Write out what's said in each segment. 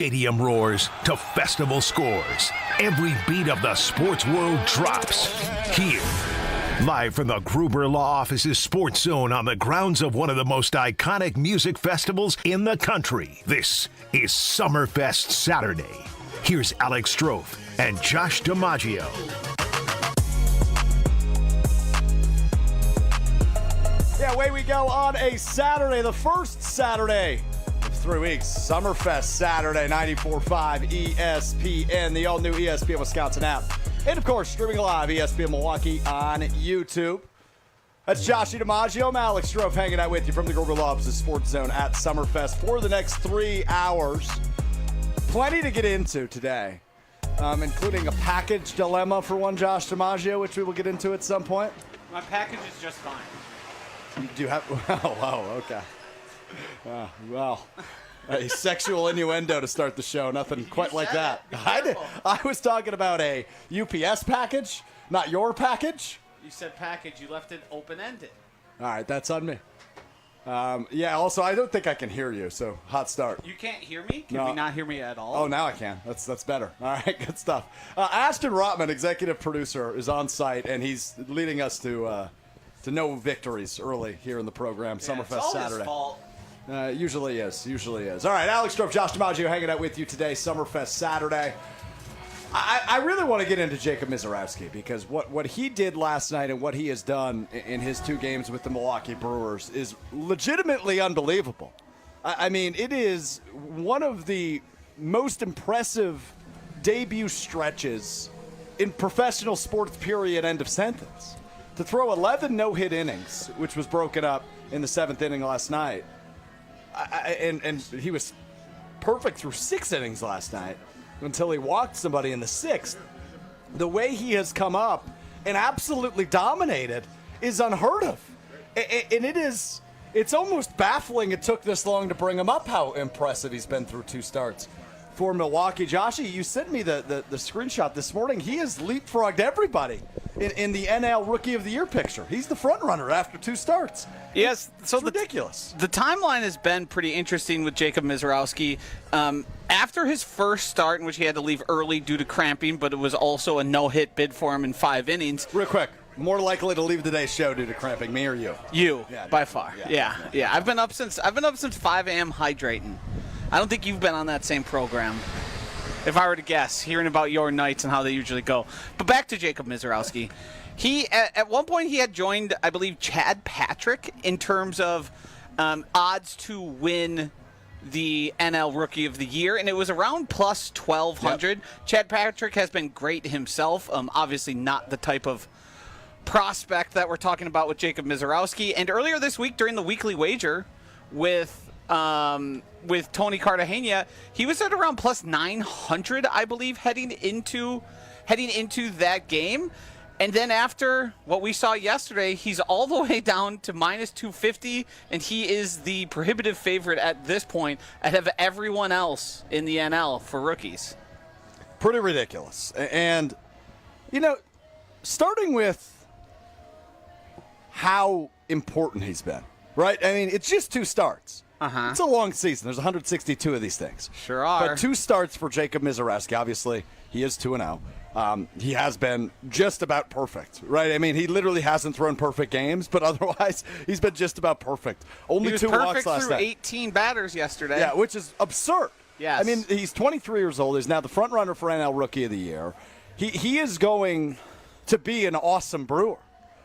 Stadium roars to festival scores. Every beat of the sports world drops here. Live from the Gruber Law Office's Sports Zone on the grounds of one of the most iconic music festivals in the country. This is Summerfest Saturday. Here's Alex Strouf and Josh DiMaggio. Yeah, away we go on a Saturday, the first Saturday of 3 weeks. Summerfest Saturday, 94.5 ESPN, the all-new ESPN Wisconsin app. And, of course, streaming live, ESPN Milwaukee on YouTube. That's Josh DiMaggio. I'm Alex Strouf hanging out with you from the Gruber Law Office's Sports Zone at Summerfest for the next 3 hours. Plenty to get into today, including a package dilemma for one Josh DiMaggio, which we will get into at some point. My package is just fine. You do have, oh, okay. Well, a sexual innuendo to start the show. Nothing quite like that. I was talking about a UPS package, not your package. You said package. You left it open-ended. All right, that's on me. Yeah, also, I don't think I can hear you, so hot start. You can't hear me? Can No. we not hear me at all? Oh, now I can. That's better. All right, good stuff. Ashton Rotman, executive producer, is on site, and he's leading us to no victories early here in the program. Yeah, Summerfest it's all Saturday. his fault. Usually is. All right, Alex Strouf, Josh DiMaggio hanging out with you today, Summerfest Saturday. I really want to get into Jacob Miserowski because what he did last night and what he has done in his 2 games with the Milwaukee Brewers is legitimately unbelievable. I mean, it is one of the most impressive debut stretches in professional sports, period, end of sentence. To throw 11 no-hit innings, which was broken up in the 7th inning last night, and he was perfect through 6 innings last night until he walked somebody in the 6th. The way he has come up and absolutely dominated is unheard of. And it's almost baffling it took this long to bring him up, how impressive he's been through 2 starts for Milwaukee. Joshy, you sent me the screenshot this morning. He has leapfrogged everybody in the NL Rookie of the Year picture. He's the front runner after 2 starts. Yes, so it's ridiculous. The timeline has been pretty interesting with Jacob Miserowski. After his first start, in which he had to leave early due to cramping, but it was also a no-hit bid for him in 5 innings. Real quick, more likely to leave today's show due to cramping, me or you? You, yeah, by far. Yeah. I've been up since 5 a.m. hydrating. I don't think you've been on that same program. If I were to guess, hearing about your nights and how they usually go. But back to Jacob Miserowski. He, at one point, he had joined, I believe, Chad Patrick in terms of odds to win the NL Rookie of the Year, and it was around plus 1,200. Yep. Chad Patrick has been great himself. Obviously not the type of prospect that we're talking about with Jacob Miserowski. And earlier this week, during the weekly wager with Tony Cartagena, he was at around plus 900, I believe, heading into that game. And then after what we saw yesterday, he's all the way down to minus 250, and he is the prohibitive favorite at this point ahead of everyone else in the NL for rookies. Pretty ridiculous. And, starting with how important he's been, right? I mean, it's just 2 starts. It's a long season. There's 162 of these things. Sure are. But 2 starts for Jacob Miserowski. Obviously, he is 2-0. He has been just about perfect, right? I mean, he literally hasn't thrown perfect games, but otherwise, he's been just about perfect. Only 2 walks last night. He was perfect through 18 batters yesterday. Yeah, which is absurd. Yes. I mean, he's 23 years old. He's now the front runner for NL Rookie of the Year. He is going to be an awesome Brewer.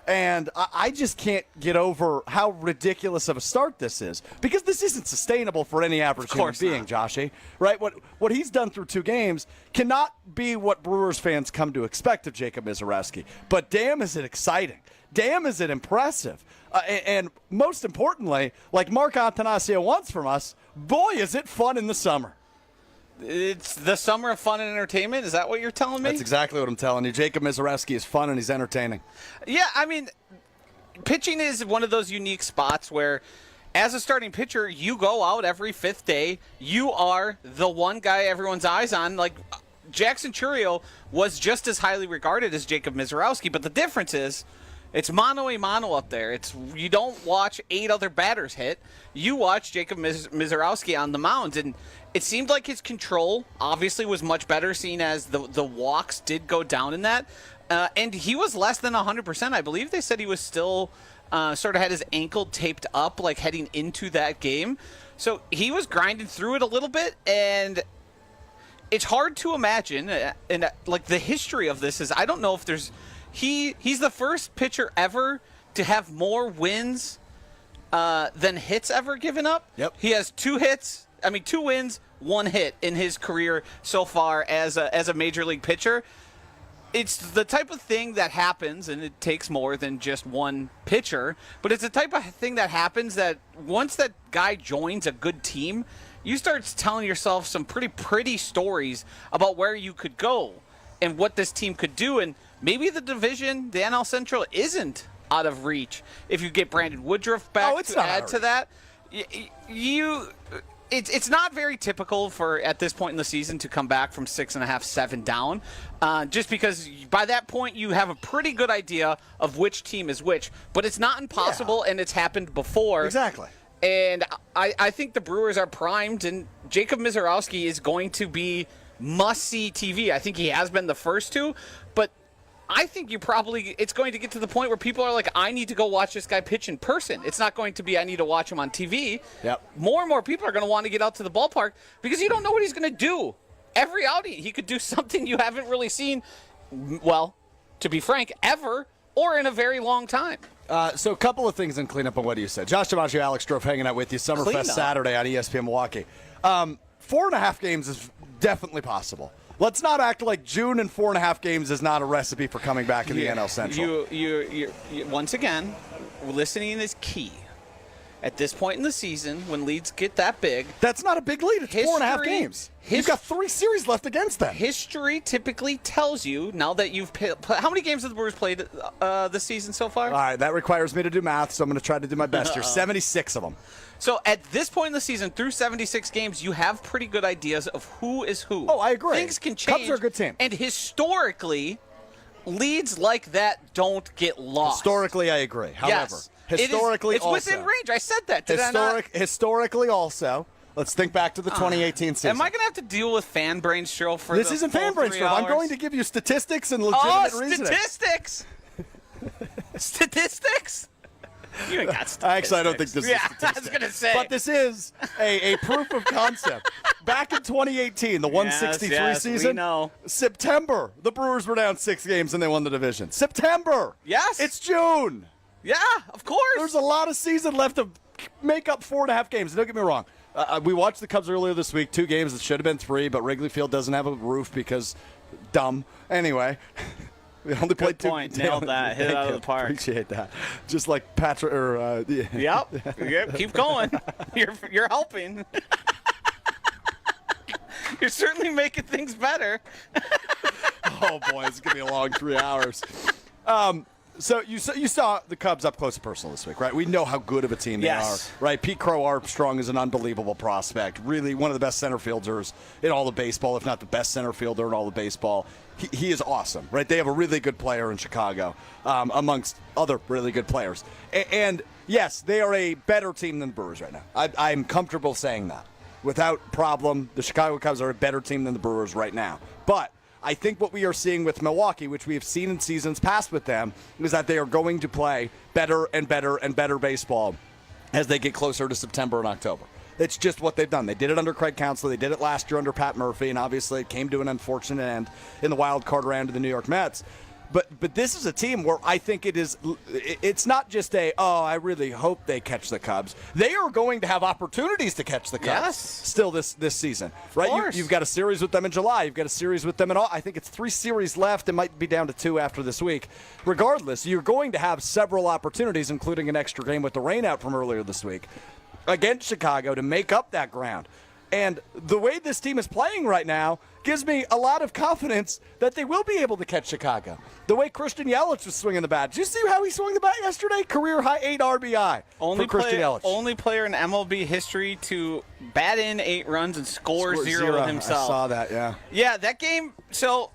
And I just can't get over how ridiculous of a start this is, because this isn't sustainable for any average human being, Joshy. Right? What he's done through 2 games cannot be what Brewers fans come to expect of Jacob Miserowski. But damn, is it exciting. Damn, is it impressive. And most importantly, like Mark Antanasio wants from us, boy, is it fun in the summer. It's the summer of fun and entertainment? Is that what you're telling me? That's exactly what I'm telling you. Jacob Miserowski is fun and he's entertaining. Yeah, I mean, pitching is one of those unique spots where, as a starting pitcher, you go out every 5th day. You are the one guy everyone's eyes on. Like, Jackson Chourio was just as highly regarded as Jacob Miserowski, but the difference is it's mano a mano up there. You don't watch 8 other batters hit. You watch Jacob Miserowski on the mound, and It seemed like his control obviously was much better, seeing as the walks did go down in that. And he was less than 100%. I believe they said he was still sort of had his ankle taped up, like heading into that game. So he was grinding through it a little bit, and it's hard to imagine. And like the history of this is, I don't know if there's he's the first pitcher ever to have more wins than hits ever given up. Yep. He has 2 wins, 1 hit in his career so far as a major league pitcher. It's the type of thing that happens, and it takes more than just one pitcher, but it's the type of thing that happens that once that guy joins a good team, you start telling yourself some pretty stories about where you could go and what this team could do. And maybe the division, the NL Central, isn't out of reach if you get Brandon Woodruff back to add to that. It's not very typical for, at this point in the season, to come back from 6.5, 7 down, just because by that point you have a pretty good idea of which team is which. But it's not impossible, and it's happened before. Exactly. And I think the Brewers are primed, and Jacob Miserowski is going to be must-see TV. I think he has been the first to, but I think it's going to get to the point where people are like, I need to go watch this guy pitch in person. It's not going to be, I need to watch him on TV. Yep. More and more people are going to want to get out to the ballpark because you don't know what he's going to do. Every outing, he could do something you haven't really seen, well, to be frank, ever or in a very long time. So a couple of things in cleanup on what you said. Josh DiMaggio, Alex Strouf hanging out with you. Summerfest Saturday on ESPN Milwaukee. 4.5 games is definitely possible. Let's not act like June and 4.5 games is not a recipe for coming back in the NL Central. You once again, listening is key. At this point in the season, when leads get that big, that's not a big lead. It's 4.5 games. You've got 3 series left against them. History typically tells you, now that you've how many games have the Brewers played this season so far? All right, that requires me to do math, so I'm going to try to do my best here. 76 of them. So at this point in the season, through 76 games, you have pretty good ideas of who is who. Oh, I agree. Things can change. Cubs are a good team. And historically, leads like that don't get lost. Historically, I agree. However, historically it's within range. I said that. Historically also, let's think back to the 2018 season. Am I going to have to deal with fan brain stroke for this? Isn't fan brain stroke. I'm going to give you statistics and legitimate reasoning. Statistics! Statistics? You ain't got statistics. Actually, I don't think this is statistics. I was going to say. But this is a proof of concept. Back in 2018, the 163 season, we know. September, the Brewers were down 6 games and they won the division. September. Yes. It's June. Yeah, of course. There's a lot of season left to make up 4.5 games. Don't get me wrong. We watched the Cubs earlier this week. 2 games that should have been 3, but Wrigley Field doesn't have a roof because dumb. Anyway. We only played 2. Nailed that. Hit it out of the park. Appreciate that. Just like Patrick. Yep. Keep going. You're helping. You're certainly making things better. Oh boy, it's gonna be a long 3 hours. So you saw the Cubs up close and personal this week, right? We know how good of a team they are, right? Pete Crow Armstrong is an unbelievable prospect. Really one of the best center fielders in all of baseball, if not the best center fielder in all of baseball. He is awesome, right? They have a really good player in Chicago, amongst other really good players. And yes, they are a better team than the Brewers right now. I'm comfortable saying that. Without problem, the Chicago Cubs are a better team than the Brewers right now. But I think what we are seeing with Milwaukee, which we have seen in seasons past with them, is that they are going to play better and better and better baseball as they get closer to September and October. It's just what they've done. They did it under Craig Counsell. They did it last year under Pat Murphy, and obviously it came to an unfortunate end in the wild card round of the New York Mets. But this is a team where I think it's not just I really hope they catch the Cubs. They are going to have opportunities to catch the Cubs still this season. Right? You've got a series with them in July. You've got a series with them in all. I think it's 3 series left. It might be down to 2 after this week. Regardless, you're going to have several opportunities, including an extra game with the rain out from earlier this week, against Chicago to make up that ground. And the way this team is playing right now gives me a lot of confidence that they will be able to catch Chicago. The way Christian Yelich was swinging the bat. Did you see how he swung the bat yesterday? Career high 8 RBI for Christian Yelich. Only player in MLB history to bat in 8 runs and score 0 himself. I saw that, yeah. Yeah, that game. So,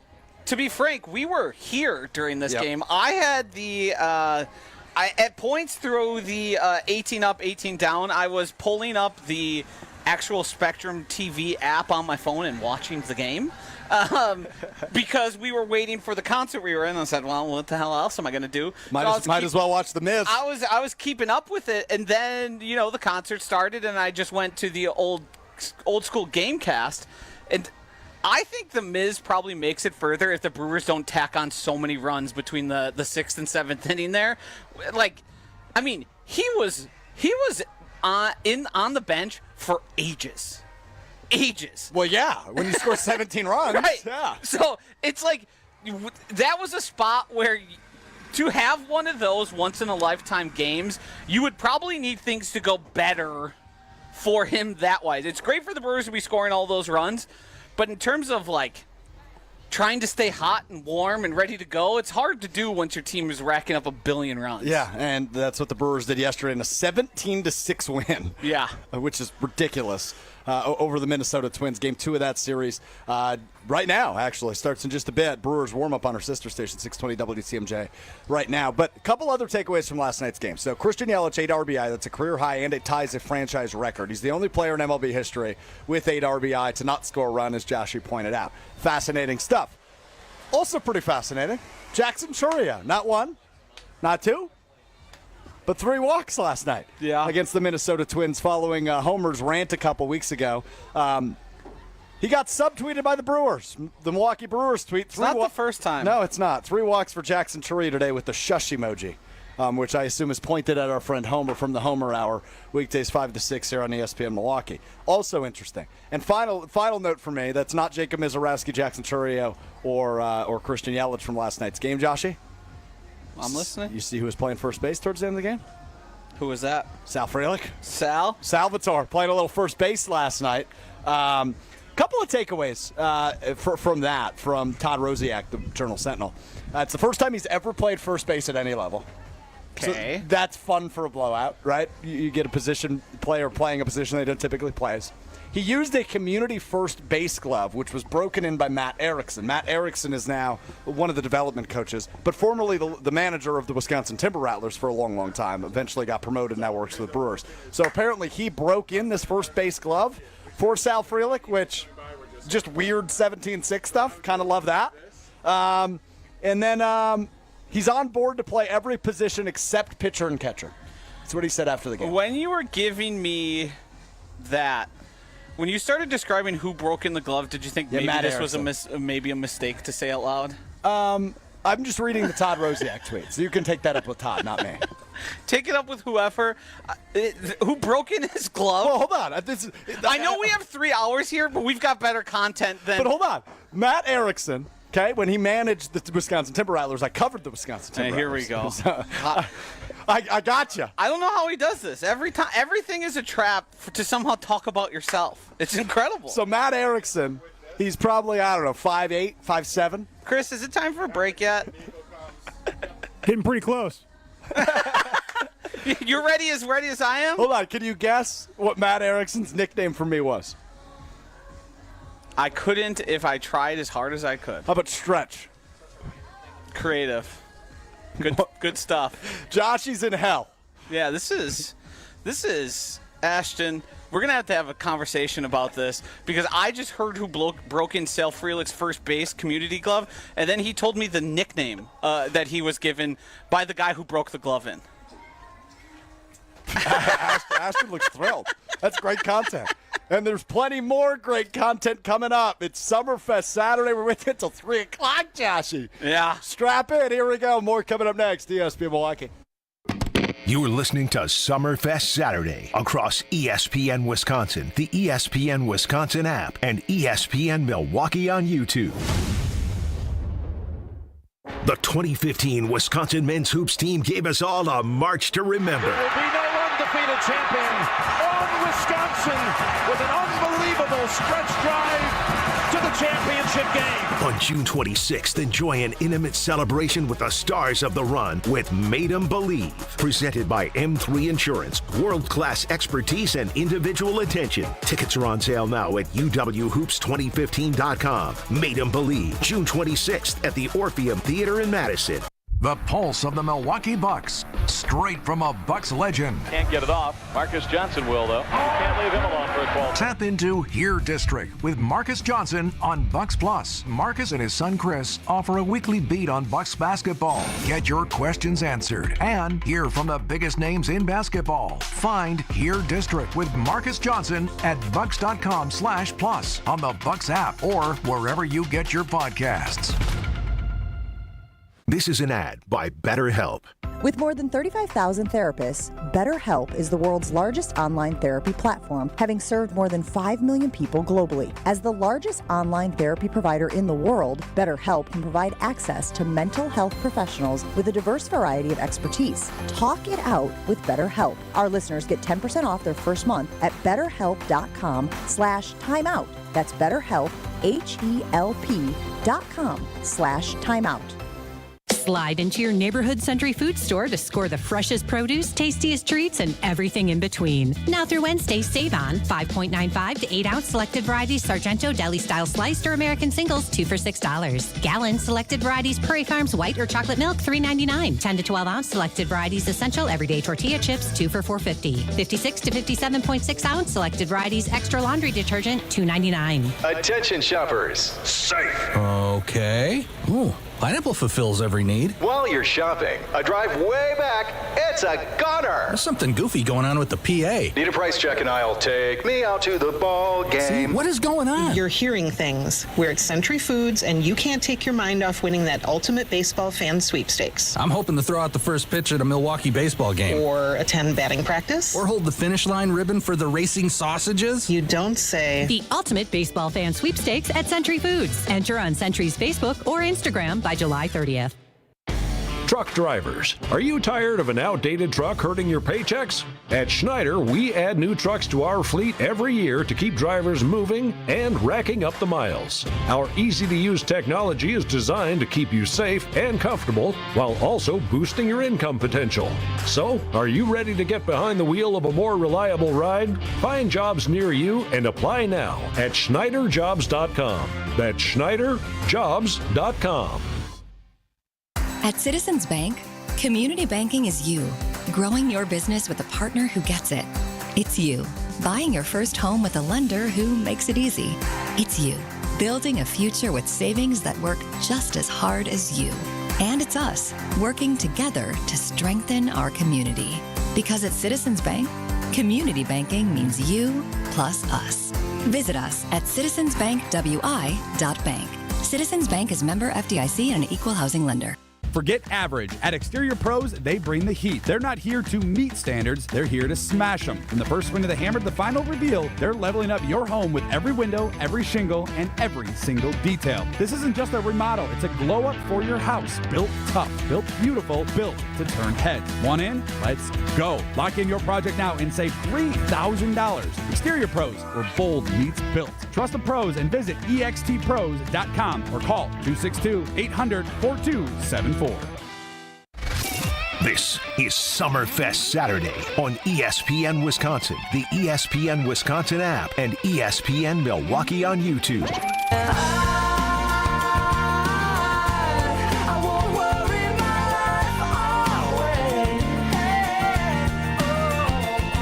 to be frank, we were here during this game. I had the... at points through the 18 up, 18 down, I was pulling up the actual Spectrum TV app on my phone and watching the game because we were waiting for the concert we were in. I said, well, what the hell else am I going to do? Might as well watch The Miz. I was keeping up with it, and then, the concert started, and I just went to the old school Gamecast, and I think The Miz probably makes it further if the Brewers don't tack on so many runs between the 6th and 7th inning there. He was on the bench for ages. Well, yeah, when you score 17 runs. Right. Yeah. So it's like that was a spot where to have one of those once-in-a-lifetime games, you would probably need things to go better for him that wise. It's great for the Brewers to be scoring all those runs, but in terms of trying to stay hot and warm and ready to go, it's hard to do once your team is racking up a billion runs. Yeah, and that's what the Brewers did yesterday in a 17-6 win. Yeah. Which is ridiculous over the Minnesota Twins. Game 2 of that series right now, actually. Starts in just a bit. Brewers warm-up on our sister station, 620 WTMJ right now. But a couple other takeaways from last night's game. So Christian Yelich, 8 RBI. That's a career high, and it ties a franchise record. He's the only player in MLB history with 8 RBI to not score a run, as Joshy pointed out. Fascinating stuff. Also pretty fascinating, Jackson Chourio, not 1, not 2, but 3 walks last night against the Minnesota Twins following Homer's rant a couple weeks ago. He got subtweeted by the Brewers. The Milwaukee Brewers tweet. It's not the first time. No, it's not. 3 walks for Jackson Chourio today with the shush emoji, which I assume is pointed at our friend Homer from the Homer Hour, weekdays 5 to 6 here on ESPN Milwaukee. Also interesting. And final note for me, that's not Jacob Miserowski, Jackson Chourio, or Christian Yelich from last night's game, Joshy. I'm listening. You see who was playing first base towards the end of the game? Who was that? Sal Frelick. Salvatore playing a little first base last night. Couple of takeaways from Todd Rosiak, the Journal Sentinel. It's the first time he's ever played first base at any level. Okay. So that's fun for a blowout, right? You get a position player playing a position they don't typically play. He used a community first base glove, which was broken in by Matt Erickson. Matt Erickson is now one of the development coaches, but formerly the manager of the Wisconsin Timber Rattlers for a long, long time. Eventually got promoted, now works for the Brewers. So apparently he broke in this first base glove for Sal Frelick, which just weird 17-6 stuff. Kind of love that. And then he's on board to play every position except pitcher and catcher. That's what he said after the game. When you were giving me that, when you started describing who broke in the glove, did you think maybe Matt this Erickson. was a mistake to say out loud? I'm just reading the Todd Rosiak tweet, so you can take that up with Todd, not me. Take it up with whoever. Who broke in his glove? Well, hold on. I know we have 3 hours here, but we've got better content than... But hold on. Matt Erickson, okay, when he managed the Wisconsin Timber Rattlers, I covered the Wisconsin Timber Rattlers. Here we go. So, I got you. I don't know how he does this. Every time, everything is a trap to somehow talk about yourself. It's incredible. So Matt Erickson, he's probably, 5'8", 5'7". Chris, is it time for a break yet? Getting pretty close. You're ready as I am? Hold on. Can you guess what Matt Erickson's nickname for me was? I couldn't if I tried as hard as I could. How about Stretch? Creative. Good stuff. Joshy's in hell. Yeah, this is Ashton. We're going to have a conversation about this because I just heard who broke in Sal Frelick's first base community glove, and then he told me the nickname that he was given by the guy who broke the glove in. Ashton looks thrilled. That's great content. And there's plenty more great content coming up. It's Summerfest Saturday. We're with you until 3 o'clock, Joshy. Yeah. Strap in. Here we go. More coming up next. ESPN Milwaukee. You're listening to Summerfest Saturday across ESPN Wisconsin, the ESPN Wisconsin app, and ESPN Milwaukee on YouTube. The 2015 Wisconsin men's hoops team gave us all a march to remember. There will be no undefeated champion on Wisconsin with an unbelievable stretch drive to the championship game. On June 26th, enjoy an intimate celebration with the stars of the run with Made 'em Believe. Presented by M3 Insurance. World-class expertise and individual attention. Tickets are on sale now at uwhoops2015.com. Made 'em Believe, June 26th at the Orpheum Theater in Madison. The pulse of the Milwaukee Bucks, straight from a Bucks legend. Can't get it off. Marcus Johnson will, though. Can't leave him alone for a 12. Tap into Here District with Marcus Johnson on Bucks Plus. Marcus and his son Chris offer a weekly beat on Bucks basketball. Get your questions answered and hear from the biggest names in basketball. Find Here District with Marcus Johnson at bucks.com/plus on the Bucks app or wherever you get your podcasts. This is an ad by BetterHelp. With more than 35,000 therapists, BetterHelp is the world's largest online therapy platform, having served more than 5 million people globally. As the largest online therapy provider in the world, BetterHelp can provide access to mental health professionals with a diverse variety of expertise. Talk it out with BetterHelp. Our listeners get 10% off their first month at BetterHelp.com/timeout. That's BetterHelp, HELP.com/timeout. Slide into your neighborhood Century Food Store to score the freshest produce, tastiest treats, and everything in between. Now through Wednesday, save on 5.95 to 8-ounce selected varieties Sargento deli-style sliced or American singles, 2 for $6. Gallon selected varieties Prairie Farms white or chocolate milk, $3.99. 10 to 12-ounce selected varieties Essential everyday tortilla chips, 2 for $4.50. 56 to 57.6-ounce selected varieties extra laundry detergent, $2.99. Attention shoppers. Safe. Okay. Ooh. Pineapple fulfills every need. While you're shopping, a drive way back, it's a gunner. There's something goofy going on with the PA. Need a price check and I'll take me out to the ball game. See, what is going on? You're hearing things. We're at Century Foods, and you can't take your mind off winning that ultimate baseball fan sweepstakes. I'm hoping to throw out the first pitch at a Milwaukee baseball game. Or attend batting practice. Or hold the finish line ribbon for the racing sausages. You don't say. The ultimate baseball fan sweepstakes at Century Foods. Enter on Century's Facebook or Instagram by July 30th. Truck drivers, are you tired of an outdated truck hurting your paychecks? At Schneider, we add new trucks to our fleet every year to keep drivers moving and racking up the miles. Our easy-to-use technology is designed to keep you safe and comfortable while also boosting your income potential. So, are you ready to get behind the wheel of a more reliable ride? Find jobs near you and apply now at SchneiderJobs.com. That's SchneiderJobs.com. At Citizens Bank, community banking is you, growing your business with a partner who gets it. It's you, buying your first home with a lender who makes it easy. It's you, building a future with savings that work just as hard as you. And it's us, working together to strengthen our community. Because at Citizens Bank, community banking means you plus us. Visit us at citizensbankwi.bank. Citizens Bank is member FDIC and an equal housing lender. Forget average. At Exterior Pros, they bring the heat. They're not here to meet standards, they're here to smash them. From the first swing of the hammer to the final reveal, they're leveling up your home with every window, every shingle, and every single detail. This isn't just a remodel, it's a glow up for your house. Built tough, built beautiful, built to turn heads. Want in? Let's go. Lock in your project now and save $3,000. Exterior Pros, where bold meets built. Trust the pros and visit extpros.com or call 262-800-4274. This is Summerfest Saturday on ESPN Wisconsin, the ESPN Wisconsin app, and ESPN Milwaukee on YouTube.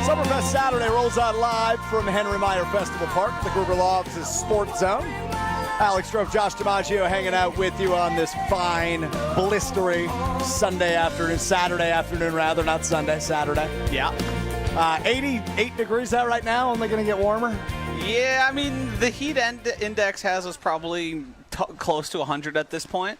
Summerfest Saturday rolls on live from Henry Meyer Festival Park, the Gruber Law Office's Sports Zone. Alex Strouf, Josh DiMaggio hanging out with you on this fine, blistery Saturday afternoon, not Sunday, Saturday. Yeah. 88 degrees out right now, only going to get warmer. Yeah, I mean, the heat index has us probably close to 100 at this point.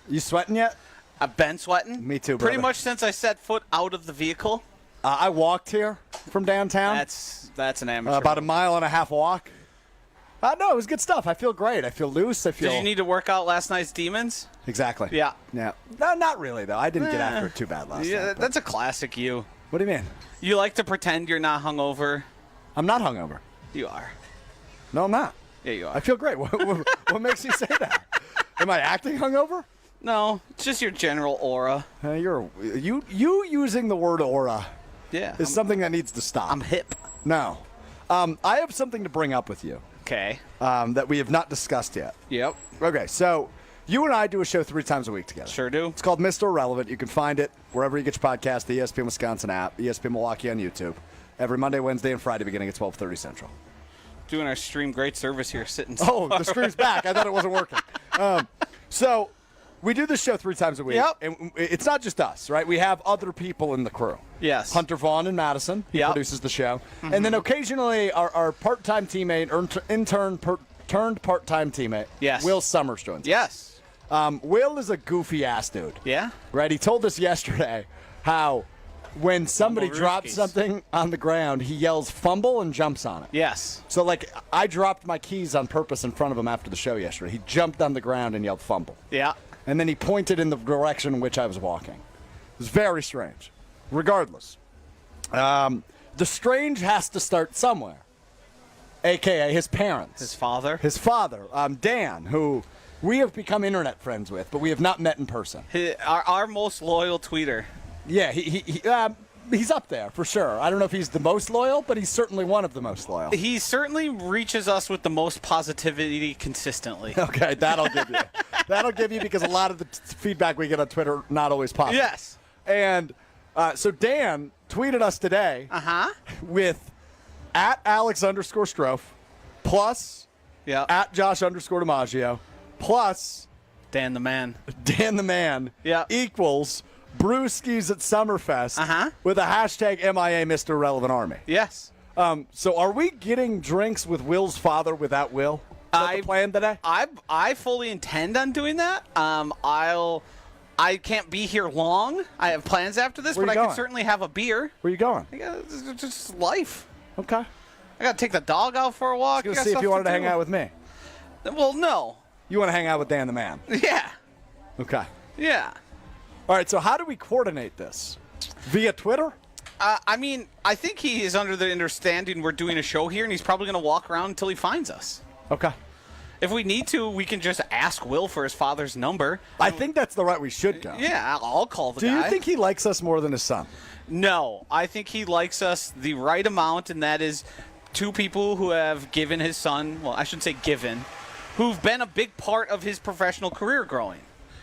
You sweating yet? I've been sweating. Me too, brother. Pretty much since I set foot out of the vehicle. I walked here from downtown. That's an amateur. About a mile and a half walk. No, it was good stuff. I feel great. I feel loose. Did you need to work out last night's demons? Exactly. Yeah. No, not really, though. I didn't get after it too bad last night. That's a classic you. What do you mean? You like to pretend you're not hungover. I'm not hungover. You are. No, I'm not. Yeah, you are. I feel great. What makes you say that? Am I acting hungover? No, it's just your general aura. You using the word aura is something that needs to stop. I'm hip. No. I have something to bring up with you. Okay. That we have not discussed yet. Yep. Okay, so You and I do a show 3 times a week together. Sure do. It's called Mr. Irrelevant. You can find it wherever you get your podcast, the ESPN Wisconsin app, ESPN Milwaukee on YouTube. Every Monday, Wednesday, and Friday beginning at 12:30 Central. Doing our stream, great service here, sitting Oh, the stream's back. I thought it wasn't working. So we do this show 3 times a week. Yep. And it's not just us, right? We have other people in the crew. Yes. Hunter Vaughn in Madison. He produces the show. Mm-hmm. And then occasionally our part-time teammate, turned part-time teammate, yes, Will Summers joins us. Yes. Will is a goofy-ass dude. Yeah? Right? He told us yesterday how when somebody drops something on the ground, he yells fumble and jumps on it. Yes. So, like, I dropped my keys on purpose in front of him after the show yesterday. He jumped on the ground and yelled fumble. Yeah. And then he pointed in the direction in which I was walking. It was very strange. Regardless, the strange has to start somewhere, a.k.a. his parents. His father? His father, Dan, who we have become internet friends with, but we have not met in person. Our most loyal tweeter. Yeah, he's up there for sure. I don't know if he's the most loyal, but he's certainly one of the most loyal. He certainly reaches us with the most positivity consistently. Okay, that'll give you. That'll give you because a lot of the feedback we get on Twitter not always positive. Yes. And so Dan tweeted us today with @Alex_Strouf plus @Josh_DiMaggio plus Dan the Man. Dan the Man equals Brewskis at Summerfest with a hashtag MIA Mr. Relevant Army. Yes. So are we getting drinks with Will's father without Will? Is that the plan today? I fully intend on doing that. I can't be here long. I have plans after this, but I can certainly have a beer. Where you going? It's just life. Okay. I got to take the dog out for a walk. I was going to see if you wanted to hang out with me. Well, no. You want to hang out with Dan the Man? Yeah. Okay. Yeah. All right, so how do we coordinate this? Via Twitter? I mean, I think he is under the understanding we're doing a show here, and he's probably going to walk around until he finds us. Okay. If we need to, we can just ask Will for his father's number. I think that's the route we should go. Yeah, I'll call the guy. Do you think he likes us more than his son? No, I think he likes us the right amount, and that is 2 people who have given his son, well, I shouldn't say given, who've been a big part of his professional career growing.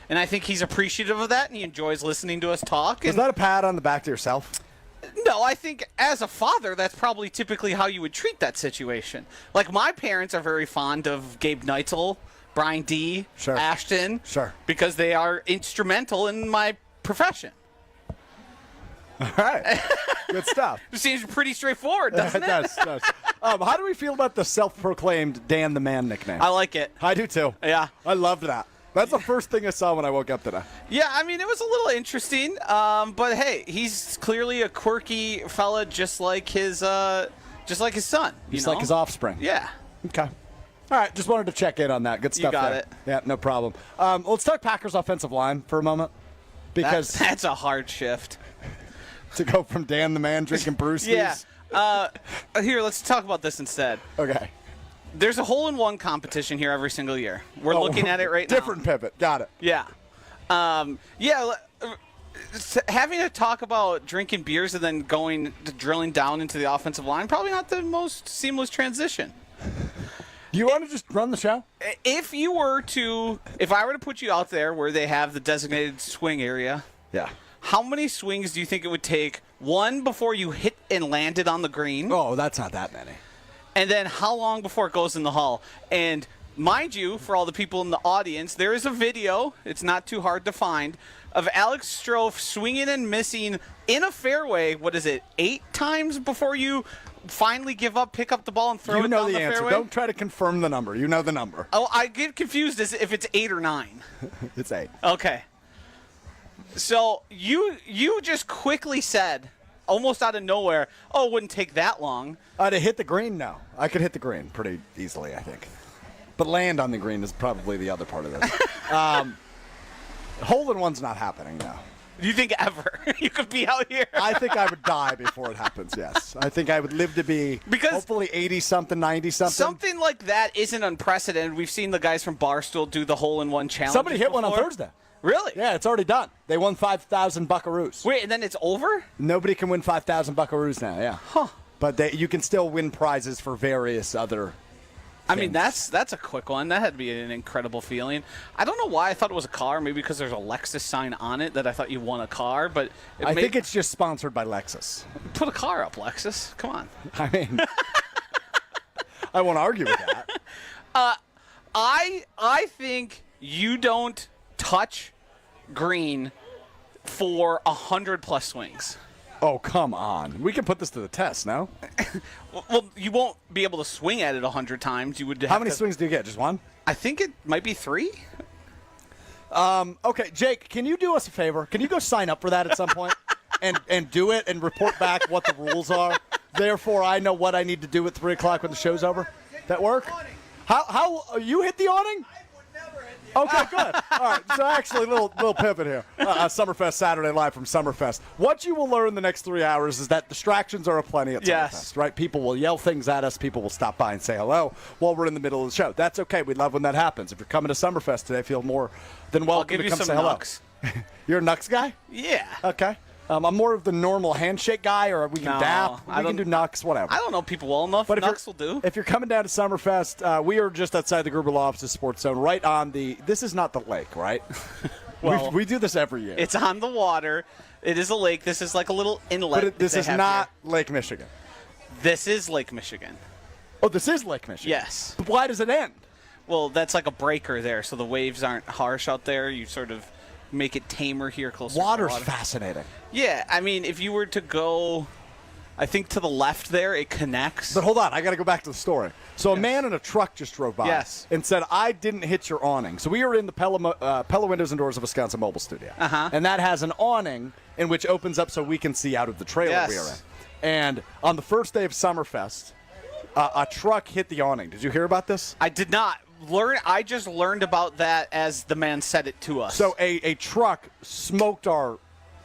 And I think he's appreciative of that, and he enjoys listening to us talk. Is that a pat on the back to yourself? No, I think as a father, that's probably typically how you would treat that situation. Like, my parents are very fond of Gabe Neitzel, Brian D., Ashton, because they are instrumental in my profession. All right. Good stuff. It seems pretty straightforward, doesn't it? It does. How do we feel about the self-proclaimed Dan the Man nickname? I like it. I do, too. Yeah. I loved that. That's the first thing I saw when I woke up today. Yeah, I mean, it was a little interesting, but hey, he's clearly a quirky fella, just like his son. Just like his offspring. Yeah. Okay. All right, just wanted to check in on that. Good stuff. You got there. it. Yeah, no problem. Let's talk Packers offensive line for a moment, because that's a hard shift to go from Dan the Man drinking Brewskis. Yeah. Here, let's talk about this instead. Okay. There's a hole-in-one competition here every single year. We're looking at it right now. Different pivot. Got it. Yeah. Having to talk about drinking beers and then drilling down into the offensive line, probably not the most seamless transition. Do you want to just run the show? If I were to put you out there where they have the designated swing area, how many swings do you think it would take, one, before you hit and landed on the green? Oh, that's not that many. And then how long before it goes in the hull? And mind you, for all the people in the audience, there is a video, it's not too hard to find, of Alex Strouf swinging and missing in a fairway, 8 times before you finally give up, pick up the ball, and throw it down the answer. fairway? Don't try to confirm the number. You know the number. Oh, I get confused as if it's 8 or 9. It's 8. Okay. So you just quickly said, almost out of nowhere, it wouldn't take that long. To hit the green, no. I could hit the green pretty easily, I think. But land on the green is probably the other part of this. Hole-in-one's not happening, no. You think ever you could be out here? I think I would die before it happens, yes. I think I would live to be hopefully 80-something, 90-something. Something like that isn't unprecedented. We've seen the guys from Barstool do the hole-in-one challenge. Somebody hit one on Thursday. Really? Yeah, it's already done. They won 5,000 buckaroos. Wait, and then it's over? Nobody can win 5,000 buckaroos now, yeah. Huh. But you can still win prizes for various other I mean, that's a quick one. That had to be an incredible feeling. I don't know why I thought it was a car. Maybe because there's a Lexus sign on it that I thought you won a car. But I think it's just sponsored by Lexus. Put a car up, Lexus. Come on. I mean, I won't argue with that. I think you don't touch green for 100+ swings. Oh, come on. We can put this to the test, no? Well, you won't be able to swing at it 100 times. You would. How many swings do you get? Just one? I think it might be 3. Okay, Jake, can you do us a favor? Can you go sign up for that at some point and do it and report back what the rules are? Therefore, I know what I need to do at 3 o'clock when the show's over. That work? How you hit the awning? Okay, good. All right, so actually, little pivot here. Summerfest Saturday live from Summerfest. What you will learn the next 3 hours is that distractions are aplenty at Summerfest, right? People will yell things at us. People will stop by and say hello while we're in the middle of the show. That's okay. We love when that happens. If you're coming to Summerfest today, feel more than welcome to come say hello. You're a Nux guy? Yeah. Okay. I'm more of the normal handshake guy, or we can dap. We can do Nux, whatever. I don't know people well enough, but Nux will do. If you're coming down to Summerfest, we are just outside the Gruber Law Office's Sports Zone, right on the – this is not the lake, right? Well, we do this every year. It's on the water. It is a lake. This is like a little inlet. But this is not Lake Michigan. This is Lake Michigan. Oh, this is Lake Michigan? Yes. But why does it end? Well, that's like a breaker there, so the waves aren't harsh out there. You sort of – make it tamer here closer Water's to the water. Fascinating. Yeah, I mean, if you were to go, I think to the left there, it connects. But hold on, I got to go back to the story. So a man in a truck just drove by and said, I didn't hit your awning. So we are in the Pella Windows and Doors of Wisconsin Mobile Studio. And that has an awning in which opens up so we can see out of the trailer we are in. And on the first day of Summerfest, a truck hit the awning. Did you hear about this? I did not. I just learned about that as the man said it to us. So a truck smoked our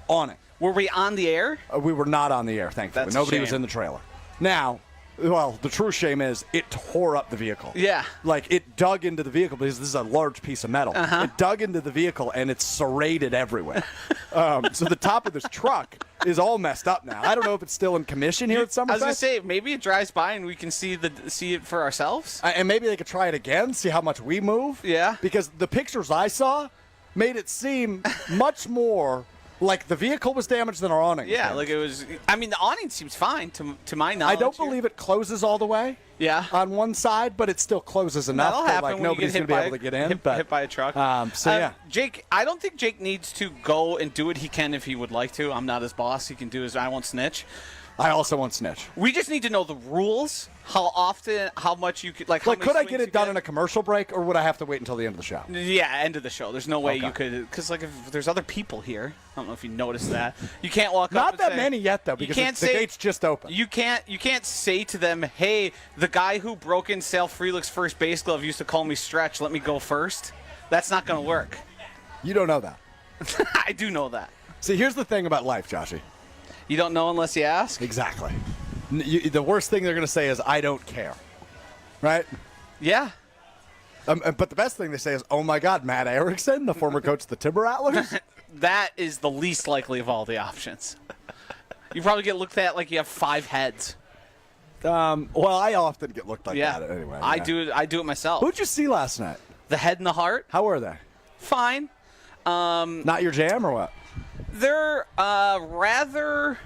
awning. Were we on the air? We were not on the air, thankfully. Nobody was in the trailer. Now, well, the true shame is it tore up the vehicle. Yeah. Like, it dug into the vehicle because this is a large piece of metal. It dug into the vehicle, and it's serrated everywhere. So the top of this truck is all messed up now. I don't know if it's still in commission here at Summerfest. I was going to say, maybe it drives by and we can see it for ourselves. And maybe they could try it again, see how much we move. Yeah. Because the pictures I saw made it seem much more like the vehicle was damaged than our awning. Yeah, like it was. I mean, the awning seems fine to my knowledge. I don't believe it closes all the way. Yeah. On one side, but it still closes enough That'll that happen like when nobody's going to be able to get in. Hit by a truck. Yeah. Jake, I don't think Jake needs to go and do it. He can if he would like to. I'm not his boss. He can do his I won't snitch. I also won't snitch. We just need to know the rules, how often, how much you could, like could I get it done in a commercial break, or would I have to wait until the end of the show? Yeah, end of the show. There's no way you could, because like if there's other people here, I don't know if you noticed that. You can't walk up. Not and that say, many yet, though, because the gate's just open. You can't say to them, hey, the guy who broke in Sal Frelick's first base glove used to call me Stretch. Let me go first. That's not going to work. You don't know that. I do know that. See, here's the thing about life, Joshy. You don't know unless you ask? Exactly. The worst thing they're going to say is, I don't care. Right? Yeah. But the best thing they say is, oh, my God, Matt Erickson, the former coach of the Timber Rattlers? That is the least likely of all the options. You probably get looked at like you have 5 heads. Well, I often get looked like that anyway. I do it myself. Who'd you see last night? The Head and the Heart. How were they? Fine. Not your jam or what? They're rather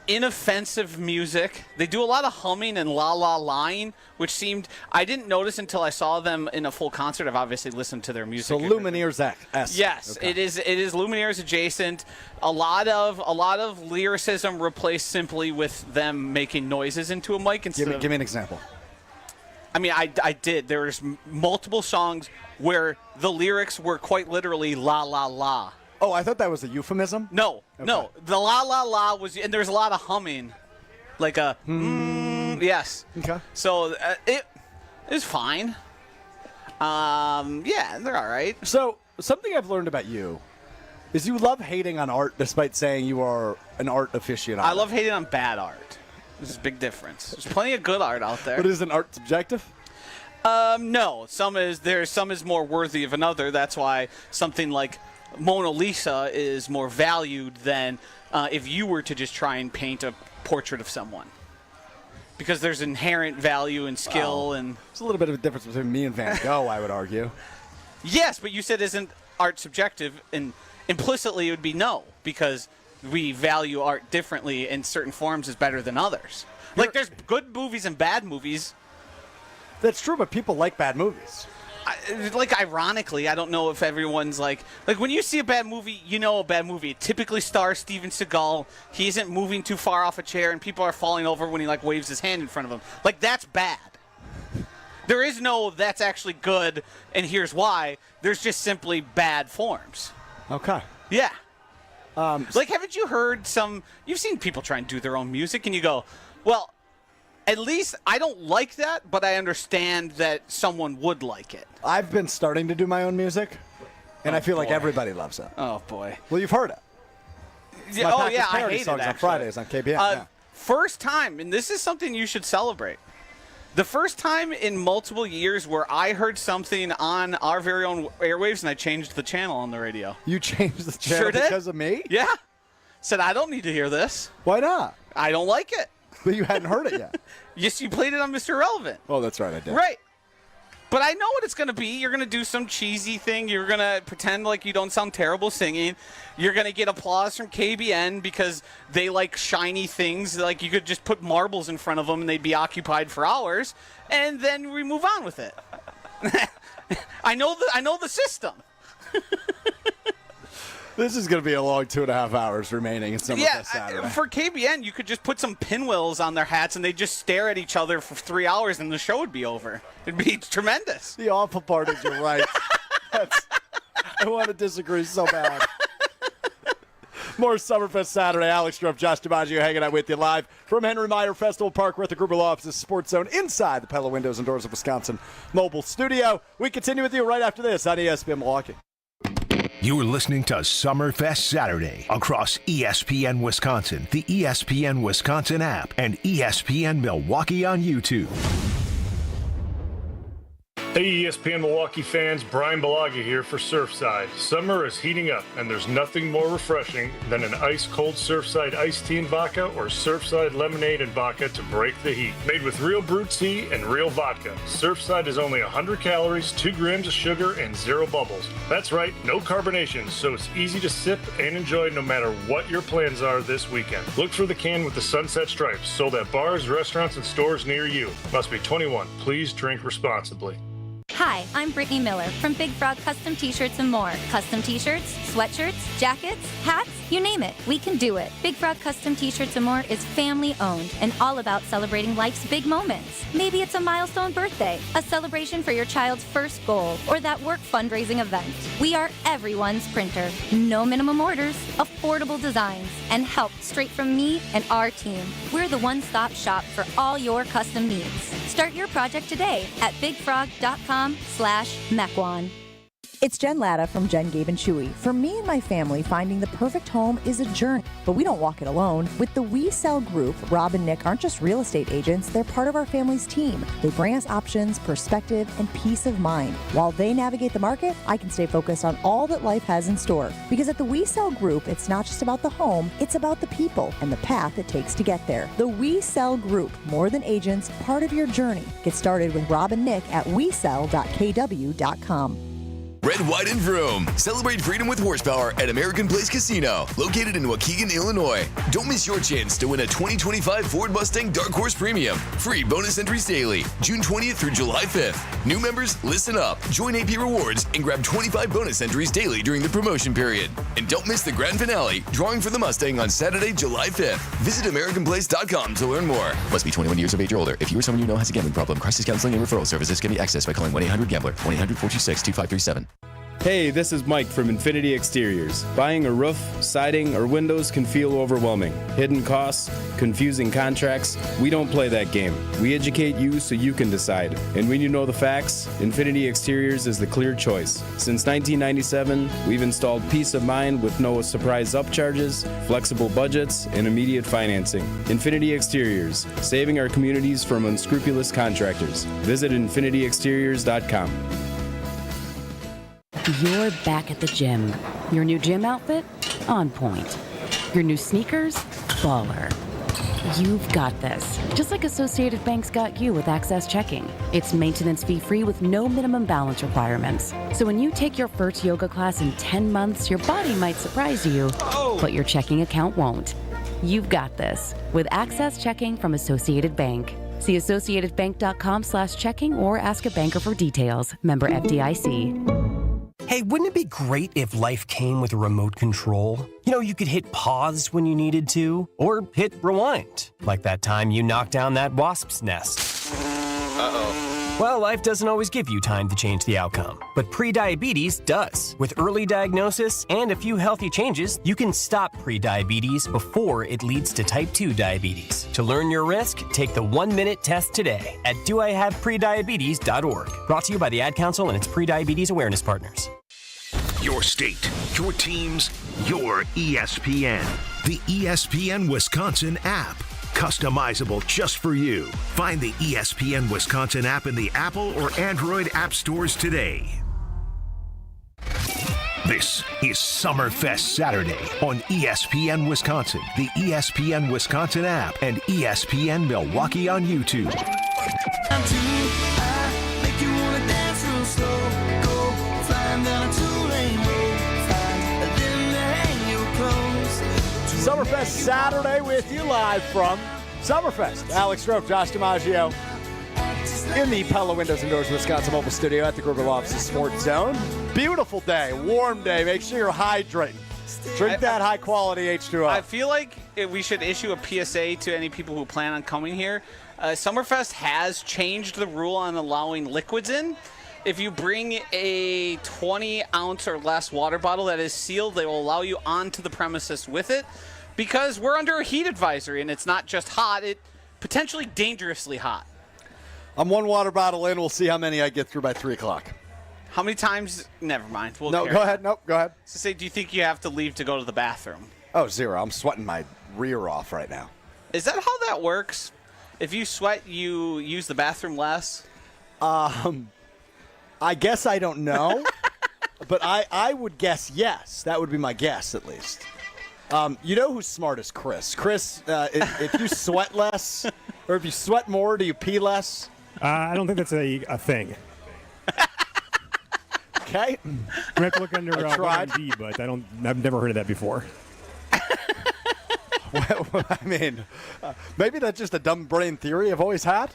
inoffensive music. They do a lot of humming and la-la-lying, which seemed – I didn't notice until I saw them in a full concert. I've obviously listened to their music. So Lumineers-esque. Yes, okay. It is Lumineers adjacent. A lot of lyricism replaced simply with them making noises into a mic. Give me an example. I mean, I did. There was multiple songs where the lyrics were quite literally la-la-la. Oh, I thought that was a euphemism? No. The la-la-la was, and there's a lot of humming. Like a, yes. Okay. So it is fine. Yeah, they're all right. So something I've learned about you is you love hating on art despite saying you are an art aficionado. I love hating on bad art. There's a big difference. There's plenty of good art out there. But isn't art subjective? No. Some is more worthy of another. That's why something like Mona Lisa is more valued than if you were to just try and paint a portrait of someone. because there's inherent value and skill. And there's a little bit of a difference between me and Van Gogh, I would argue. Yes, but you said isn't art subjective, and implicitly it would be no, because we value art differently in certain forms is better than others. Like, there's good movies and bad movies. That's true, but people like bad movies. Ironically, I don't know if everyone's like when you see a bad movie, you know a bad movie. It typically stars Steven Seagal. He isn't moving too far off a chair, and people are falling over when he waves his hand in front of them. That's bad. There is no that's actually good, and here's why. There's just simply bad forms. Okay. Yeah. Haven't you heard you've seen people try and do their own music, and you go, well, at least I don't like that, but I understand that someone would like it. I've been starting to do my own music, and I feel like everybody loves it. Oh, boy. Well, you've heard it. Yeah, I hate it, songs actually. on Fridays on KBN. First time, and this is something you should celebrate. The first time in multiple years where I heard something on our very own airwaves, and I changed the channel on the radio. You changed the channel because of me? Yeah. Said, I don't need to hear this. Why not? I don't like it. But you hadn't heard it yet. Yes, you played it on Mr. Relevant. Oh, that's right, I did. Right. But I know what it's going to be. You're going to do some cheesy thing. You're going to pretend like you don't sound terrible singing. You're going to get applause from KBN because they like shiny things. Like, you could just put marbles in front of them and they'd be occupied for hours. And then we move on with it. I know the system. This is going to be a long 2.5 hours remaining in Summerfest Saturday. For KBN, you could just put some pinwheels on their hats and they'd just stare at each other for 3 hours and the show would be over. It'd be tremendous. The awful part is you're right. I want to disagree so bad. More Summerfest Saturday. Alex Strouf, Josh DiMaggio hanging out with you live from Henry Meyer Festival Park. We're at the Gruber Law Office's Sports Zone inside the Pella Windows and Doors of Wisconsin mobile studio. We continue with you right after this on ESPN Milwaukee. You're listening to Summerfest Saturday across ESPN Wisconsin, the ESPN Wisconsin app, and ESPN Milwaukee on YouTube. Hey ESPN Milwaukee fans, Brian Balaga here for Surfside. Summer is heating up, and there's nothing more refreshing than an ice-cold Surfside iced tea and vodka or Surfside lemonade and vodka to break the heat. Made with real brewed tea and real vodka, Surfside is only 100 calories, 2 grams of sugar, and 0 bubbles. That's right, no carbonation, so it's easy to sip and enjoy no matter what your plans are this weekend. Look for the can with the sunset stripes, sold at bars, restaurants, and stores near you. Must be 21. Please drink responsibly. Hi, I'm Brittany Miller from Big Frog Custom T-Shirts and more. Custom T-shirts, sweatshirts, jackets, hats, you name it, we can do it. Big Frog Custom T-Shirts and more is family owned and all about celebrating life's big moments. Maybe it's a milestone birthday, a celebration for your child's first goal, or that work fundraising event. We are everyone's printer. No minimum orders, affordable designs, and help straight from me and our team. We're the one-stop shop for all your custom needs. Start your project today at bigfrog.com/Mequon. It's Jen Latta from Jen, Gabe, and Chewy. For me and my family, finding the perfect home is a journey, but we don't walk it alone. With the We Sell Group, Rob and Nick aren't just real estate agents, they're part of our family's team. They bring us options, perspective, and peace of mind. While they navigate the market, I can stay focused on all that life has in store. Because at the We Sell Group, it's not just about the home, it's about the people and the path it takes to get there. The We Sell Group, more than agents, part of your journey. Get started with Rob and Nick at wesell.kw.com. Red, white, and vroom. Celebrate freedom with horsepower at American Place Casino, located in Waukegan, Illinois. Don't miss your chance to win a 2025 Ford Mustang Dark Horse Premium. Free bonus entries daily, June 20th through July 5th. New members, listen up. Join AP Rewards and grab 25 bonus entries daily during the promotion period. And don't miss the grand finale, drawing for the Mustang on Saturday, July 5th. Visit AmericanPlace.com to learn more. Must be 21 years of age or older. If you or someone you know has a gambling problem, crisis counseling and referral services can be accessed by calling 1-800-GAMBLER, 1-800-426-2537. Hey, this is Mike from Infinity Exteriors. Buying a roof, siding, or windows can feel overwhelming. Hidden costs, confusing contracts. We don't play that game. We educate you so you can decide. And when you know the facts, Infinity Exteriors is the clear choice. Since 1997, we've installed peace of mind with no surprise upcharges, flexible budgets, and immediate financing. Infinity Exteriors, saving our communities from unscrupulous contractors. Visit infinityexteriors.com. You're back at the gym. Your new gym outfit? On point. Your new sneakers? Baller. you've got this. Just like Associated Bank's got you with Access Checking. It's maintenance fee-free with no minimum balance requirements. So when you take your first yoga class in 10 months, your body might surprise you, but your checking account won't. You've got this with Access Checking from Associated Bank. See associatedbank.com/checking or ask a banker for details. Member FDIC. Hey, wouldn't it be great if life came with a remote control? You know, you could hit pause when you needed to, or hit rewind, like that time you knocked down that wasp's nest. Uh-oh. Well, life doesn't always give you time to change the outcome, but prediabetes does. With early diagnosis and a few healthy changes, you can stop prediabetes before it leads to type 2 diabetes. To learn your risk, take the 1-minute test today at doihaveprediabetes.org. Brought to you by the Ad Council and its prediabetes awareness partners. Your state, your teams, your ESPN. The ESPN Wisconsin app. Customizable just for you. Find the ESPN Wisconsin app in the Apple or Android app stores today. This is Summerfest Saturday on ESPN Wisconsin, the ESPN Wisconsin app, and ESPN Milwaukee on YouTube. Summerfest Saturday with you live from Summerfest. Alex Strouf, Josh DiMaggio in the Pella Windows and Doors Wisconsin mobile studio at the Gruber Law Offices Sports Zone. Beautiful day, warm day. Make sure you're hydrating. Drink that high-quality H2O. I feel like we should issue a PSA to any people who plan on coming here. Summerfest has changed the rule on allowing liquids in. If you bring a 20-ounce or less water bottle that is sealed, they will allow you onto the premises with it because we're under a heat advisory, and it's not just hot, it's potentially dangerously hot. I'm one water bottle in. We'll see how many I get through by 3 o'clock. How many times? Never mind. We'll go ahead. Nope, go ahead. So say, do you think you have to leave to go to the bathroom? Oh, 0. I'm sweating my rear off right now. Is that how that works? If you sweat, you use the bathroom less? I guess I don't know, but I would guess yes. That would be my guess, at least. You know who's smart is Chris. Chris, if you sweat less, or if you sweat more, do you pee less? I don't think that's a thing. Okay. I have to look under D, but I've never heard of that before. Well, I mean, maybe that's just a dumb brain theory I've always had.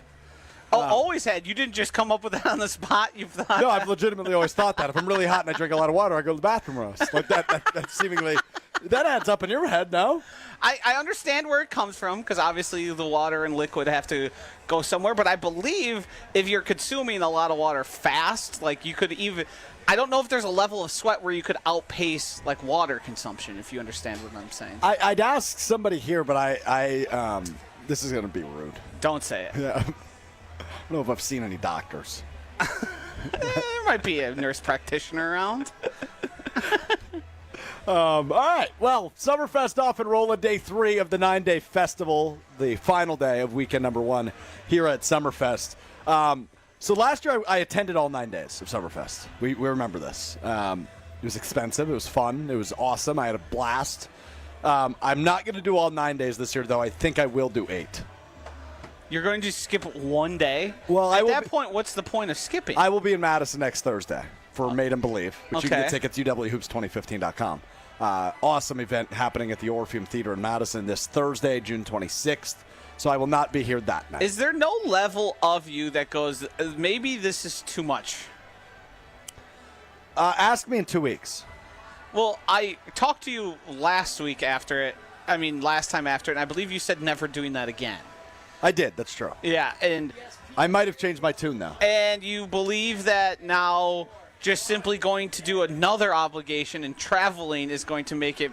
Always had. You didn't just come up with that on the spot. You've thought. No, I've legitimately always thought that. If I'm really hot and I drink a lot of water, I go to the bathroom roast. Like that seemingly, that adds up in your head, no? I understand where it comes from because obviously the water and liquid have to go somewhere. But I believe if you're consuming a lot of water fast, like you could even. I don't know if there's a level of sweat where you could outpace like water consumption. If you understand what I'm saying. I'd ask somebody here, but I this is going to be rude. Don't say it. Yeah. I don't know if I've seen any doctors. There might be a nurse practitioner around. All right. Well, Summerfest off and rolling, day 3 of the 9-day festival, the final day of weekend number 1 here at Summerfest. So last year I attended all 9 days of Summerfest. We remember this. It was expensive. It was fun. It was awesome. I had a blast. I'm not going to do all 9 days this year, though. I think I will do 8. You're going to skip one day? Well, at that point, what's the point of skipping? I will be in Madison next Thursday for Made and Believe, which you can get tickets UWHoops2015.com. Awesome event happening at the Orpheum Theater in Madison this Thursday, June 26th. So I will not be here that night. Is there no level of you that goes, maybe this is too much? Ask me in 2 weeks. Well, I talked to you last time after it, and I believe you said never doing that again. I did. That's true. Yeah, and I might have changed my tune now. And you believe that now just simply going to do another obligation and traveling is going to make it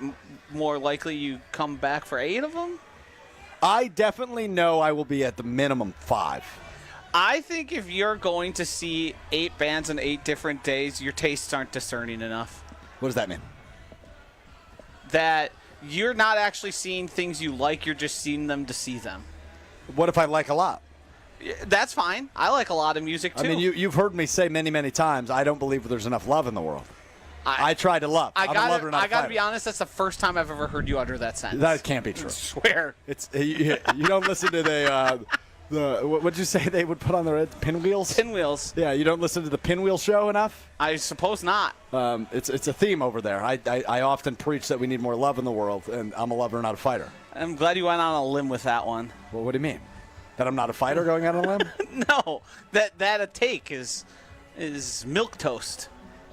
more likely you come back for 8 of them? I definitely know I will be at the minimum 5. I think if you're going to see 8 bands on 8 different days, your tastes aren't discerning enough. What does that mean? That you're not actually seeing things you like, you're just seeing them to see them. What if I like a lot? That's fine. I like a lot of music, too. I mean, you've heard me say many, many times, I don't believe there's enough love in the world. I tried to love. I'm a lover, not a I gotta fighter. be honest. That's the first time I've ever heard you utter that sentence. That can't be true. I swear. It's you don't listen to what'd you say they would put on their pinwheels? Pinwheels. Yeah, you don't listen to the Pinwheel Show enough? I suppose not. It's a theme over there. I often preach that we need more love in the world, and I'm a lover, not a fighter. I'm glad you went on a limb with that one. Well, what do you mean? That I'm not a fighter going out on a limb? No, that a take is milk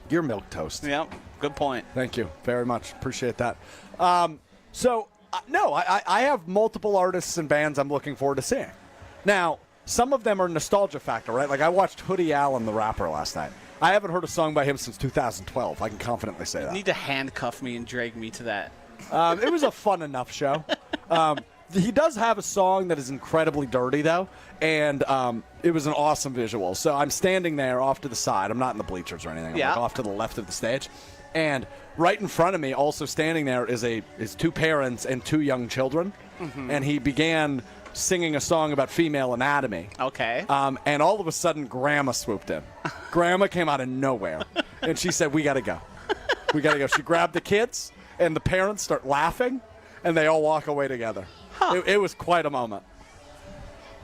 You're milk toast. Yep, good point. Thank you very much. Appreciate that. No, I have multiple artists and bands I'm looking forward to seeing. Now, some of them are nostalgia factor, right? Like I watched Hoodie Allen, the rapper, last night. I haven't heard a song by him since 2012. I can confidently say that. You need to handcuff me and drag me to that. It was a fun enough show. He does have a song that is incredibly dirty, though, and it was an awesome visual. So I'm standing there off to the side. I'm not in the bleachers or anything. I'm like off to the left of the stage. And right in front of me, also standing there, is two parents and two young children. Mm-hmm. And he began singing a song about female anatomy. Okay. And all of a sudden, Grandma swooped in. Grandma came out of nowhere. And she said, we got to go. We got to go. She grabbed the kids, and the parents start laughing, and they all walk away together. Huh. It was quite a moment.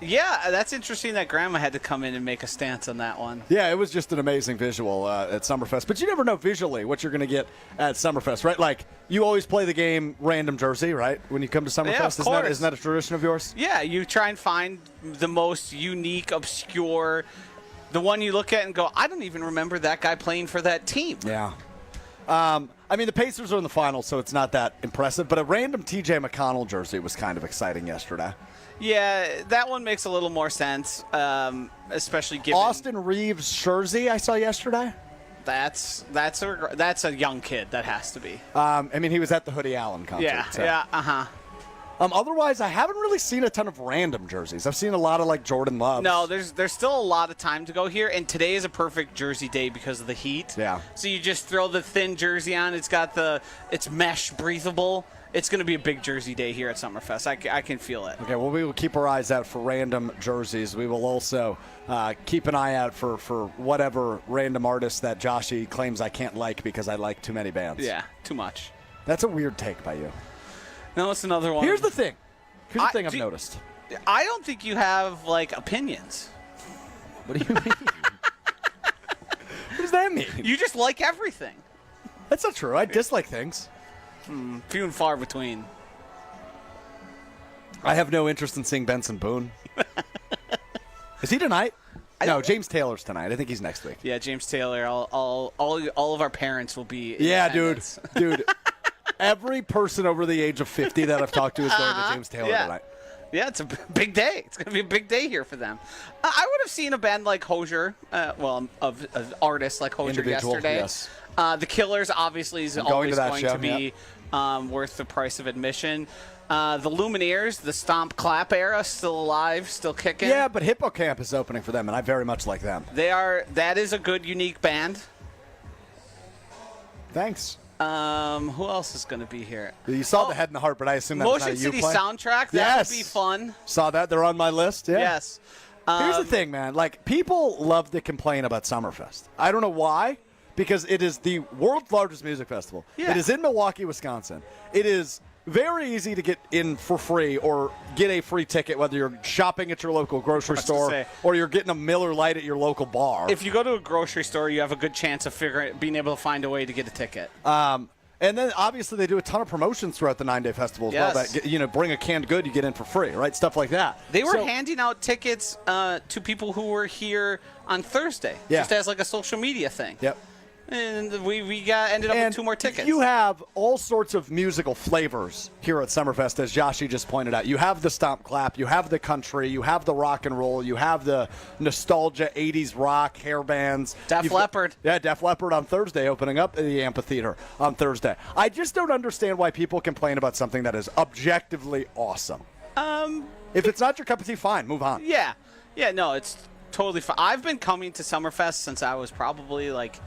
Yeah, that's interesting that Grandma had to come in and make a stance on that one. Yeah, it was just an amazing visual at Summerfest. But you never know visually what you're going to get at Summerfest, right? Like, you always play the game Random Jersey, right, when you come to Summerfest? Yeah, of course. Isn't that a tradition of yours? Yeah, you try and find the most unique, obscure, the one you look at and go, I don't even remember that guy playing for that team. Yeah. I mean, the Pacers are in the finals, so it's not that impressive. But a random T.J. McConnell jersey was kind of exciting yesterday. Yeah, that one makes a little more sense, especially given Austin Reeves' jersey I saw yesterday. That's a young kid. That has to be. I mean, he was at the Hoodie Allen concert. Yeah, so. yeah, uh-huh. Otherwise, I haven't really seen a ton of random jerseys. I've seen a lot of, like, Jordan Loves. No, there's still a lot of time to go here, and today is a perfect jersey day because of the heat. Yeah. So you just throw the thin jersey on. It's mesh breathable. It's going to be a big jersey day here at Summerfest. I can feel it. Okay, well, we will keep our eyes out for random jerseys. We will also keep an eye out for whatever random artist that Joshy claims I can't like because I like too many bands. Yeah, too much. That's a weird take by you. No, it's another one. Here's the thing. I've noticed. I don't think you have, like, opinions. What do you mean? What does that mean? You just like everything. That's not true. I dislike things. Few and far between. I have no interest in seeing Benson Boone. Is he tonight? No, James Taylor's tonight. I think he's next week. Yeah, James Taylor. All of our parents will be. Yeah, dude. Every person over the age of 50 that I've talked to is going to James Taylor tonight. Yeah, it's a big day. It's going to be a big day here for them. I would have seen a band like Hozier, of artists like Hozier yesterday. Yes. The Killers, obviously, is always going to be worth the price of admission. The Lumineers, the Stomp Clap era, still alive, still kicking. Yeah, but Hippocamp is opening for them, and I very much like them. That is a good, unique band. Thanks. Who else is going to be here? You saw the Head and the Heart, but I assume that's Motion not a City play. soundtrack. That would be fun. Saw that. They're on my list. Yeah. Yes. Here's the thing, man. Like, people love to complain about Summerfest. I don't know why, because it is the world's largest music festival. Yeah. It is in Milwaukee, Wisconsin. It is very easy to get in for free or get a free ticket, whether you're shopping at your local grocery store or you're getting a Miller Lite at your local bar. If you go to a grocery store, you have a good chance of being able to find a way to get a ticket. And then, obviously, they do a ton of promotions throughout the 9-day festival as well. That, bring a canned good, you get in for free, right? Stuff like that. They were handing out tickets to people who were here on Thursday, just as like a social media thing. Yep. And we ended up with 2 more tickets. You have all sorts of musical flavors here at Summerfest, as Joshy just pointed out. You have the Stomp Clap, you have the country, you have the rock and roll, you have the nostalgia 80s rock hair bands. Def Leppard. Yeah, Def Leppard on Thursday, opening up the amphitheater on Thursday. I just don't understand why people complain about something that is objectively awesome. If it's not your cup of tea, fine, move on. Yeah, no, it's totally fine. I've been coming to Summerfest since I was probably like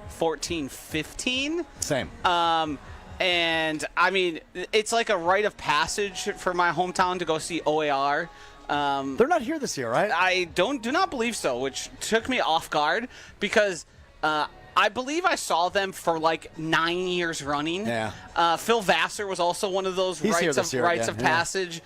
14, 15. Same. And I mean, it's like a rite of passage for my hometown to go see OAR. They're not here this year, right? I do not believe so, which took me off guard because I believe I saw them for like 9 years running. Yeah. Phil Vassar was also one of those rites of passage,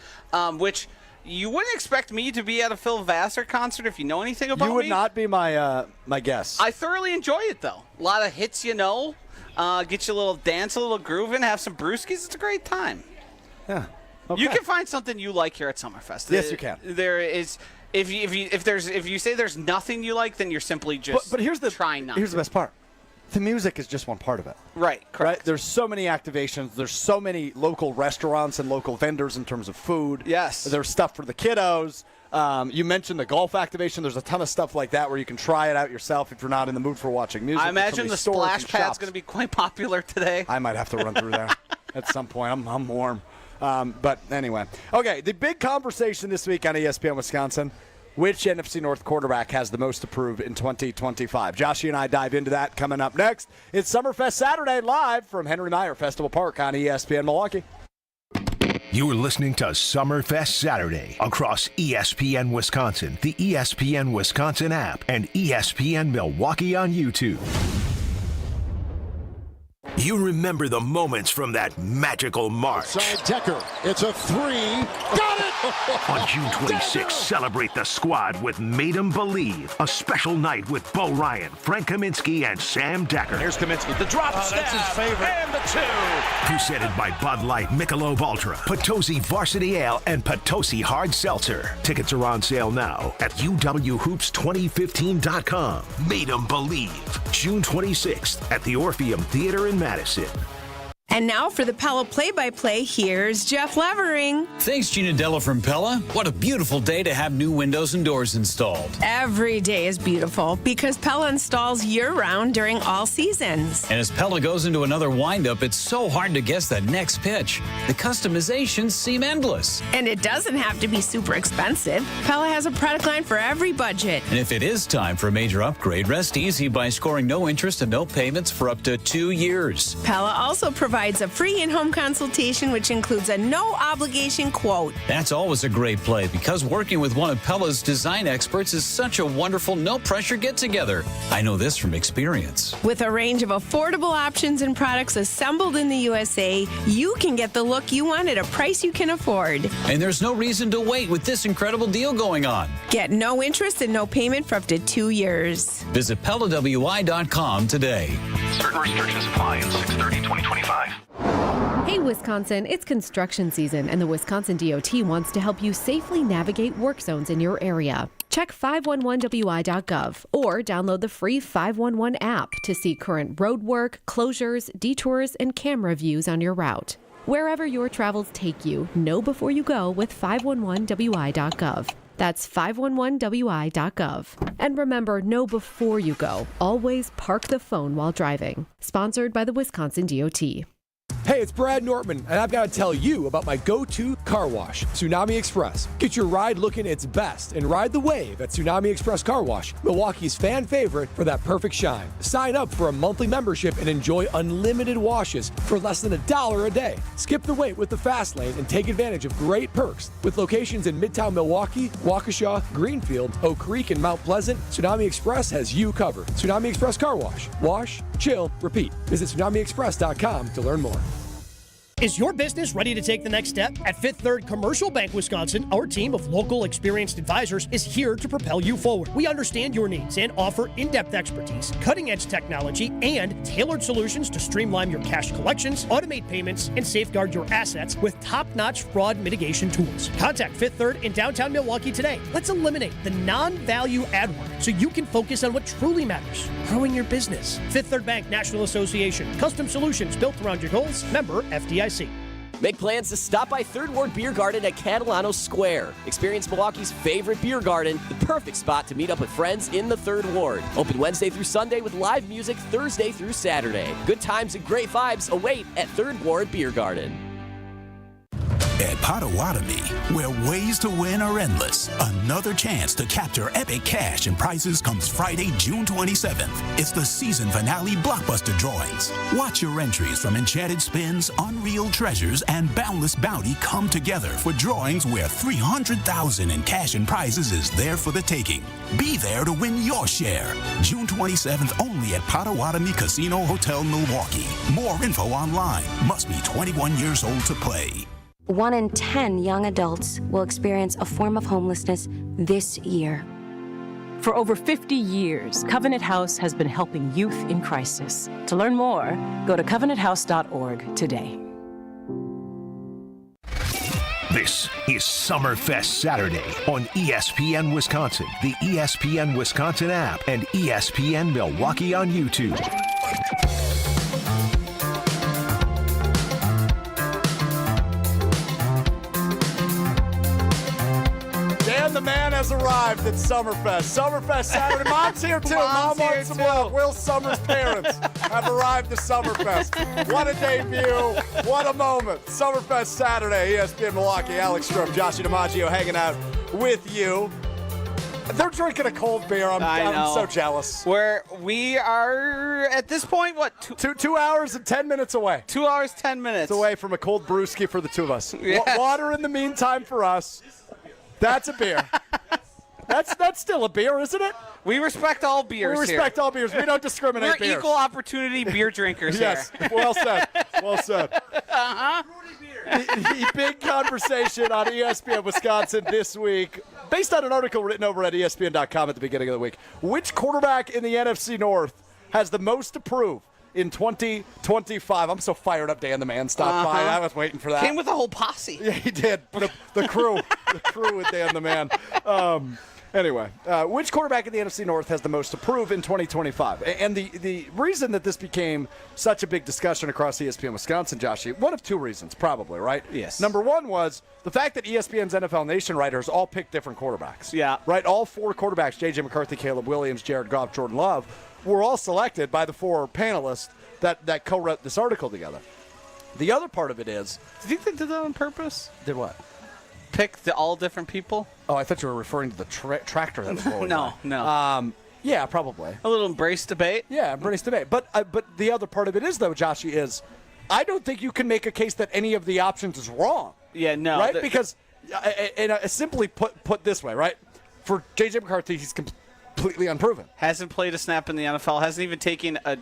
which you wouldn't expect me to be at a Phil Vassar concert if you know anything about me. You would not be my guess. I thoroughly enjoy it, though. A lot of hits, get you a little dance, a little grooving, have some brewskis. It's a great time. Yeah. Okay. You can find something you like here at Summerfest. Yes, you can. There is. If you say there's nothing you like, then you're simply just trying not. Here's the best part. The music is just one part of it. Right, correct. Right? There's so many activations. There's so many local restaurants and local vendors in terms of food. Yes. There's stuff for the kiddos. You mentioned the golf activation. There's a ton of stuff like that where you can try it out yourself if you're not in the mood for watching music. I imagine the splash pad's going to be quite popular today. I might have to run through there at some point. I'm warm. But anyway. Okay, the big conversation this week on ESPN Wisconsin. Which NFC North quarterback has the most to prove in 2025? Joshy and I dive into that coming up next. It's Summerfest Saturday live from Henry Meyer Festival Park on ESPN Milwaukee. You're listening to Summerfest Saturday across ESPN Wisconsin, the ESPN Wisconsin app, and ESPN Milwaukee on YouTube. You remember the moments from that magical March. Side Decker. It's a 3. Got it! On June 26th, celebrate the squad with Made 'em Believe, a special night with Bo Ryan, Frank Kaminsky, and Sam Decker. Here's Kaminsky. The drop stab. That's his favorite. And the 2. Presented by Bud Light, Michelob Ultra, Potosi Varsity Ale, and Potosi Hard Seltzer. Tickets are on sale now at uwhoops2015.com. Made 'em Believe, June 26th at the Orpheum Theater in Madison. And now for the Pella play-by-play, here's Jeff Levering. Thanks, Gina Della from Pella. What a beautiful day to have new windows and doors installed. Every day is beautiful because Pella installs year-round during all seasons. And as Pella goes into another windup, it's so hard to guess that next pitch. The customizations seem endless. And it doesn't have to be super expensive. Pella has a product line for every budget. And if it is time for a major upgrade, rest easy by scoring no interest and no payments for up to 2 years. Pella also provides a free in-home consultation, which includes a no-obligation quote. That's always a great play because working with one of Pella's design experts is such a wonderful, no-pressure get-together. I know this from experience. With a range of affordable options and products assembled in the USA, you can get the look you want at a price you can afford. And there's no reason to wait with this incredible deal going on. Get no interest and no payment for up to 2 years. Visit PellaWI.com today. Certain restrictions apply in 6/30/2025. Hey Wisconsin, it's construction season and the Wisconsin DOT wants to help you safely navigate work zones in your area. Check 511wi.gov or download the free 511 app to see current road work, closures, detours, and camera views on your route. Wherever your travels take you, know before you go with 511wi.gov. That's 511wi.gov. And remember, know before you go. Always park the phone while driving. Sponsored by the Wisconsin DOT. Hey, it's Brad Nortman, and I've got to tell you about my go-to car wash, Tsunami Express. Get your ride looking its best and ride the wave at Tsunami Express Car Wash, Milwaukee's fan favorite for that perfect shine. Sign up for a monthly membership and enjoy unlimited washes for less than $1 a day. Skip the wait with the fast lane and take advantage of great perks. With locations in Midtown Milwaukee, Waukesha, Greenfield, Oak Creek, and Mount Pleasant, Tsunami Express has you covered. Tsunami Express Car Wash. Wash, chill, repeat. Visit TsunamiExpress.com to learn more. Is your business ready to take the next step? At Fifth Third Commercial Bank Wisconsin, our team of local experienced advisors is here to propel you forward. We understand your needs and offer in-depth expertise, cutting-edge technology, and tailored solutions to streamline your cash collections, automate payments, and safeguard your assets with top-notch fraud mitigation tools. Contact Fifth Third in downtown Milwaukee today. Let's eliminate the non-value ad work so you can focus on what truly matters, growing your business. Fifth Third Bank National Association. Custom solutions built around your goals. Member FDIC. Make plans to stop by Third Ward Beer Garden at Catalano Square. Experience Milwaukee's favorite beer garden, the perfect spot to meet up with friends in the Third Ward. Open Wednesday through Sunday with live music Thursday through Saturday. Good times and great vibes await at Third Ward Beer Garden. At Potawatomi, where ways to win are endless, another chance to capture epic cash and prizes comes Friday, June 27th. It's the season finale blockbuster drawings. Watch your entries from Enchanted Spins, Unreal Treasures, and Boundless Bounty come together for drawings where $300,000 in cash and prizes is there for the taking. Be there to win your share. June 27th only at Potawatomi Casino Hotel, Milwaukee. More info online. Must be 21 years old to play. 1 in 10 young adults will experience a form of homelessness this year. For over 50 years, Covenant House has been helping youth in crisis. To learn more, go to covenanthouse.org today. This is Summerfest Saturday on ESPN Wisconsin, the ESPN Wisconsin app, and ESPN Milwaukee on YouTube. Dan the man has arrived at Summerfest. Summerfest Saturday. Mom's here too. Mom wants some love. Will Summers' parents have arrived to Summerfest. What a debut. What a moment. Summerfest Saturday. ESPN Milwaukee. Alex Strouf, Josh DiMaggio hanging out with you. They're drinking a cold beer. I'm so jealous. We are, at this point, what? 2 hours and 10 minutes away. 2 hours, 10 minutes. Away from a cold brewski for the two of us. Yes. Water in the meantime for us. That's a beer. That's still a beer, isn't it? We respect all beers. We respect all beers. We don't discriminate. We're beers. equal opportunity beer drinkers yes. here. Well said. Well said. Uh-huh. The big conversation on ESPN Wisconsin this week, based on an article written over at ESPN.com at the beginning of the week. Which quarterback in the NFC North has the most to prove in 2025? I'm so fired up. Dan the man stopped by. I was waiting for that. Came with a whole posse. Yeah, he did. The crew. The crew with Dan the man. Anyway, which quarterback in the NFC North has the most to prove in 2025? And the reason that this became such a big discussion across ESPN Wisconsin, Joshy, one of two reasons, probably, right? Yes. Number one was the fact that ESPN's NFL Nation writers all picked different quarterbacks. Yeah. Right? All four quarterbacks, J.J. McCarthy, Caleb Williams, Jared Goff, Jordan Love, were all selected by the four panelists that co-wrote this article together. The other part of it is... Do you think they did that on purpose? Did what? Pick all different people? Oh, I thought you were referring to the tractor that was rolling by. No. Yeah, probably. A little embrace debate? Yeah, embrace debate. But the other part of it is, though, Joshy, is I don't think you can make a case that any of the options is wrong. Yeah, no. Right? Because, simply put this way, right? For J.J. McCarthy, he's completely unproven. Hasn't played a snap in the NFL. Hasn't even taken a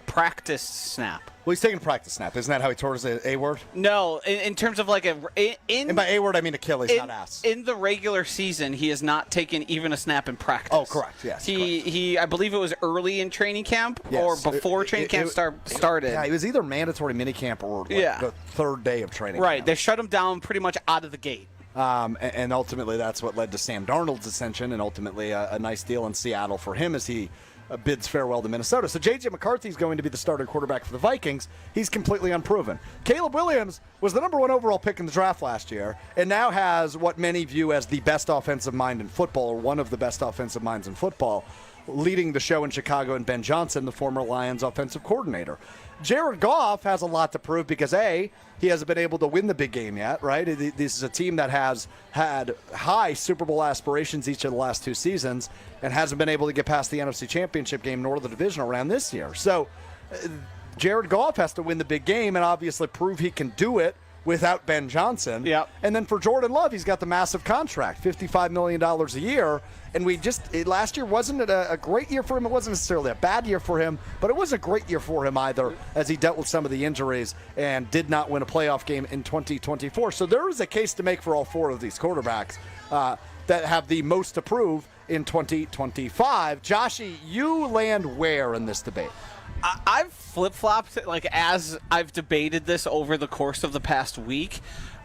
practice snap. Well, he's taking a practice snap. Isn't that how he tore his A-word? No, in terms of like and by A-word, I mean Achilles, not ass. In the regular season, he has not taken even a snap in practice. Oh, correct, yes. He I believe it was early in training camp or before training camp started. Yeah, it was either mandatory minicamp or the third day of training Right, camp. They shut him down pretty much out of the gate. And ultimately, that's what led to Sam Darnold's ascension and ultimately a nice deal in Seattle for him as he bids farewell to Minnesota. So J.J. McCarthy is going to be the starter quarterback for the Vikings. He's completely unproven. Caleb Williams was the number one overall pick in the draft last year and now has what many view as the best offensive mind in football, or one of the best offensive minds in football, leading the show in Chicago, and Ben Johnson, the former Lions offensive coordinator. Jared Goff has a lot to prove because, A, he hasn't been able to win the big game yet, right? This is a team that has had high Super Bowl aspirations each of the last two seasons and hasn't been able to get past the NFC Championship game nor the divisional round this year. So Jared Goff has to win the big game and obviously prove he can do it without Ben Johnson. Yep. And then for Jordan Love, he's got the massive contract, $55 million a year. And last year wasn't a great year for him. It wasn't necessarily a bad year for him, but it wasn't a great year for him either as he dealt with some of the injuries and did not win a playoff game in 2024. So there is a case to make for all four of these quarterbacks that have the most to prove in 2025. Joshy, you land where in this debate? I've flip-flopped as I've debated this over the course of the past week.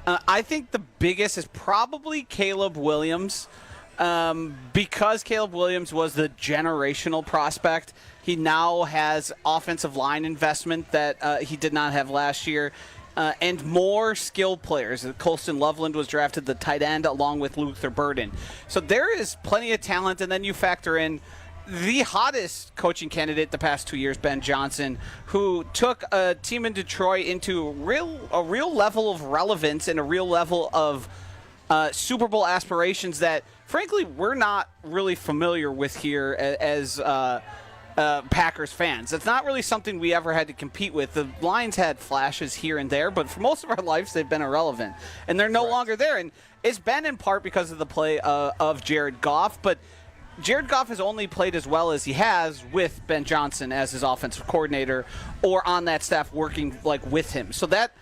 I think the biggest is probably Caleb Williams. Because Caleb Williams was the generational prospect, he now has offensive line investment that he did not have last year, and more skilled players. Colston Loveland was drafted the tight end along with Luther Burden. So there is plenty of talent, and then you factor in the hottest coaching candidate the past 2 years, Ben Johnson, who took a team in Detroit into a real level of relevance and a real level of Super Bowl aspirations that, frankly, we're not really familiar with here as Packers fans. It's not really something we ever had to compete with. The Lions had flashes here and there, but for most of our lives, they've been irrelevant, and they're no longer there. And it's been in part because of the play of Jared Goff, but Jared Goff has only played as well as he has with Ben Johnson as his offensive coordinator or on that staff working like with him. So that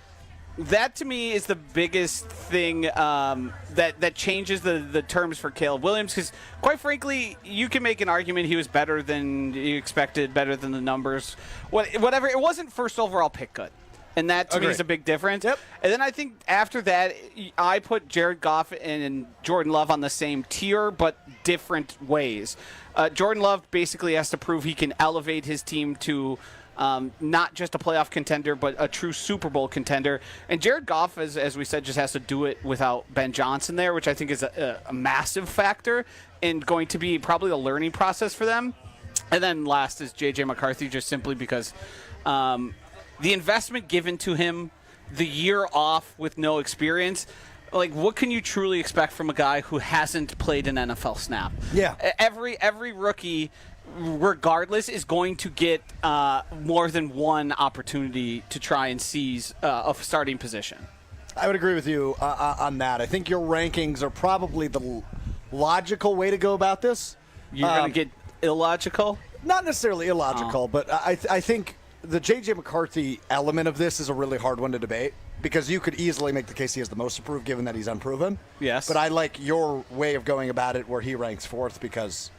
to me is the biggest thing that changes the terms for Caleb Williams, because quite frankly, you can make an argument he was better than you expected, better than the numbers, whatever. It wasn't first overall pick good. And that, to me, is a big difference. Yep. And then I think after that, I put Jared Goff and Jordan Love on the same tier, but different ways. Jordan Love basically has to prove he can elevate his team to not just a playoff contender, but a true Super Bowl contender. And Jared Goff, as we said, just has to do it without Ben Johnson there, which I think is a massive factor and going to be probably a learning process for them. And then last is J.J. McCarthy, just simply because the investment given to him, the year off with no experience, like what can you truly expect from a guy who hasn't played an NFL snap? Yeah. Every rookie, regardless, is going to get more than one opportunity to try and seize a starting position. I would agree with you on that. I think your rankings are probably the logical way to go about this. You're going to get illogical? Not necessarily illogical, but I think the J.J. McCarthy element of this is a really hard one to debate, because you could easily make the case he has the most to prove given that he's unproven. Yes. But I like your way of going about it where he ranks fourth because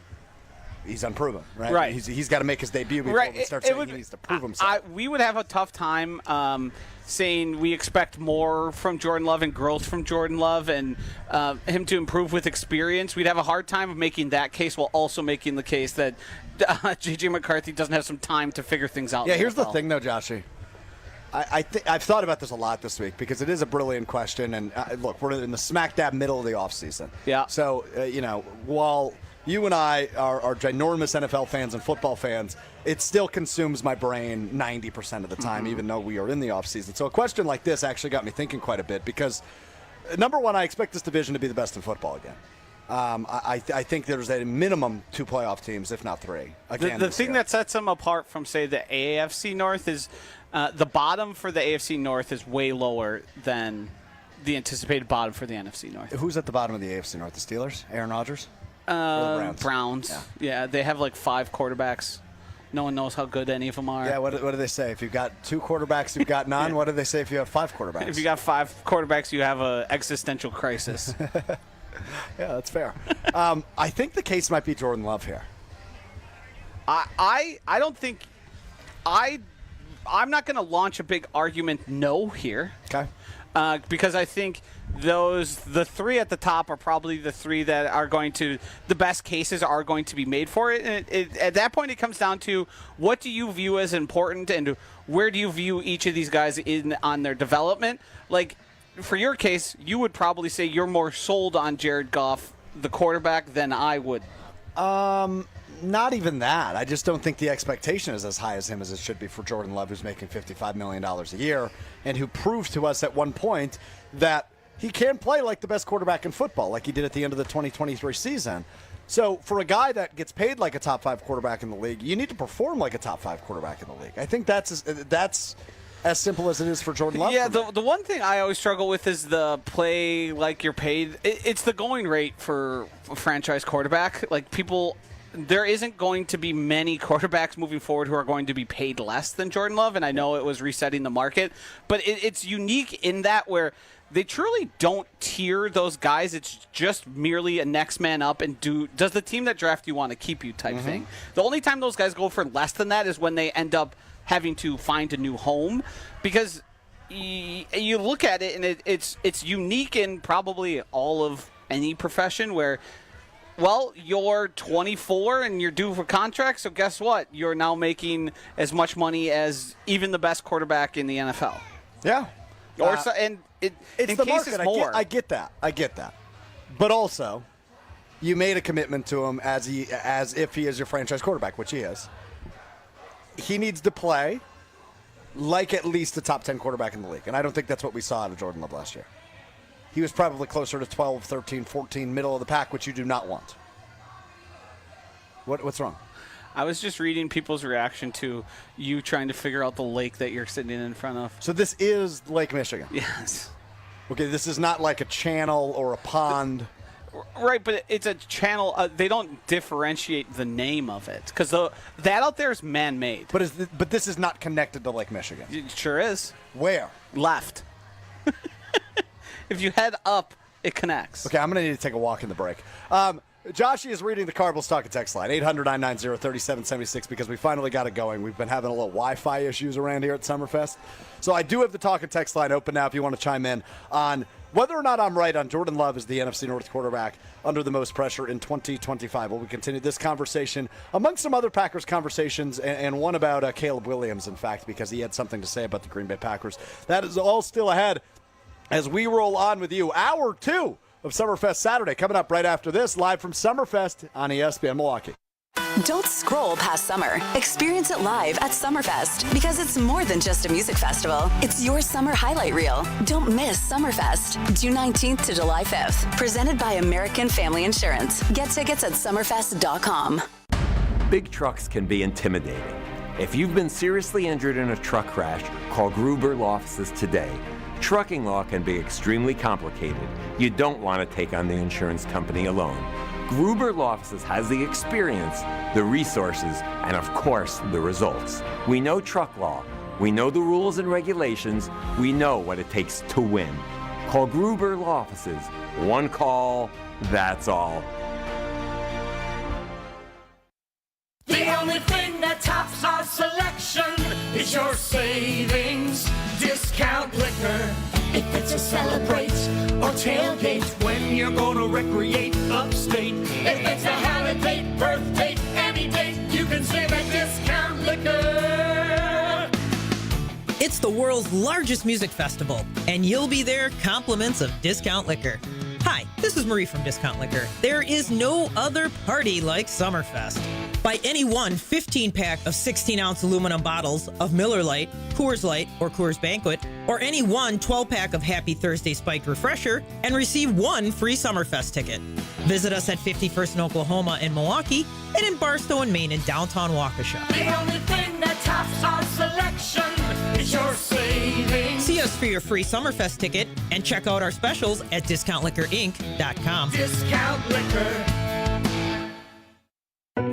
he's unproven, right? Right. He's got to make his debut before we start saying he needs to prove himself. We would have a tough time saying we expect more from Jordan Love and growth from Jordan Love and him to improve with experience. We'd have a hard time of making that case while also making the case that J.J. McCarthy doesn't have some time to figure things out. Yeah, here's the thing, though, Joshy. I've thought about this a lot this week because it is a brilliant question. And look, we're in the smack dab middle of the offseason. Yeah. So, while you and I are ginormous NFL fans and football fans, it still consumes my brain 90% of the time, even though we are in the offseason. So a question like this actually got me thinking quite a bit because, number one, I expect this division to be the best in football again. I think there's a minimum 2 playoff teams, if not 3. Again, the thing that sets them apart from, say, the AFC North is the bottom for the AFC North is way lower than the anticipated bottom for the NFC North. Who's at the bottom of the AFC North? The Steelers? Aaron Rodgers? Browns. Yeah, they have like 5 quarterbacks. No one knows how good any of them are. Yeah, what do they say? If you've got 2 quarterbacks, you've got none. What do they say if you have 5 quarterbacks? If you got 5 quarterbacks, you have an existential crisis. Yeah, that's fair. I think the case might be Jordan Love here. I don't think I'm not going to launch a big argument no here. Okay. Because I think the 3 at the top are probably the 3 that are going to, the best cases are going to be made for it. And at that point, it comes down to what do you view as important and where do you view each of these guys on their development? Like, for your case, you would probably say you're more sold on Jared Goff, the quarterback, than I would. Not even that. I just don't think the expectation is as high as him as it should be for Jordan Love, who's making $55 million a year, and who proved to us at one point that he can play like the best quarterback in football, like he did at the end of the 2023 season. So for a guy that gets paid like a top 5 quarterback in the league, you need to perform like a top 5 quarterback in the league. I think that's as simple as it is for Jordan Love. Yeah, the one thing I always struggle with is the play like you're paid. It's the going rate for a franchise quarterback. Like there isn't going to be many quarterbacks moving forward who are going to be paid less than Jordan Love, and I know it was resetting the market, but it's unique in that where they truly don't tier those guys. It's just merely a next man up and does the team that draft you want to keep you type thing. The only time those guys go for less than that is when they end up having to find a new home, because you look at it and it's unique in probably all of any profession where, well, you're 24 and you're due for contract, so guess what? You're now making as much money as even the best quarterback in the NFL. Yeah. It's the market. I get that. But also, you made a commitment to him as if he is your franchise quarterback, which he is. He needs to play like at least a top 10 quarterback in the league, and I don't think that's what we saw out of Jordan Love last year. He was probably closer to 12, 13, 14, middle of the pack, which you do not want. What's wrong? I was just reading people's reaction to you trying to figure out the lake that you're sitting in front of. So this is Lake Michigan? Yes. Okay, this is not like a channel or a pond Right, but it's a channel. They don't differentiate the name of it because that out there is man-made. But this is not connected to Lake Michigan. It sure is. Where? Left. If you head up, it connects. Okay, I'm going to need to take a walk in the break. Joshy is reading the Cardinals Talk and Text line, 800-990-3776, because we finally got it going. We've been having a little Wi-Fi issues around here at Summerfest. So I do have the Talk and Text line open now if you want to chime in on whether or not I'm right on Jordan Love as the NFC North quarterback under the most pressure in 2025. Well, we continue this conversation among some other Packers conversations and one about Caleb Williams, in fact, because he had something to say about the Green Bay Packers. That is all still ahead as we roll on with you. Hour 2 of Summerfest Saturday coming up right after this, live from Summerfest on ESPN Milwaukee. Don't scroll past summer. Experience it live at Summerfest because it's more than just a music festival. It's your summer highlight reel. Don't miss Summerfest, June 19th to July 5th. Presented by American Family Insurance. Get tickets at summerfest.com. Big trucks can be intimidating. If you've been seriously injured in a truck crash, call Gruber Law Offices today. Trucking law can be extremely complicated. You don't want to take on the insurance company alone. Gruber Law Offices has the experience, the resources, and of course, the results. We know truck law. We know the rules and regulations. We know what it takes to win. Call Gruber Law Offices. One call, that's all. The only thing that tops our selection is your savings. Discount liquor. If it's a celebrate or tailgate when you're gonna recreate upstate. If it's a holiday, birthday, any date, you can save at Discount Liquor. It's the world's largest music festival, and you'll be there compliments of Discount Liquor. Hi, this is Marie from Discount Liquor. There is no other party like Summerfest. Buy any one 15-pack of 16-ounce aluminum bottles of Miller Lite, Coors Light, or Coors Banquet, or any one 12-pack of Happy Thursday Spiked Refresher, and receive one free Summerfest ticket. Visit us at 51st in Oklahoma and Milwaukee, and in Barstow and Maine in downtown Waukesha. The only thing that tops our selection is your savings. See us for your free Summerfest ticket, and check out our specials at DiscountLiquorInc.com. Discount Liquor.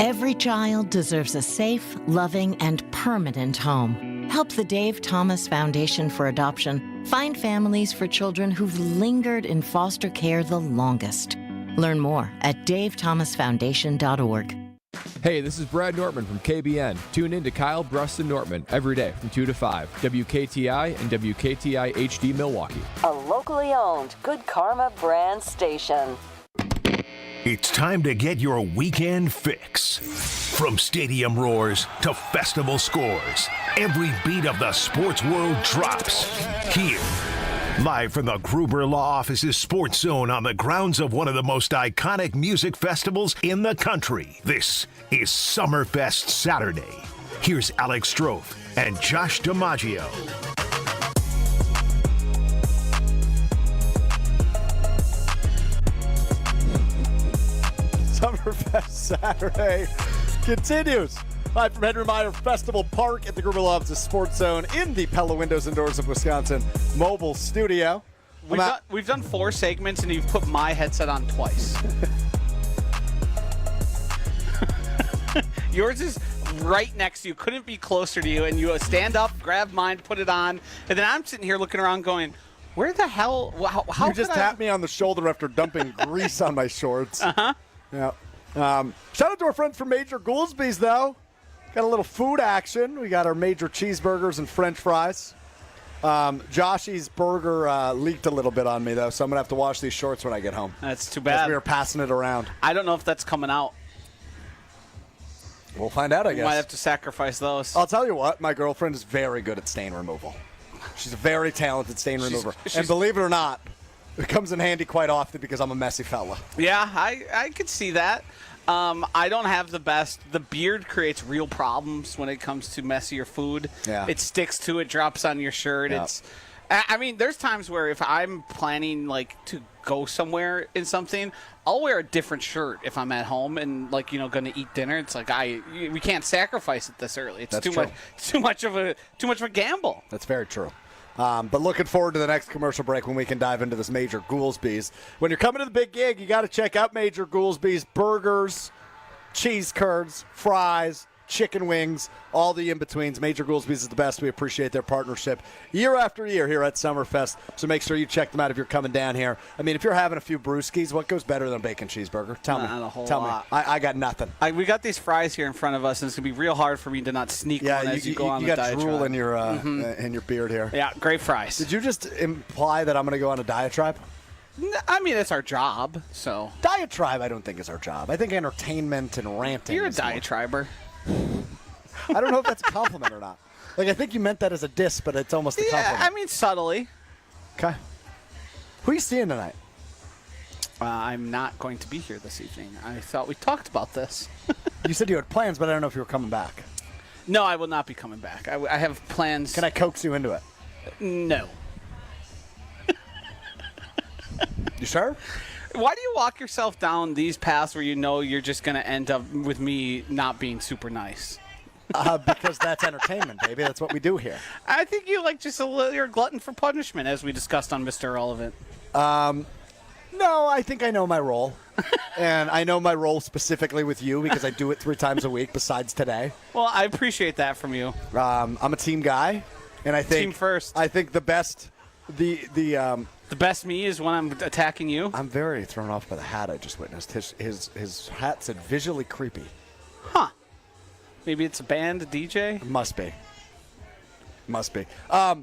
Every child deserves a safe, loving, and permanent home. Help the Dave Thomas Foundation for Adoption find families for children who've lingered in foster care the longest. Learn more at davethomasfoundation.org. Hey, this is Brad Nortman from KBN. Tune in to Kyle, Brust, and Nortman every day from 2 to 5. WKTI and WKTI HD Milwaukee. A locally owned Good Karma brand station. It's time to get your weekend fix. From stadium roars to festival scores, every beat of the sports world drops here. Live from the Gruber Law Office's Sports Zone on the grounds of one of the most iconic music festivals in the country. This is Summerfest Saturday. Here's Alex Strouf and Josh DiMaggio. Summerfest Saturday continues. Live from Henry Meyer Festival Park at the Gruber Law Office's Sports Zone in the Pella Windows and Doors of Wisconsin mobile studio. We've done 4 segments, and you've put my headset on twice. Yours is right next to you. Couldn't be closer to you. And you stand up, grab mine, put it on. And then I'm sitting here looking around going, where the hell? How you just tapped me on the shoulder after dumping grease on my shorts. Uh-huh. Yeah. Shout out to our friends from Major Goolsby's, though. Got a little food action. We got our major cheeseburgers and French fries. Joshy's burger leaked a little bit on me, though, so I'm going to have to wash these shorts when I get home. That's too bad. We were passing it around. I don't know if that's coming out. We'll find out, I guess. Might have to sacrifice those. I'll tell you what, my girlfriend is very good at stain removal. She's a very talented stain remover. And believe it or not, it comes in handy quite often because I'm a messy fella. Yeah, I could see that. I don't have the best. The beard creates real problems when it comes to messier food. Yeah. It sticks to it, drops on your shirt. Yeah. I mean, there's times where if I'm planning to go somewhere in something, I'll wear a different shirt if I'm at home and going to eat dinner. It's like we can't sacrifice it this early. It's That's too true. much. It's too much of a gamble. That's very true. But looking forward to the next commercial break when we can dive into this Major Goolsby's. When you're coming to the big gig, you got to check out Major Goolsby's burgers, cheese curds, fries, chicken wings, all the in-betweens. Major Goolsby's is the best. We appreciate their partnership year after year here at Summerfest. So make sure you check them out if you're coming down here. I mean, if you're having a few brewskis, what goes better than a bacon cheeseburger? Tell me. Not a whole Tell lot. me. I got nothing. We got these fries here in front of us, and it's going to be real hard for me to not sneak one as you go on the diatribe. You got drool in your in your beard here. Yeah, great fries. Did you just imply that I'm going to go on a diatribe? I mean, it's our job, so. Diatribe, I don't think is our job. I think entertainment and ranting. You're a diatriber. I don't know if that's a compliment or not. Like, I think you meant that as a diss, but it's almost a compliment. Yeah, I mean, subtly. Okay. Who are you seeing tonight? I'm not going to be here this evening. I thought we talked about this. You said you had plans, but I don't know if you were coming back. No, I will not be coming back. I have plans. Can I coax you into it? No. You sure? Why do you walk yourself down these paths where you know you're just going to end up with me not being super nice? Because that's entertainment, baby. That's what we do here. I think you you're a glutton for punishment, as we discussed on Mr. Irrelevant. No, I think I know my role. And I know my role specifically with you because I do it 3 times a week besides today. Well, I appreciate that from you. I'm a team guy, and I think team first. I think the best the best me is when I'm attacking you. I'm very thrown off by the hat I just witnessed. His hat said visually creepy. Huh. Maybe it's a band, a DJ? Must be. But I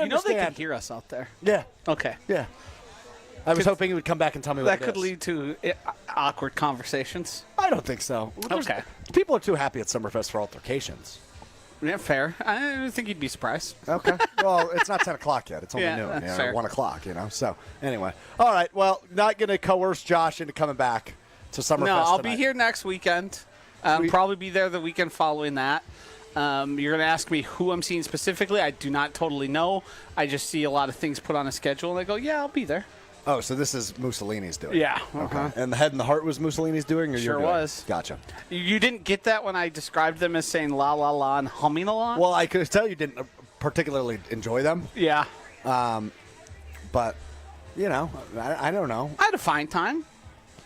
understand. You know they can hear us out there. Yeah. Okay. Yeah. I was hoping he would come back and tell me what that it could is. lead to awkward conversations. I don't think so. Okay. People are too happy at Summerfest for altercations. Yeah, fair. I think you'd be surprised. Okay. Well, it's not 10 o'clock yet. It's only Yeah, noon. that's fair. 1 o'clock, So, anyway. All right. Well, not going to coerce Josh into coming back to Summerfest No, I'll tonight. be here next weekend. Probably be there the weekend following that. You're going to ask me who I'm seeing specifically. I do not totally know. I just see a lot of things put on a schedule, and I go, yeah, I'll be there. Oh, so this is Mussolini's doing? Yeah. Okay. And the Head and the Heart was Mussolini's doing? Or Sure you're doing? was. Gotcha. You didn't get that when I described them as saying la la la and humming a lot? Well, I could tell you didn't particularly enjoy them. Yeah. But, I don't know. I had a fine time.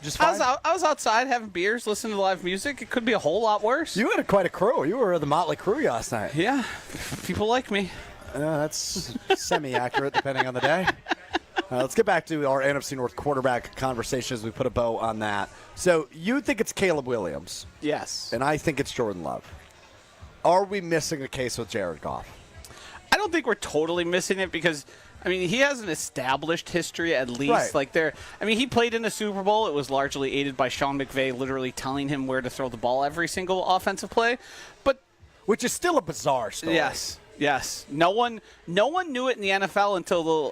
Just fine? I was outside having beers, listening to live music. It could be a whole lot worse. You had quite a crew. You were the Motley Crew last night. Yeah. People like me. That's semi-accurate depending on the day. Let's get back to our NFC North quarterback conversation as we put a bow on that. So you think it's Caleb Williams. Yes. And I think it's Jordan Love. Are we missing a case with Jared Goff? I don't think we're totally missing it because, he has an established history at least. Right. He played in a Super Bowl. It was largely aided by Sean McVay literally telling him where to throw the ball every single offensive play. Which is still a bizarre story. Yes. No one knew it in the NFL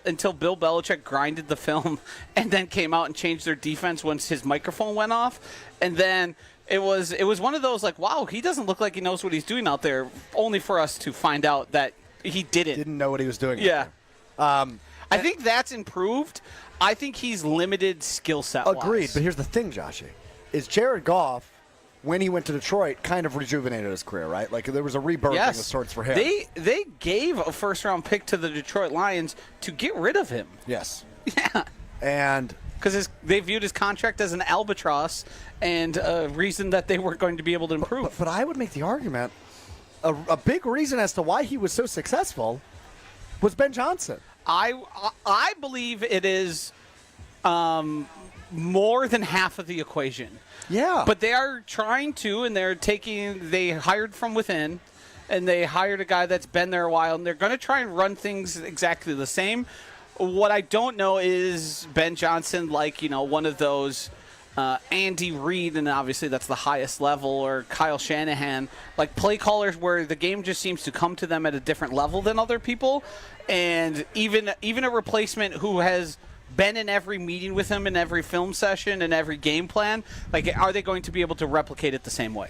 until Bill Belichick grinded the film and then came out and changed their defense once his microphone went off. And then it was one of those wow, he doesn't look like he knows what he's doing out there, only for us to find out that he didn't know what he was doing. Yeah. I think that's improved. I think he's limited skill set. Agreed. But here's the thing, Joshy, is Jared Goff, when he went to Detroit, kind of rejuvenated his career, right? There was a rebirthing of sorts for him. They gave a first-round pick to the Detroit Lions to get rid of him. Yes. Yeah. And because they viewed his contract as an albatross and a reason that they weren't going to be able to improve. But I would make the argument, a big reason as to why he was so successful was Ben Johnson. I believe it is more than half of the equation. Yeah. But they are trying to, and they hired from within, and they hired a guy that's been there a while, and they're going to try and run things exactly the same. What I don't know is Ben Johnson, one of those Andy Reid, and obviously that's the highest level, or Kyle Shanahan, play callers where the game just seems to come to them at a different level than other people. And even a replacement who has been in every meeting with him, in every film session, and every game plan, are they going to be able to replicate it the same way?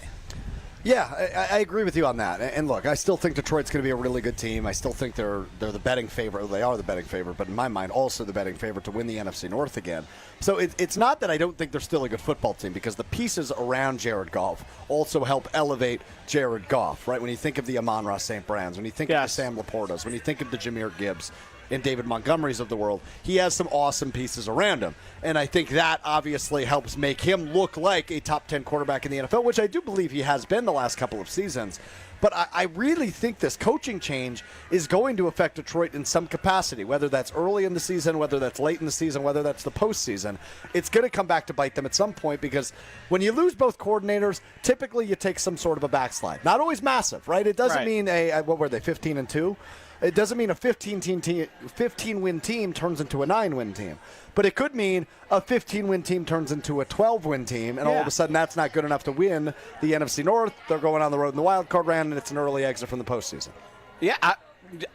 Yeah, I agree with you on that. And look, I still think Detroit's going to be a really good team. I still think they're the betting favorite. They are the betting favorite, but in my mind, also the betting favorite to win the NFC North again. So it's not that I don't think they're still a good football team, because the pieces around Jared Goff also help elevate Jared Goff, right? When you think of the Amon-Ra St. Browns, when you think of the Sam Laportas, when you think of the Jahmyr Gibbs and David Montgomerys of the world, he has some awesome pieces around him. And I think that obviously helps make him look like a top 10 quarterback in the NFL, which I do believe he has been the last couple of seasons. But I really think this coaching change is going to affect Detroit in some capacity, whether that's early in the season, whether that's late in the season, whether that's the postseason. It's going to come back to bite them at some point, because when you lose both coordinators, typically you take some sort of a backslide. Not always massive, right? It doesn't mean what were they, 15-2? It doesn't mean a 15-win team turns into a 9-win team. But it could mean a 15-win team turns into a 12-win team, and all of a sudden that's not good enough to win the NFC North. They're going on the road in the wild card round, and it's an early exit from the postseason. Yeah,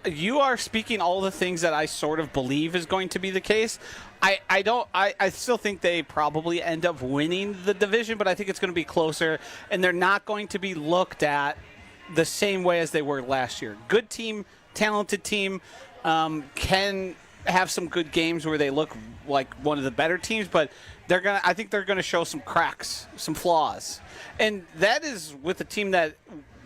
you are speaking all the things that I sort of believe is going to be the case. I still think they probably end up winning the division, but I think it's going to be closer, and they're not going to be looked at the same way as they were last year. Good team, talented team, can have some good games where they look like one of the better teams, but I think they're gonna show some cracks, some flaws. And that is with a team that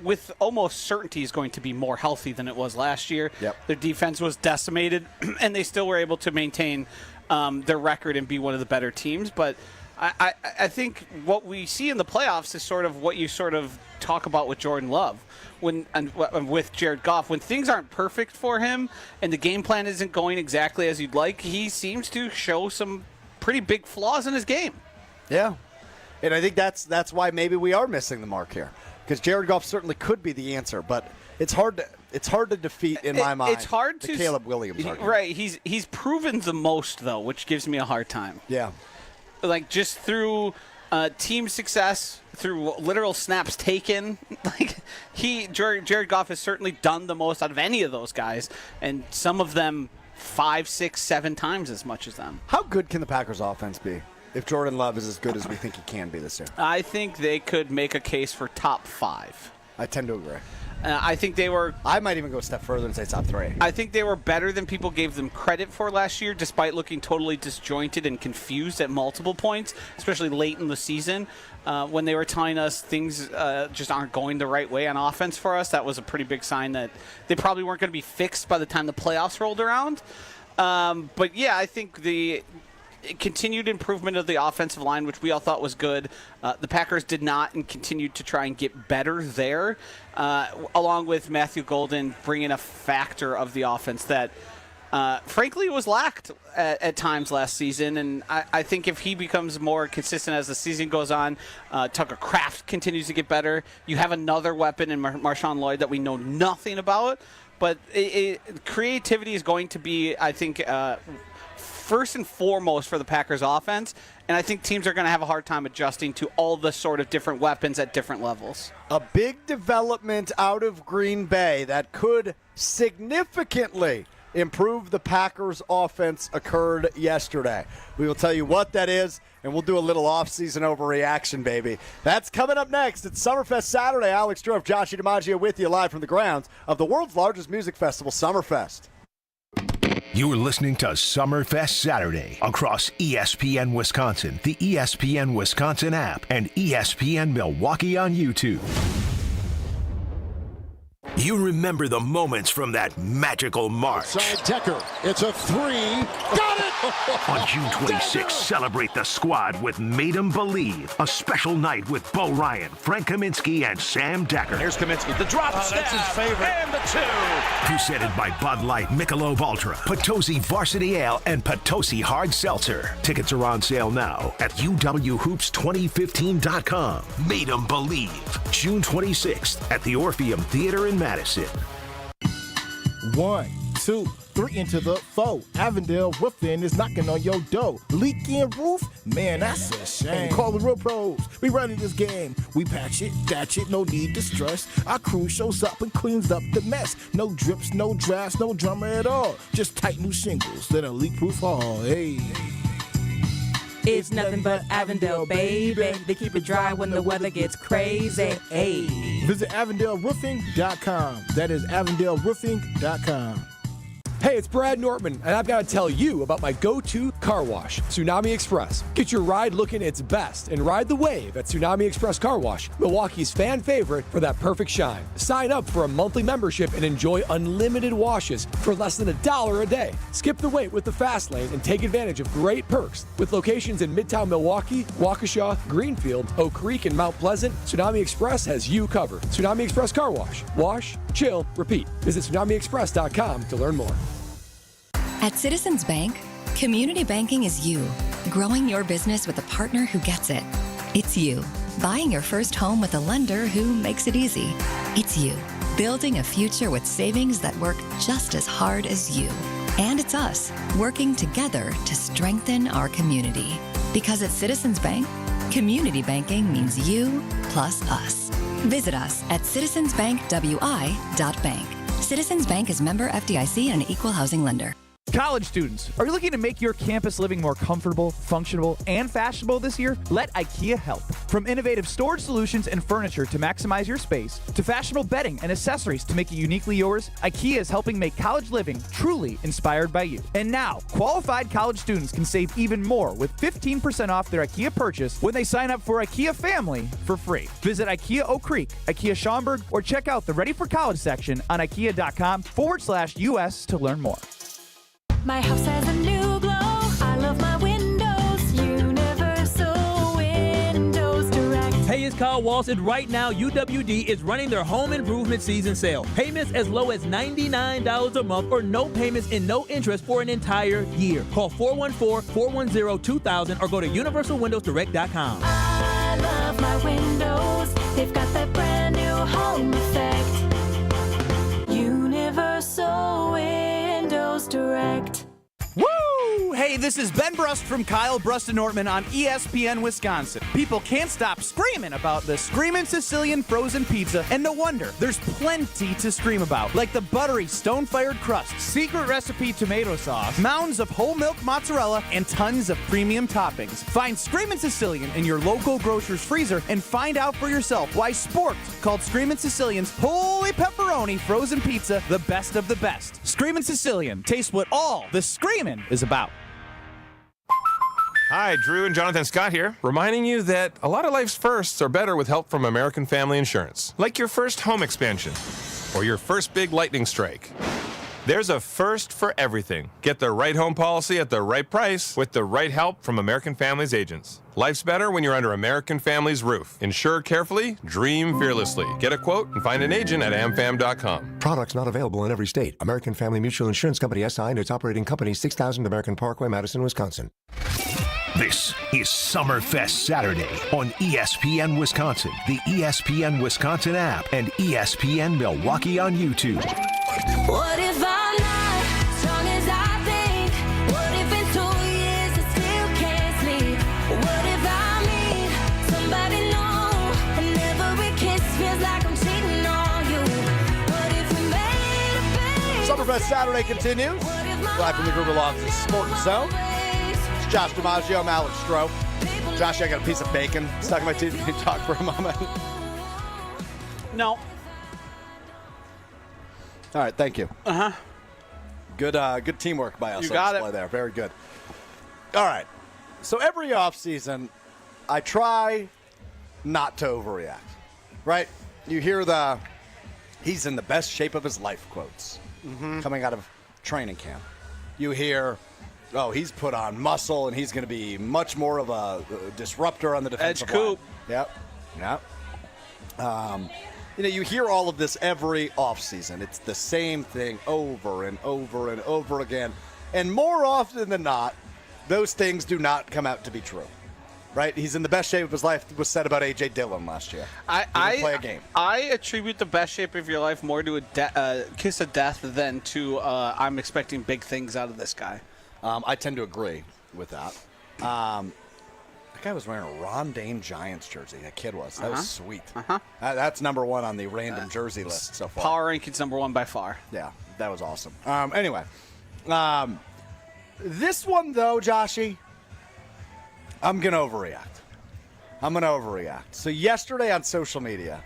with almost certainty is going to be more healthy than it was last year. Yep. Their defense was decimated, and they still were able to maintain their record and be one of the better teams. But I think what we see in the playoffs is sort of what you sort of talk about with Jordan Love and with Jared Goff. When things aren't perfect for him and the game plan isn't going exactly as you'd like, he seems to show some pretty big flaws in his game. Yeah, and I think that's why maybe we are missing the mark here, because Jared Goff certainly could be the answer, but it's hard to defeat in my mind. It's hard to Caleb Williams argument. Right. He's proven the most though, which gives me a hard time. Yeah. Like just through team success, through literal snaps taken, like Jared Goff has certainly done the most out of any of those guys, and some of them 5, 6, 7 times as much as them. How good can the Packers offense be if Jordan Love is as good as we think he can be this year? I think they could make a case for top 5. I tend to agree. I think they were... I might even go a step further and say top 3. I think they were better than people gave them credit for last year, despite looking totally disjointed and confused at multiple points, especially late in the season. When they were telling us things just aren't going the right way on offense for us, that was a pretty big sign that they probably weren't going to be fixed by the time the playoffs rolled around. But yeah, I think the continued improvement of the offensive line, which we all thought was good. The Packers did not and continued to try and get better there, along with Matthew Golden bringing a factor of the offense that, frankly, was lacked at times last season. And I think if he becomes more consistent as the season goes on, Tucker Kraft continues to get better. You have another weapon in Marshawn Lloyd that we know nothing about. But creativity is going to be, I think, first and foremost for the Packers offense, and I think teams are going to have a hard time adjusting to all the sort of different weapons at different levels. A big development out of Green Bay that could significantly improve the Packers offense occurred yesterday. We will tell you what that is, and we'll do a little off-season overreaction, baby. That's coming up next. It's Summerfest Saturday. Alex Strouf, Josh DiMaggio with you live from the grounds of the world's largest music festival, Summerfest. You're listening to Summerfest Saturday across ESPN Wisconsin, the ESPN Wisconsin app, and ESPN Milwaukee on YouTube. You remember the moments from that magical March. Side Decker. It's a 3. Got it! On June 26th, celebrate the squad with Made 'em Believe, a special night with Bo Ryan, Frank Kaminsky, and Sam Decker. Here's Kaminsky. The drop stab. That's his favorite. And the 2. Presented by Bud Light, Michelob Ultra, Potosi Varsity Ale, and Potosi Hard Seltzer. Tickets are on sale now at uwhoops2015.com. Made 'em Believe, June 26th at the Orpheum Theater in Madison. 1, 2, 3 into the 4. Avondale Roofing is knocking on your door. Leaking roof? Man, that's a shame. Call the real pros. We running this game. We patch it, thatch it, no need to stress. Our crew shows up and cleans up the mess. No drips, no drafts, no drama at all. Just tight new shingles, then a leak-proof hall. Hey. It's nothing but Avondale, baby. They keep it dry when the weather gets crazy. Hey. Visit AvondaleRoofing.com. That is AvondaleRoofing.com. Hey, it's Brad Nortman, and I've got to tell you about my go-to car wash, Tsunami Express. Get your ride looking its best and ride the wave at Tsunami Express Car Wash, Milwaukee's fan favorite for that perfect shine. Sign up for a monthly membership and enjoy unlimited washes for less than $1 a day. Skip the wait with the fast lane and take advantage of great perks. With locations in Midtown Milwaukee, Waukesha, Greenfield, Oak Creek, and Mount Pleasant, Tsunami Express has you covered. Tsunami Express Car Wash. Wash, chill, repeat. Visit TsunamiExpress.com to learn more. At Citizens Bank, community banking is you, growing your business with a partner who gets it. It's you, buying your first home with a lender who makes it easy. It's you, building a future with savings that work just as hard as you. And it's us, working together to strengthen our community. Because at Citizens Bank, community banking means you plus us. Visit us at citizensbankwi.bank. Citizens Bank is member FDIC and an equal housing lender. College students, are you looking to make your campus living more comfortable, functional, and fashionable this year? Let IKEA help. From innovative storage solutions and furniture to maximize your space, to fashionable bedding and accessories to make it uniquely yours, IKEA is helping make college living truly inspired by you. And now, qualified college students can save even more with 15% off their IKEA purchase when they sign up for IKEA Family for free. Visit IKEA Oak Creek, IKEA Schaumburg, or check out the Ready for College section on IKEA.com/US to learn more. My house has a new glow. I love my windows. Universal Windows Direct. Hey, it's Kyle Walsh. Right now, UWD is running their home improvement season sale. Payments as low as $99 a month or no payments and no interest for an entire year. Call 414-410-2000 or go to universalwindowsdirect.com. I love my windows. They've got that brand new home effect. Universal Windows Direct. Woo! Hey, this is Ben Brust from Kyle Brust and Nortman on ESPN Wisconsin. People can't stop screaming about the Screamin' Sicilian frozen pizza, and no wonder. There's plenty to scream about, like the buttery stone-fired crust, secret recipe tomato sauce, mounds of whole milk mozzarella, and tons of premium toppings. Find Screamin' Sicilian in your local grocer's freezer and find out for yourself why Sport called Screamin' Sicilian's Holy Pepperoni frozen pizza the best of the best. Screamin' Sicilian, taste what all the screaming is about. Hi, Drew and Jonathan Scott here, reminding you that a lot of life's firsts are better with help from American Family Insurance. Like your first home expansion or your first big lightning strike. There's a first for everything. Get the right home policy at the right price with the right help from American Family's agents. Life's better when you're under American Family's roof. Insure carefully, dream fearlessly. Get a quote and find an agent at amfam.com. Products not available in every state. American Family Mutual Insurance Company SI and its operating company 6000 American Parkway, Madison, Wisconsin. This is Summerfest Saturday on ESPN Wisconsin, the ESPN Wisconsin app, and ESPN Milwaukee on YouTube. What if I'm not strong as I think? What if in 2 years I still can't sleep? What if I meet somebody new and every kiss feels like I'm cheating on you? What if we made a baby? Summerfest Saturday continues. Live from the Gruber Law office, Sports Zone. It's Josh DiMaggio. I'm Alex Strouf. Josh, I got a piece of bacon stuck in my teeth. Can you talk for a moment? No. All right, thank you. Uh-huh. Good teamwork by us. You got it. There. Very good. All right. So every offseason, I try not to overreact, right? You hear the he's in the best shape of his life quotes coming out of training camp. You hear, oh, he's put on muscle and he's going to be much more of a disruptor on the defensive line. Yep. You hear all of this every offseason. It's the same thing over and over and over again. And more often than not, those things do not come out to be true. Right? He's in the best shape of his life, was said about A.J. Dillon last year. He didn't play a game. I attribute the best shape of your life more to a kiss of death than to I'm expecting big things out of this guy. I tend to agree with that. That guy was wearing a Ron Dane Giants jersey. That kid was. That was sweet. That's number one on the random jersey list so far. Power rankings number one by far. Yeah, that was awesome. Anyway, this one, though, Joshy, I'm going to overreact. So yesterday on social media,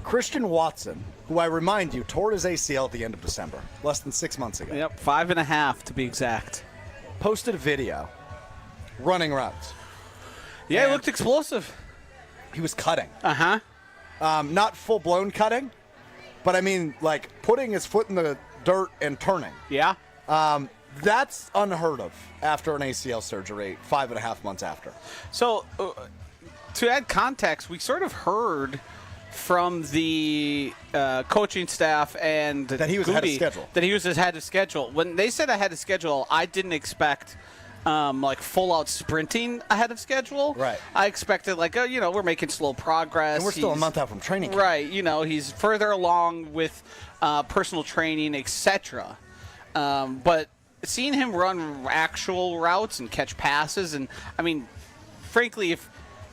Christian Watson, who I remind you tore his ACL at the end of December, less than 6 months ago. Yep, 5.5 to be exact. Posted a video running routes. Yeah, it looked explosive. He was cutting. Uh-huh. Not full-blown cutting, but I mean, like, putting his foot in the dirt and turning. Yeah. That's unheard of after an ACL surgery 5.5 months after. So, to add context, we sort of heard from the coaching staff and that he was Goody, ahead of schedule. That he was ahead of schedule. When they said ahead of schedule, I didn't expect like full-out sprinting ahead of schedule. Right. I expected like, we're making slow progress. And we're still a month out from training camp. Right. He's further along with personal training, etc. But seeing him run actual routes and catch passes, and I mean, frankly,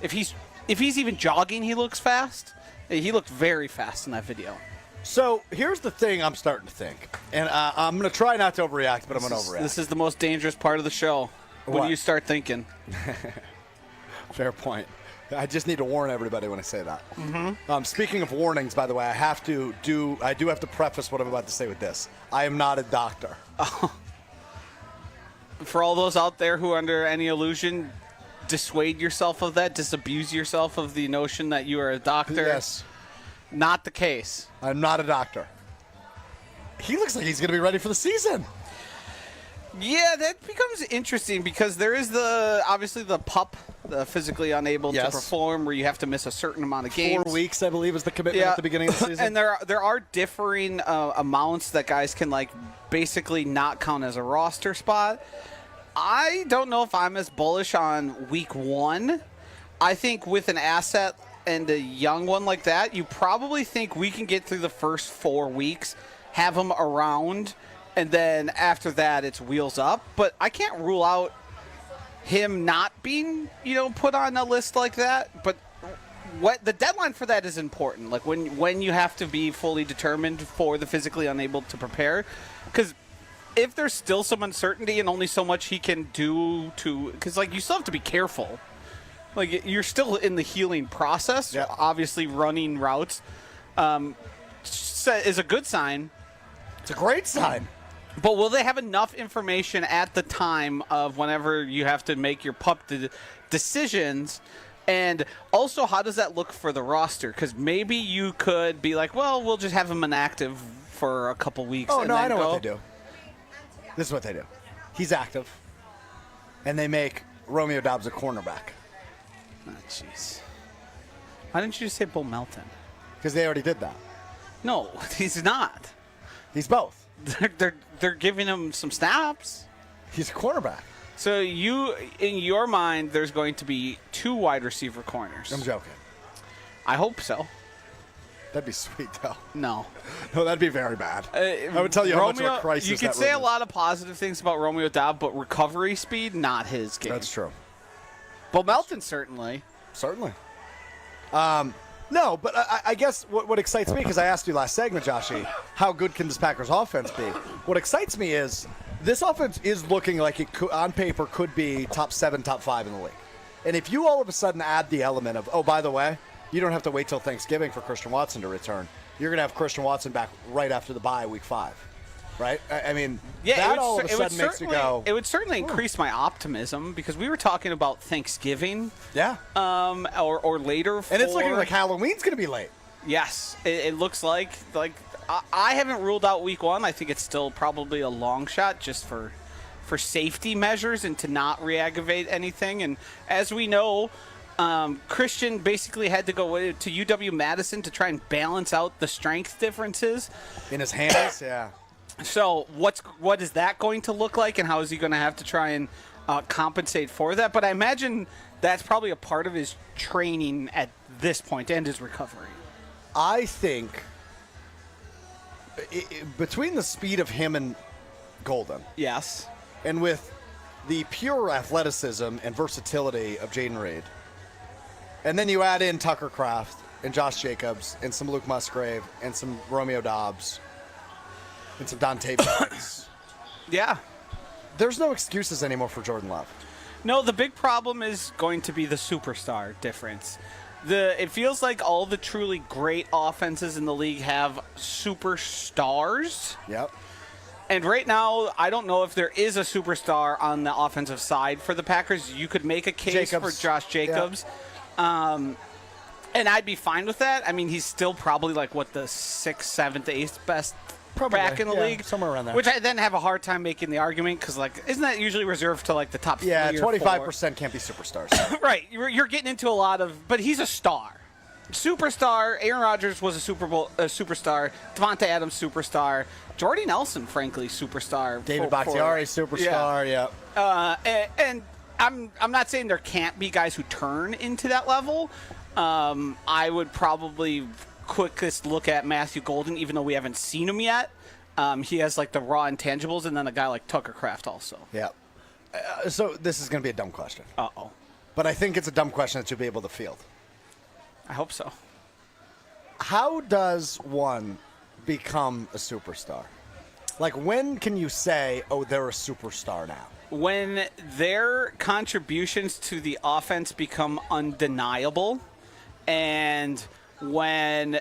if he's even jogging, he looks fast. He looked very fast in that video. So here's the thing I'm starting to think, and I'm going to try not to overreact, but I'm going to overreact. This is the most dangerous part of the show. When What? you start thinking. Fair point. I just need to warn everybody when I say that. Mm-hmm. Speaking of warnings, by the way, I do have to preface what I'm about to say with this. I am not a doctor. For all those out there who are under any illusion, dissuade yourself of that, disabuse yourself of the notion that you are a doctor. Yes. Not the case. I'm not a doctor. He looks like he's going to be ready for the season. Yeah, that becomes interesting because there is obviously the PUP, the physically unable to perform, where you have to miss a certain amount of games. 4 weeks, I believe, is the commitment at the beginning of the season. And there are differing amounts that guys can basically not count as a roster spot. I don't know if I'm as bullish on week 1. I think with an asset and a young one like that, you probably think we can get through the first 4 weeks, have him around, and then after that it's wheels up. But I can't rule out him not being, put on a list like that. But what the deadline for that is important. Like when you have to be fully determined for the physically unable to prepare, because if there's still some uncertainty and only so much he can do because you still have to be careful. Like you're still in the healing process. Yeah. Obviously, running routes is a good sign. It's a great sign. But will they have enough information at the time of whenever you have to make your PUP decisions? And also, how does that look for the roster? Because maybe you could be like, well, we'll just have him inactive for a couple weeks. Oh, and no, then I know go. what they do. This is what they do. He's active, and they make Romeo Doubs a cornerback. Oh, jeez. Why didn't you just say Bo Melton? Because they already did that. No, he's not. He's both. They're giving him some snaps. He's a cornerback. So in your mind, there's going to be 2 wide receiver corners. I'm joking. I hope so. That'd be sweet, though. No. No, that'd be very bad. I would tell you how much of a crisis you could that say a room is. lot of positive things about Romeo Doubs, but recovery speed, not his game. That's true. Bo Melton, certainly. Certainly. No, but I guess what excites me, because I asked you last segment, Joshy, how good can this Packers offense be? What excites me is this offense is looking like it could, on paper could be top 7, top 5 in the league. And if you all of a sudden add the element of, oh, by the way, you don't have to wait till Thanksgiving for Christian Watson to return. You're going to have Christian Watson back right after the bye, week 5. Right? I mean, that all of a sudden makes you go. It would certainly increase my optimism because we were talking about Thanksgiving. Yeah. Or later. And it's looking like Halloween's going to be late. Yes. It looks like I haven't ruled out week 1. I think it's still probably a long shot just for safety measures and to not re-aggravate anything. And as we know, Christian basically had to go to UW-Madison to try and balance out the strength differences. In his hands, yeah. So what is that going to look like, and how is he going to have to try and compensate for that? But I imagine that's probably a part of his training at this point and his recovery. I think between the speed of him and Golden, yes, and with the pure athleticism and versatility of Jaden Reed, and then you add in Tucker Kraft and Josh Jacobs and some Luke Musgrave and some Romeo Doubs and some Dante Banks. Yeah. There's no excuses anymore for Jordan Love. No, the big problem is going to be the superstar difference. It feels like all the truly great offenses in the league have superstars. Yep. And right now, I don't know if there is a superstar on the offensive side for the Packers. You could make a case for Josh Jacobs. Yep. And I'd be fine with that. I mean, he's still probably like, the 6th, 7th, 8th best back in the league? Somewhere around there. Which I then have a hard time making the argument because, isn't that usually reserved to, the top 3 Yeah, or 25% can't be superstars. Right. You're getting into a lot of – but he's a star. Superstar. Aaron Rodgers was a superstar. Devontae Adams, superstar. Jordy Nelson, frankly, superstar. David Bakhtiari, superstar, yeah. And I'm not saying there can't be guys who turn into that level. I would probably quickest look at Matthew Golden, even though we haven't seen him yet. He has, the raw intangibles, and then a guy like Tucker Kraft also. Yeah. So this is going to be a dumb question. Uh-oh. But I think it's a dumb question that you'll be able to field. I hope so. How does one become a superstar? When can you say, oh, they're a superstar now? When their contributions to the offense become undeniable, and when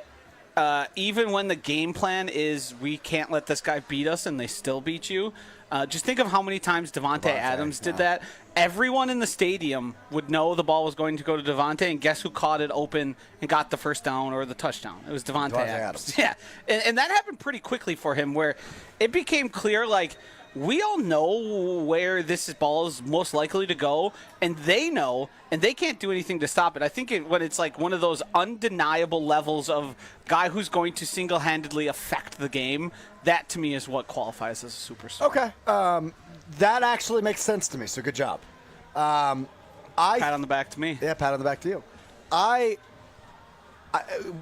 even when the game plan is we can't let this guy beat us and they still beat you. Just think of how many times Devontae Adams did that. Everyone in the stadium would know the ball was going to go to Devontae, and guess who caught it open and got the first down or the touchdown? It was Devontae Adams. Yeah, and that happened pretty quickly for him where it became clear, we all know where this ball is most likely to go, and they know, and they can't do anything to stop it. I think when it's one of those undeniable levels of guy who's going to single-handedly affect the game, that to me is what qualifies as a superstar. Okay. That actually makes sense to me, so good job. Pat on the back to me. Yeah, pat on the back to you.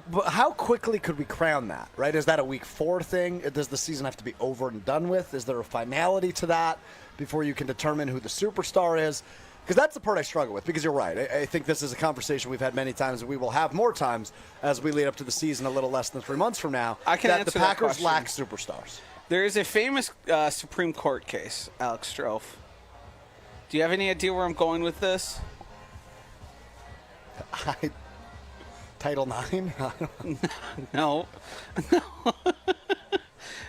But how quickly could we crown that, right? Is that a week 4 thing? Does the season have to be over and done with? Is there a finality to that before you can determine who the superstar is? Because that's the part I struggle with, because you're right. I think this is a conversation we've had many times, and we will have more times as we lead up to the season a little less than 3 months from now, I can that answer the Packers that lack superstars. There is a famous Supreme Court case, Alex Strouf. Do you have any idea where I'm going with this? Title IX? No.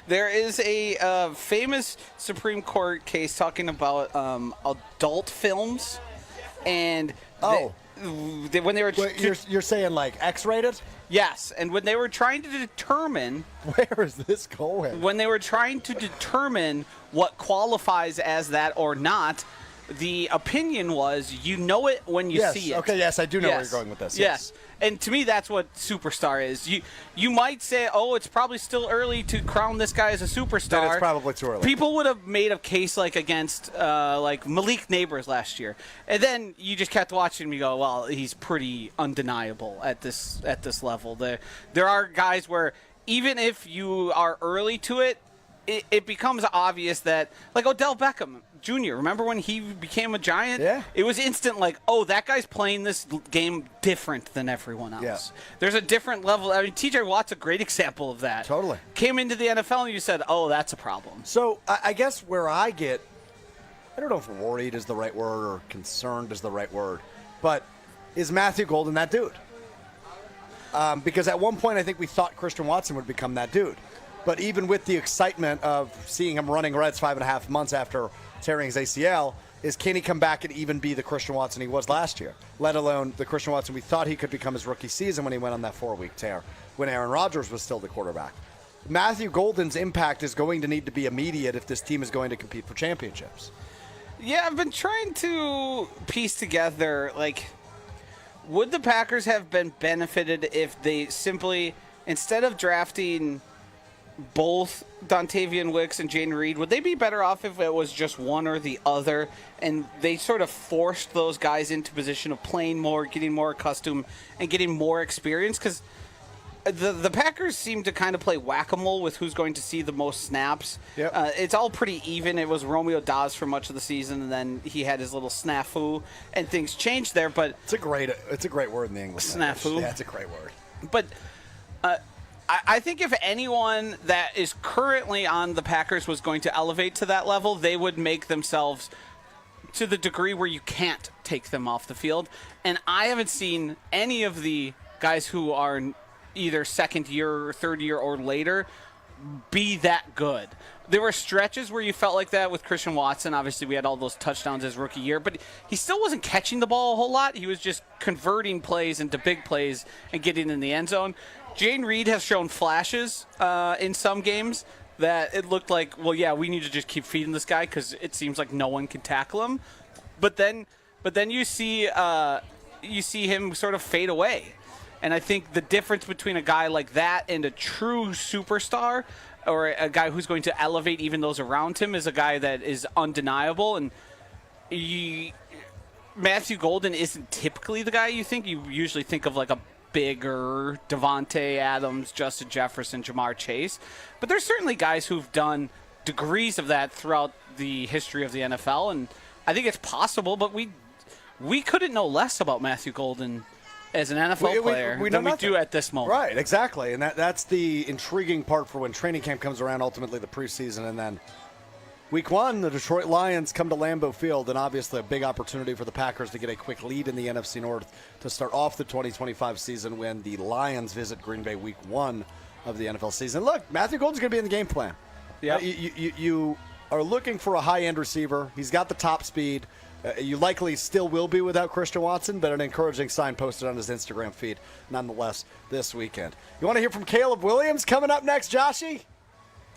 There is a famous Supreme Court case talking about adult films, and when they were you're saying X-rated? Yes, and when they were trying to determine where is this going? When they were trying to determine what qualifies as that or not, the opinion was you know it when you see it. Okay, yes, I do know where you're going with this. Yes. And to me, that's what superstar is. You might say, oh, it's probably still early to crown this guy as a superstar. Then it's probably too early. People would have made a case against Malik Neighbors last year. And then you just kept watching him and you go, well, he's pretty undeniable at this level. There are guys where even if you are early to it, it becomes obvious that, Odell Beckham Jr., remember when he became a Giant? Yeah. It was instant that guy's playing this game different than everyone else. Yeah. There's a different level. I mean, TJ Watt's a great example of that. Totally. Came into the NFL and you said, oh, that's a problem. So I guess where I don't know if worried is the right word or concerned is the right word, but is Matthew Golden that dude? Because at one point I think we thought Christian Watson would become that dude. But even with the excitement of seeing him running Reds 5.5 months after tearing his ACL, can he come back and even be the Christian Watson he was last year, let alone the Christian Watson we thought he could become his rookie season when he went on that 4-week tear when Aaron Rodgers was still the quarterback. Matthew Golden's impact is going to need to be immediate if this team is going to compete for championships. Yeah, I've been trying to piece together, would the Packers have been benefited if they simply, instead of drafting both Dontavian Wicks and Jayden Reed, would they be better off if it was just one or the other, and they sort of forced those guys into position of playing more, getting more accustomed, and getting more experience? Because the Packers seem to kind of play whack-a-mole with who's going to see the most snaps. Yep. It's all pretty even. It was Romeo Dobbs for much of the season, and then he had his little snafu, and things changed there. But it's a great word in the English language. Snafu. Yeah, it's a great word. But I think if anyone that is currently on the Packers was going to elevate to that level, they would make themselves to the degree where you can't take them off the field. And I haven't seen any of the guys who are either second year or third year or later be that good. There were stretches where you felt like that with Christian Watson. Obviously, we had all those touchdowns his rookie year, but he still wasn't catching the ball a whole lot. He was just converting plays into big plays and getting in the end zone. Jayden Reed has shown flashes in some games that it looked like, well, yeah, we need to just keep feeding this guy because it seems like no one can tackle him. But then you see him sort of fade away. And I think the difference between a guy like that and a true superstar, or a guy who's going to elevate even those around him, is a guy that is undeniable. And Matthew Golden isn't typically the guy you think. You usually think of like a bigger Devontae Adams, Justin Jefferson, Jamar Chase. But there's certainly guys who've done degrees of that throughout the history of the NFL, and I think it's possible, but we couldn't know less about Matthew Golden as an NFL player than we do at this moment. Right, exactly. And that's the intriguing part for when training camp comes around, ultimately the preseason. And then week one, the Detroit Lions come to Lambeau Field, and obviously a big opportunity for the Packers to get a quick lead in the NFC North to start off the 2025 season when the Lions visit Green Bay week one of the NFL season. Look, Matthew Golden's going to be in the game plan. Yeah. You are looking for a high-end receiver. He's got the top speed. You likely still will be without Christian Watson, but an encouraging sign posted on his Instagram feed nonetheless this weekend. You want to hear from Caleb Williams coming up next, Joshy?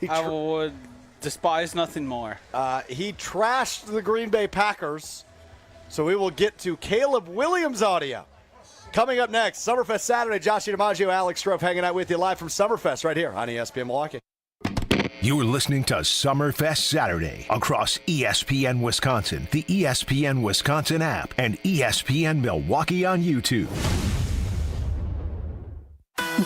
I would despise nothing more. He trashed the Green Bay Packers, so we will get to Caleb Williams' audio. Coming up next, Summerfest Saturday, Joshy DiMaggio, Alex Strouf hanging out with you live from Summerfest right here on ESPN Milwaukee. You're listening to Summerfest Saturday across ESPN Wisconsin, the ESPN Wisconsin app, and ESPN Milwaukee on YouTube.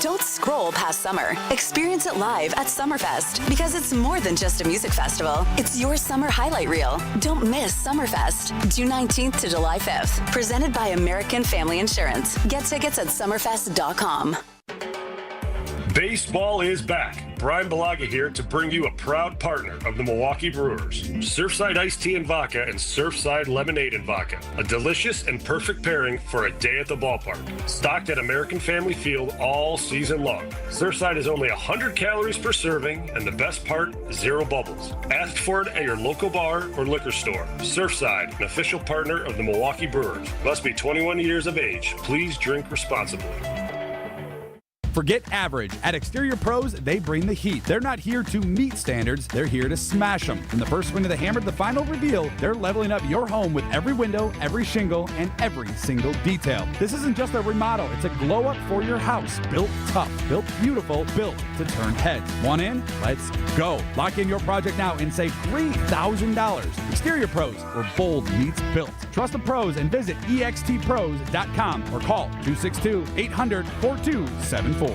Don't scroll past summer. Experience it live at Summerfest because it's more than just a music festival. It's your summer highlight reel. Don't miss Summerfest, June 19th to July 5th. Presented by American Family Insurance. Get tickets at summerfest.com. Baseball is back. Brian Balaga here to bring you a proud partner of the Milwaukee Brewers. Surfside Iced Tea and Vodka and Surfside Lemonade and Vodka. A delicious and perfect pairing for a day at the ballpark. Stocked at American Family Field all season long. Surfside is only 100 calories per serving, and the best part, zero bubbles. Ask for it at your local bar or liquor store. Surfside, an official partner of the Milwaukee Brewers. Must be 21 years of age. Please drink responsibly. Forget average. At Exterior Pros, they bring the heat. They're not here to meet standards, they're here to smash them. From the first swing of the hammer to the final reveal, they're leveling up your home with every window, every shingle, and every single detail. This isn't just a remodel, it's a glow up for your house. Built tough, built beautiful, built to turn heads. Want in? Let's go. Lock in your project now and save $3,000. Exterior Pros, where bold meets built. Trust the pros and visit extpros.com or call 262-800-4274.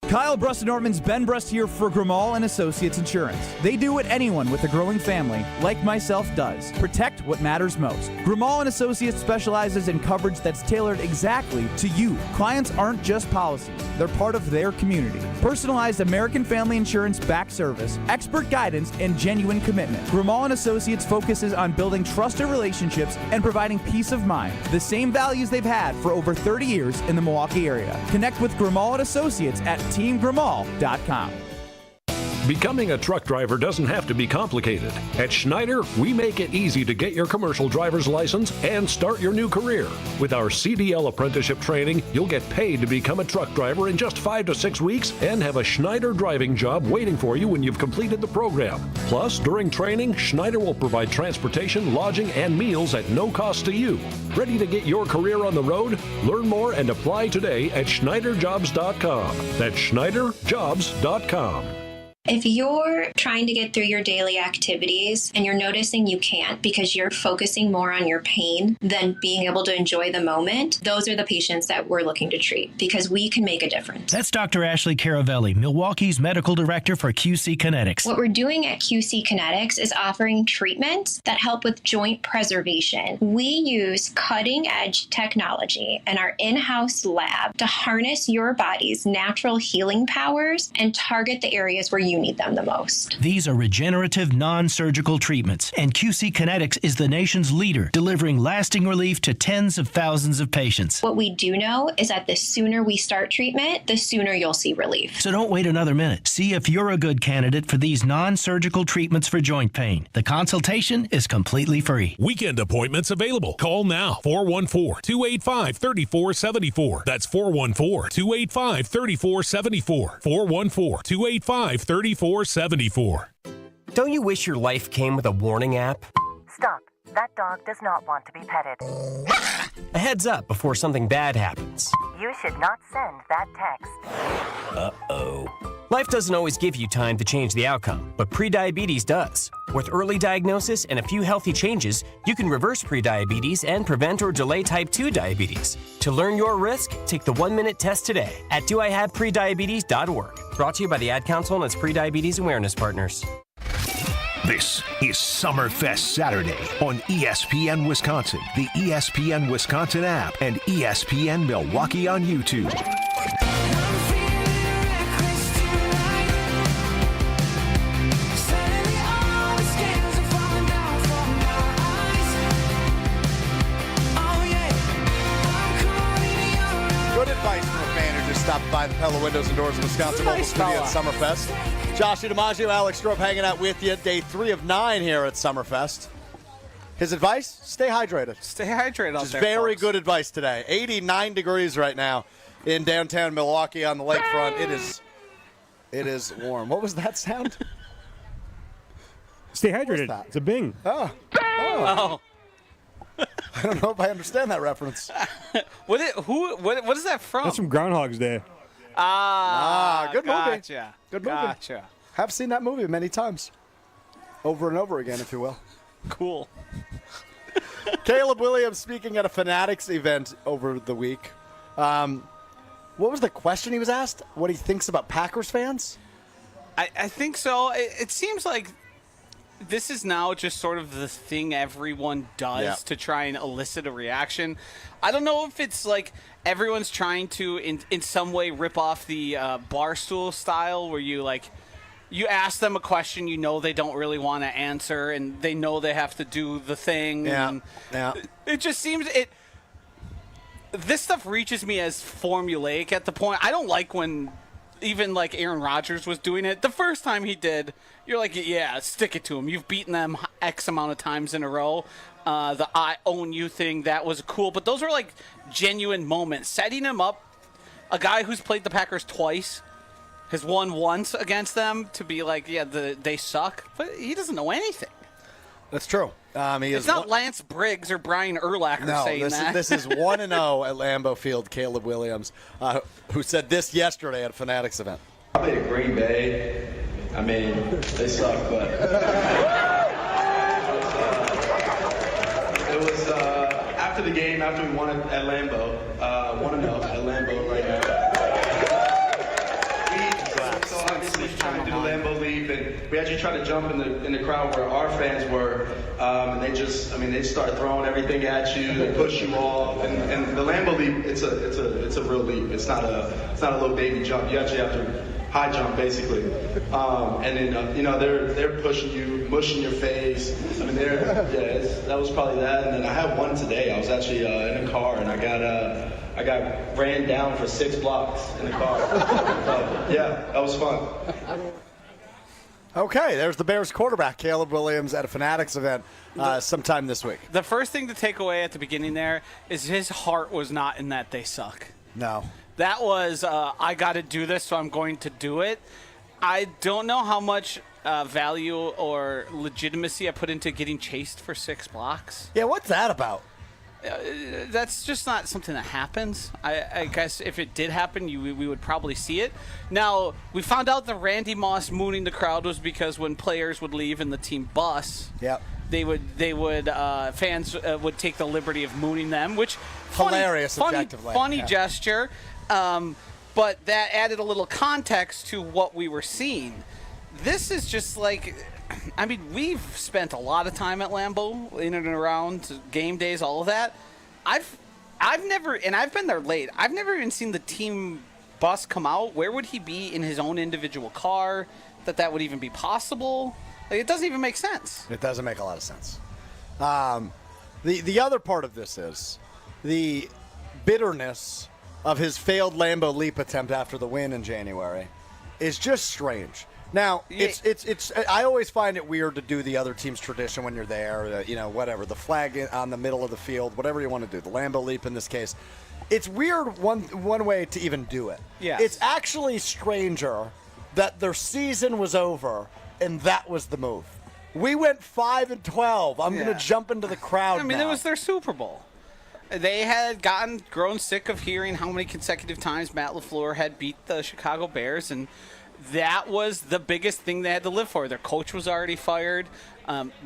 Kyle Brust-Nortman's Ben Brust here for Grimal and Associates Insurance. They do what anyone with a growing family, like myself, does. Protect what matters most. Grimal and Associates specializes in coverage that's tailored exactly to you. Clients aren't just policies. They're part of their community. Personalized American Family Insurance back service, expert guidance, and genuine commitment. Grimal and Associates focuses on building trusted relationships and providing peace of mind. The same values they've had for over 30 years in the Milwaukee area. Connect with Grimal and Associates at teamgrimal.com. Becoming a truck driver doesn't have to be complicated. At Schneider, we make it easy to get your commercial driver's license and start your new career. With our CDL apprenticeship training, you'll get paid to become a truck driver in just 5 to 6 weeks and have a Schneider driving job waiting for you when you've completed the program. Plus, during training, Schneider will provide transportation, lodging, and meals at no cost to you. Ready to get your career on the road? Learn more and apply today at SchneiderJobs.com. That's SchneiderJobs.com. If you're trying to get through your daily activities and you're noticing you can't because you're focusing more on your pain than being able to enjoy the moment, those are the patients that we're looking to treat because we can make a difference. That's Dr. Ashley Caravelli, Milwaukee's medical director for QC Kinetics. What we're doing at QC Kinetics is offering treatments that help with joint preservation. We use cutting-edge technology in our in-house lab to harness your body's natural healing powers and target the areas where you you need them the most. These are regenerative, non-surgical treatments, and QC Kinetics is the nation's leader, delivering lasting relief to tens of thousands of patients. What we do know is that the sooner we start treatment, the sooner you'll see relief. So don't wait another minute. See if you're a good candidate for these non-surgical treatments for joint pain. The consultation is completely free. Weekend appointments available. Call now. 414-285-3474. That's 414-285-3474. 414-285-3474. Don't you wish your life came with a warning app? Stop. That dog does not want to be petted. A heads up before something bad happens. You should not send that text. Uh-oh. Life doesn't always give you time to change the outcome, but prediabetes does. With early diagnosis and a few healthy changes, you can reverse prediabetes and prevent or delay type 2 diabetes. To learn your risk, take the 1-minute test today at doihaveprediabetes.org. Brought to you by the Ad Council and its prediabetes awareness partners. This is Summerfest Saturday on ESPN Wisconsin, the ESPN Wisconsin app, and ESPN Milwaukee on YouTube. Good advice from a fan who just stopped by the Pella Windows and Doors of Wisconsin Mobile Studio at Summerfest. Josh DiMaggio, Alex Strouf hanging out with you. Day 3 of 9 here at Summerfest. His advice? Stay hydrated. Stay hydrated out Just there, very folks. good advice today. 89 degrees right now in downtown Milwaukee on the lakefront. It is warm. What was that sound? Stay hydrated. It's a Bing. Oh. I don't know if I understand that reference. What is that from? That's from Groundhog's Day. Good movie. Gotcha. Good movie. Gotcha. Have seen that movie many times. Over and over again, if you will. Cool. Caleb Williams speaking at a Fanatics event over the week. What was the question he was asked? What he thinks about Packers fans? I think so. It seems like this is now just sort of the thing everyone does to try and elicit a reaction. I don't know if it's like everyone's trying to, in some way, rip off the Barstool style where you ask them a question you know they don't really want to answer and they know they have to do the thing. Yeah. It just seems this stuff reaches me as formulaic at the point. I don't like when even like Aaron Rodgers was doing it. The first time he did, you're like, yeah, stick it to him. You've beaten them X amount of times in a row. The I own you thing, that was cool. But those were like genuine moments. Setting him up, a guy who's played the Packers twice, has won once against them, to be like, yeah, they suck. But he doesn't know anything. That's true. It's not Lance Briggs or Brian Urlacher saying that. This is 1-0 at Lambeau Field, Caleb Williams, who said this yesterday at a Fanatics event. I played at Green Bay. I mean, they suck, but it was after the game, after we won it at Lambeau, 1-0 at Lambeau right now. So obviously trying to do the Lambeau Leap, and we actually tried to jump in the crowd where our fans were, and they start throwing everything at you, they push you off, and the Lambeau Leap, it's a real leap. It's not a little baby jump. You actually have to high jump basically, and then they're pushing you, mushing your face. I mean, that was probably that. And then I had one today. I was actually in a car, and I got ran down for 6 blocks in the car. That was fun. Okay, there's the Bears quarterback, Caleb Williams, at a Fanatics event sometime this week. The first thing to take away at the beginning there is his heart was not in that they suck. No. That was, I got to do this, so I'm going to do it. I don't know how much value or legitimacy I put into getting chased for 6 blocks. Yeah, what's that about? That's just not something that happens. I guess if it did happen, we would probably see it. Now, we found out that Randy Moss mooning the crowd was because when players would leave in the team bus, fans would take the liberty of mooning them, which hilarious, objectively. Funny gesture. But that added a little context to what we were seeing. This is just like, I mean, we've spent a lot of time at Lambeau, in and around game days, all of that. I've never, and I've been there late, I've never even seen the team bus come out. Where would he be in his own individual car? that would even be possible. Like, it doesn't even make sense. It doesn't make a lot of sense. The other part of this is the bitterness of his failed Lambeau Leap attempt after the win in January is just strange. Now, it's. I always find it weird to do the other team's tradition when you're there. Whatever, the flag on the middle of the field, whatever you want to do. The Lambeau Leap in this case. It's weird one way to even do it. Yes. It's actually stranger that their season was over and that was the move. We went 5-12. I'm going to jump into the crowd I mean, now. it was their Super Bowl. They had grown sick of hearing how many consecutive times Matt LaFleur had beat the Chicago Bears, and that was the biggest thing they had to live for. Their coach was already fired.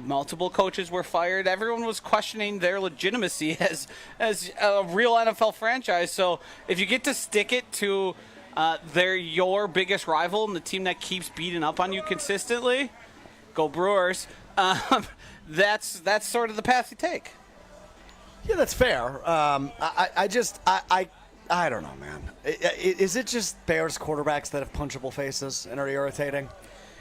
Multiple coaches were fired. Everyone was questioning their legitimacy as a real NFL franchise. So if you get to stick it to they're your biggest rival and the team that keeps beating up on you consistently, go Brewers. That's sort of the path you take. Yeah, that's fair. I don't know, man. Is it just Bears quarterbacks that have punchable faces and are irritating?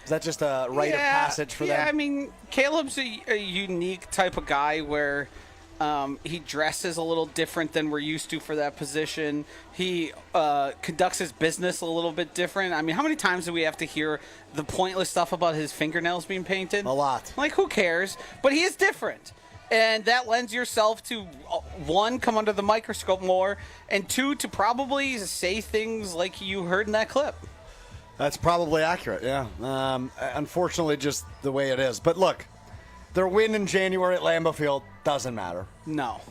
Is that just a rite of passage for them? Yeah, I mean, Caleb's a unique type of guy where he dresses a little different than we're used to for that position. He conducts his business a little bit different. I mean, how many times do we have to hear the pointless stuff about his fingernails being painted? A lot. Like, who cares? But he is different. And that lends yourself to, one, come under the microscope more, and two, to probably say things like you heard in that clip. That's probably accurate, yeah. Unfortunately, just the way it is. But look, their win in January at Lambeau Field doesn't matter. No.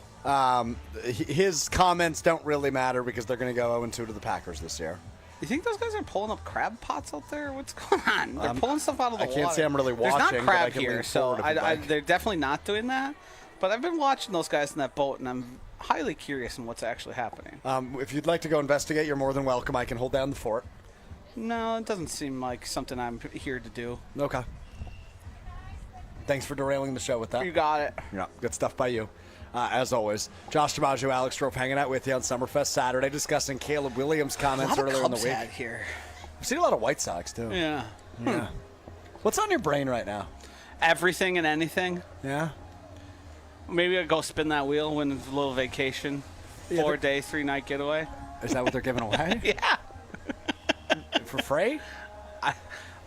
His comments don't really matter because they're going to go 0-2 to the Packers this year. You think those guys are pulling up crab pots out there? What's going on? They're pulling stuff out of the water. I can't say I'm really watching. There's not but I crab can here, lean so forward they're definitely not doing that. But I've been watching those guys in that boat, and I'm highly curious in what's actually happening. If you'd like to go investigate, you're more than welcome. I can hold down the fort. No, it doesn't seem like something I'm here to do. Okay. Thanks for derailing the show with that. You got it. Yeah, good stuff by you. As always, Josh DiMaggio, Alex Strouf hanging out with you on Summerfest Saturday, discussing Caleb Williams' comments earlier in the week. Here. I've seen a lot of White Sox, too. Yeah. Yeah. What's on your brain right now? Everything and anything. Yeah. Maybe I'll go spin that wheel, win a little vacation. 4-day, 3-night getaway. Is that what they're giving away? Yeah. For free?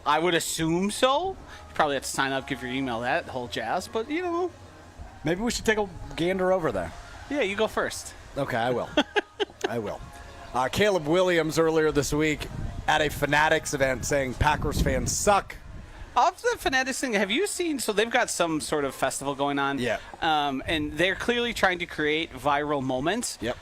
I would assume so. You probably have to sign up, give your email, that whole jazz. But, Maybe we should take a gander over there. Yeah, you go first. Okay, I will. I will. Caleb Williams earlier this week at a Fanatics event saying Packers fans suck. Off the Fanatics thing, have you seen, so they've got some sort of festival going on. Yeah. And they're clearly trying to create viral moments. Yep.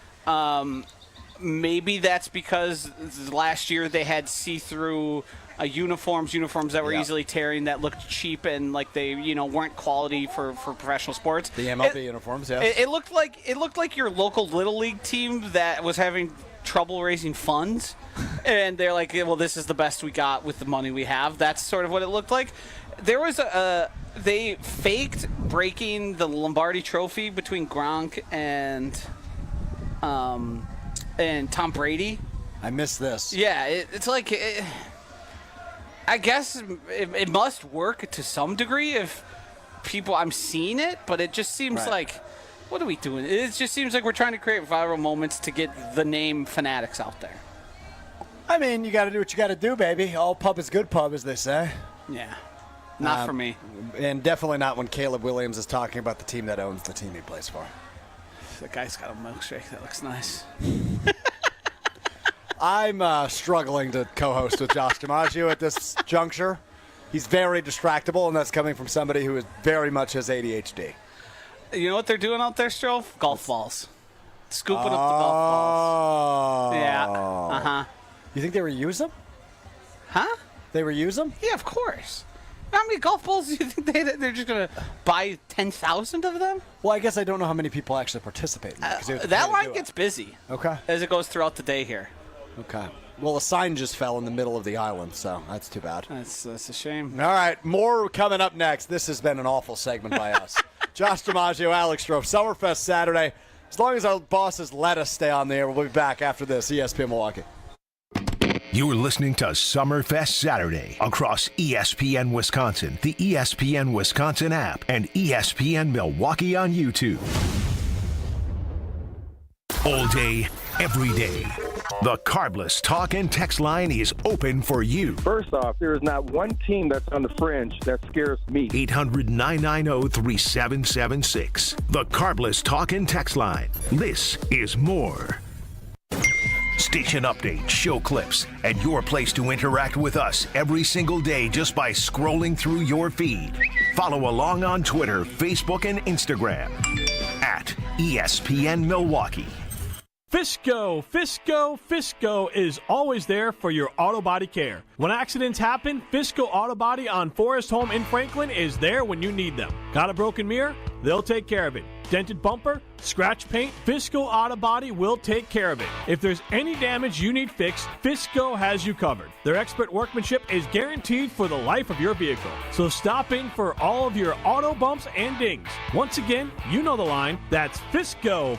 Maybe that's because last year they had see-through uniforms that were easily tearing, that looked cheap and like they weren't quality for professional sports. The MLB uniforms, yes. It looked like your local little league team that was having trouble raising funds, and they're like, well, this is the best we got with the money we have. That's sort of what it looked like. There was they faked breaking the Lombardi Trophy between Gronk and Tom Brady. I missed this. Yeah, it's like. I guess it must work to some degree if I'm seeing it, but it just seems like, what are we doing? It just seems like we're trying to create viral moments to get the name Fanatics out there. I mean, you got to do what you got to do, baby. All pub is good pub, as they say. Yeah. Not for me. And definitely not when Caleb Williams is talking about the team that owns the team he plays for. The guy's got a milkshake. That looks nice. I'm struggling to co-host with Josh DiMaggio at this juncture. He's very distractible, and that's coming from somebody who is very much has ADHD. You know what they're doing out there, Strouf? Golf balls. Scooping up the golf balls. Yeah. Uh-huh. You think they reuse them? Huh? They reuse them? Yeah, of course. How many golf balls do you think they're just going to buy 10,000 of them? Well, I guess I don't know how many people actually participate in that. That line gets busy. Okay. As it goes throughout the day here. Okay. Well, a sign just fell in the middle of the island, so that's too bad. That's a shame. All right, more coming up next. This has been an awful segment by us. Josh DiMaggio, Alex Strouf, Summerfest Saturday. As long as our bosses let us stay on the air, we'll be back after this. ESPN Milwaukee. You're listening to Summerfest Saturday across ESPN Wisconsin, the ESPN Wisconsin app, and ESPN Milwaukee on YouTube. All day, every day. The Carbless talk and text line is open for you. First off, there is not one team that's on the fringe that scares me. 800-990-3776. The Carbless talk and text line. This is more. Station updates, show clips, and your place to interact with us every single day just by scrolling through your feed. Follow along on Twitter, Facebook, and Instagram at ESPN Milwaukee. Fisco is always there for your auto body care. When accidents happen, Fisco Auto Body on Forest Home in Franklin is there when you need them. Got a broken mirror? They'll take care of it. Dented bumper? Scratch paint? Fisco Auto Body will take care of it. If there's any damage you need fixed, Fisco has you covered. Their expert workmanship is guaranteed for the life of your vehicle. So stop in for all of your auto bumps and dings. Once again, you know the line. That's Fisco.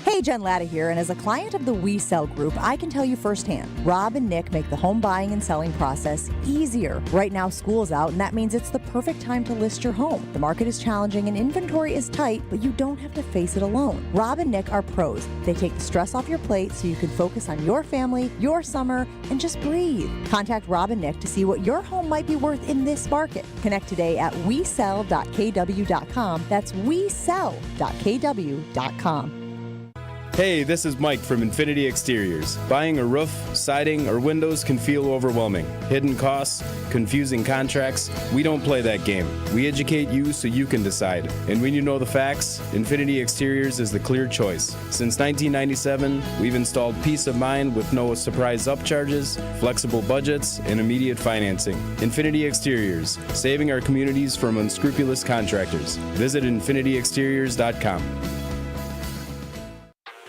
Hey, Jen Latta here, and as a client of the We Sell Group, I can tell you firsthand, Rob and Nick make the home buying and selling process easier. Right now, school's out, and that means it's the perfect time to list your home. The market is challenging and inventory is tight, but you don't have to face it alone. Rob and Nick are pros. They take the stress off your plate so you can focus on your family, your summer, and just breathe. Contact Rob and Nick to see what your home might be worth in this market. Connect today at wesell.kw.com. That's wesell.kw.com. Hey, this is Mike from Infinity Exteriors. Buying a roof, siding, or windows can feel overwhelming. Hidden costs, confusing contracts. We don't play that game. We educate you so you can decide. And when you know the facts, Infinity Exteriors is the clear choice. Since 1997, we've installed peace of mind with no surprise upcharges, flexible budgets, and immediate financing. Infinity Exteriors, saving our communities from unscrupulous contractors. Visit infinityexteriors.com.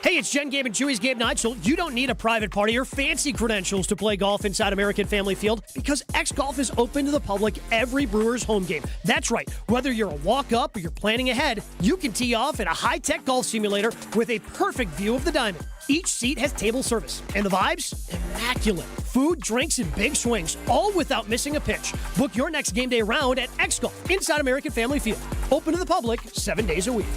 Hey, it's Jen, Gabe, and Chewy's Gabe Neitzel. You don't need a private party or fancy credentials to play golf inside American Family Field because X Golf is open to the public every Brewers home game. That's right. Whether you're a walk-up or you're planning ahead, you can tee off in a high-tech golf simulator with a perfect view of the diamond. Each seat has table service, and the vibes? Immaculate. Food, drinks, and big swings, all without missing a pitch. Book your next game day round at X Golf inside American Family Field. Open to the public 7 days a week.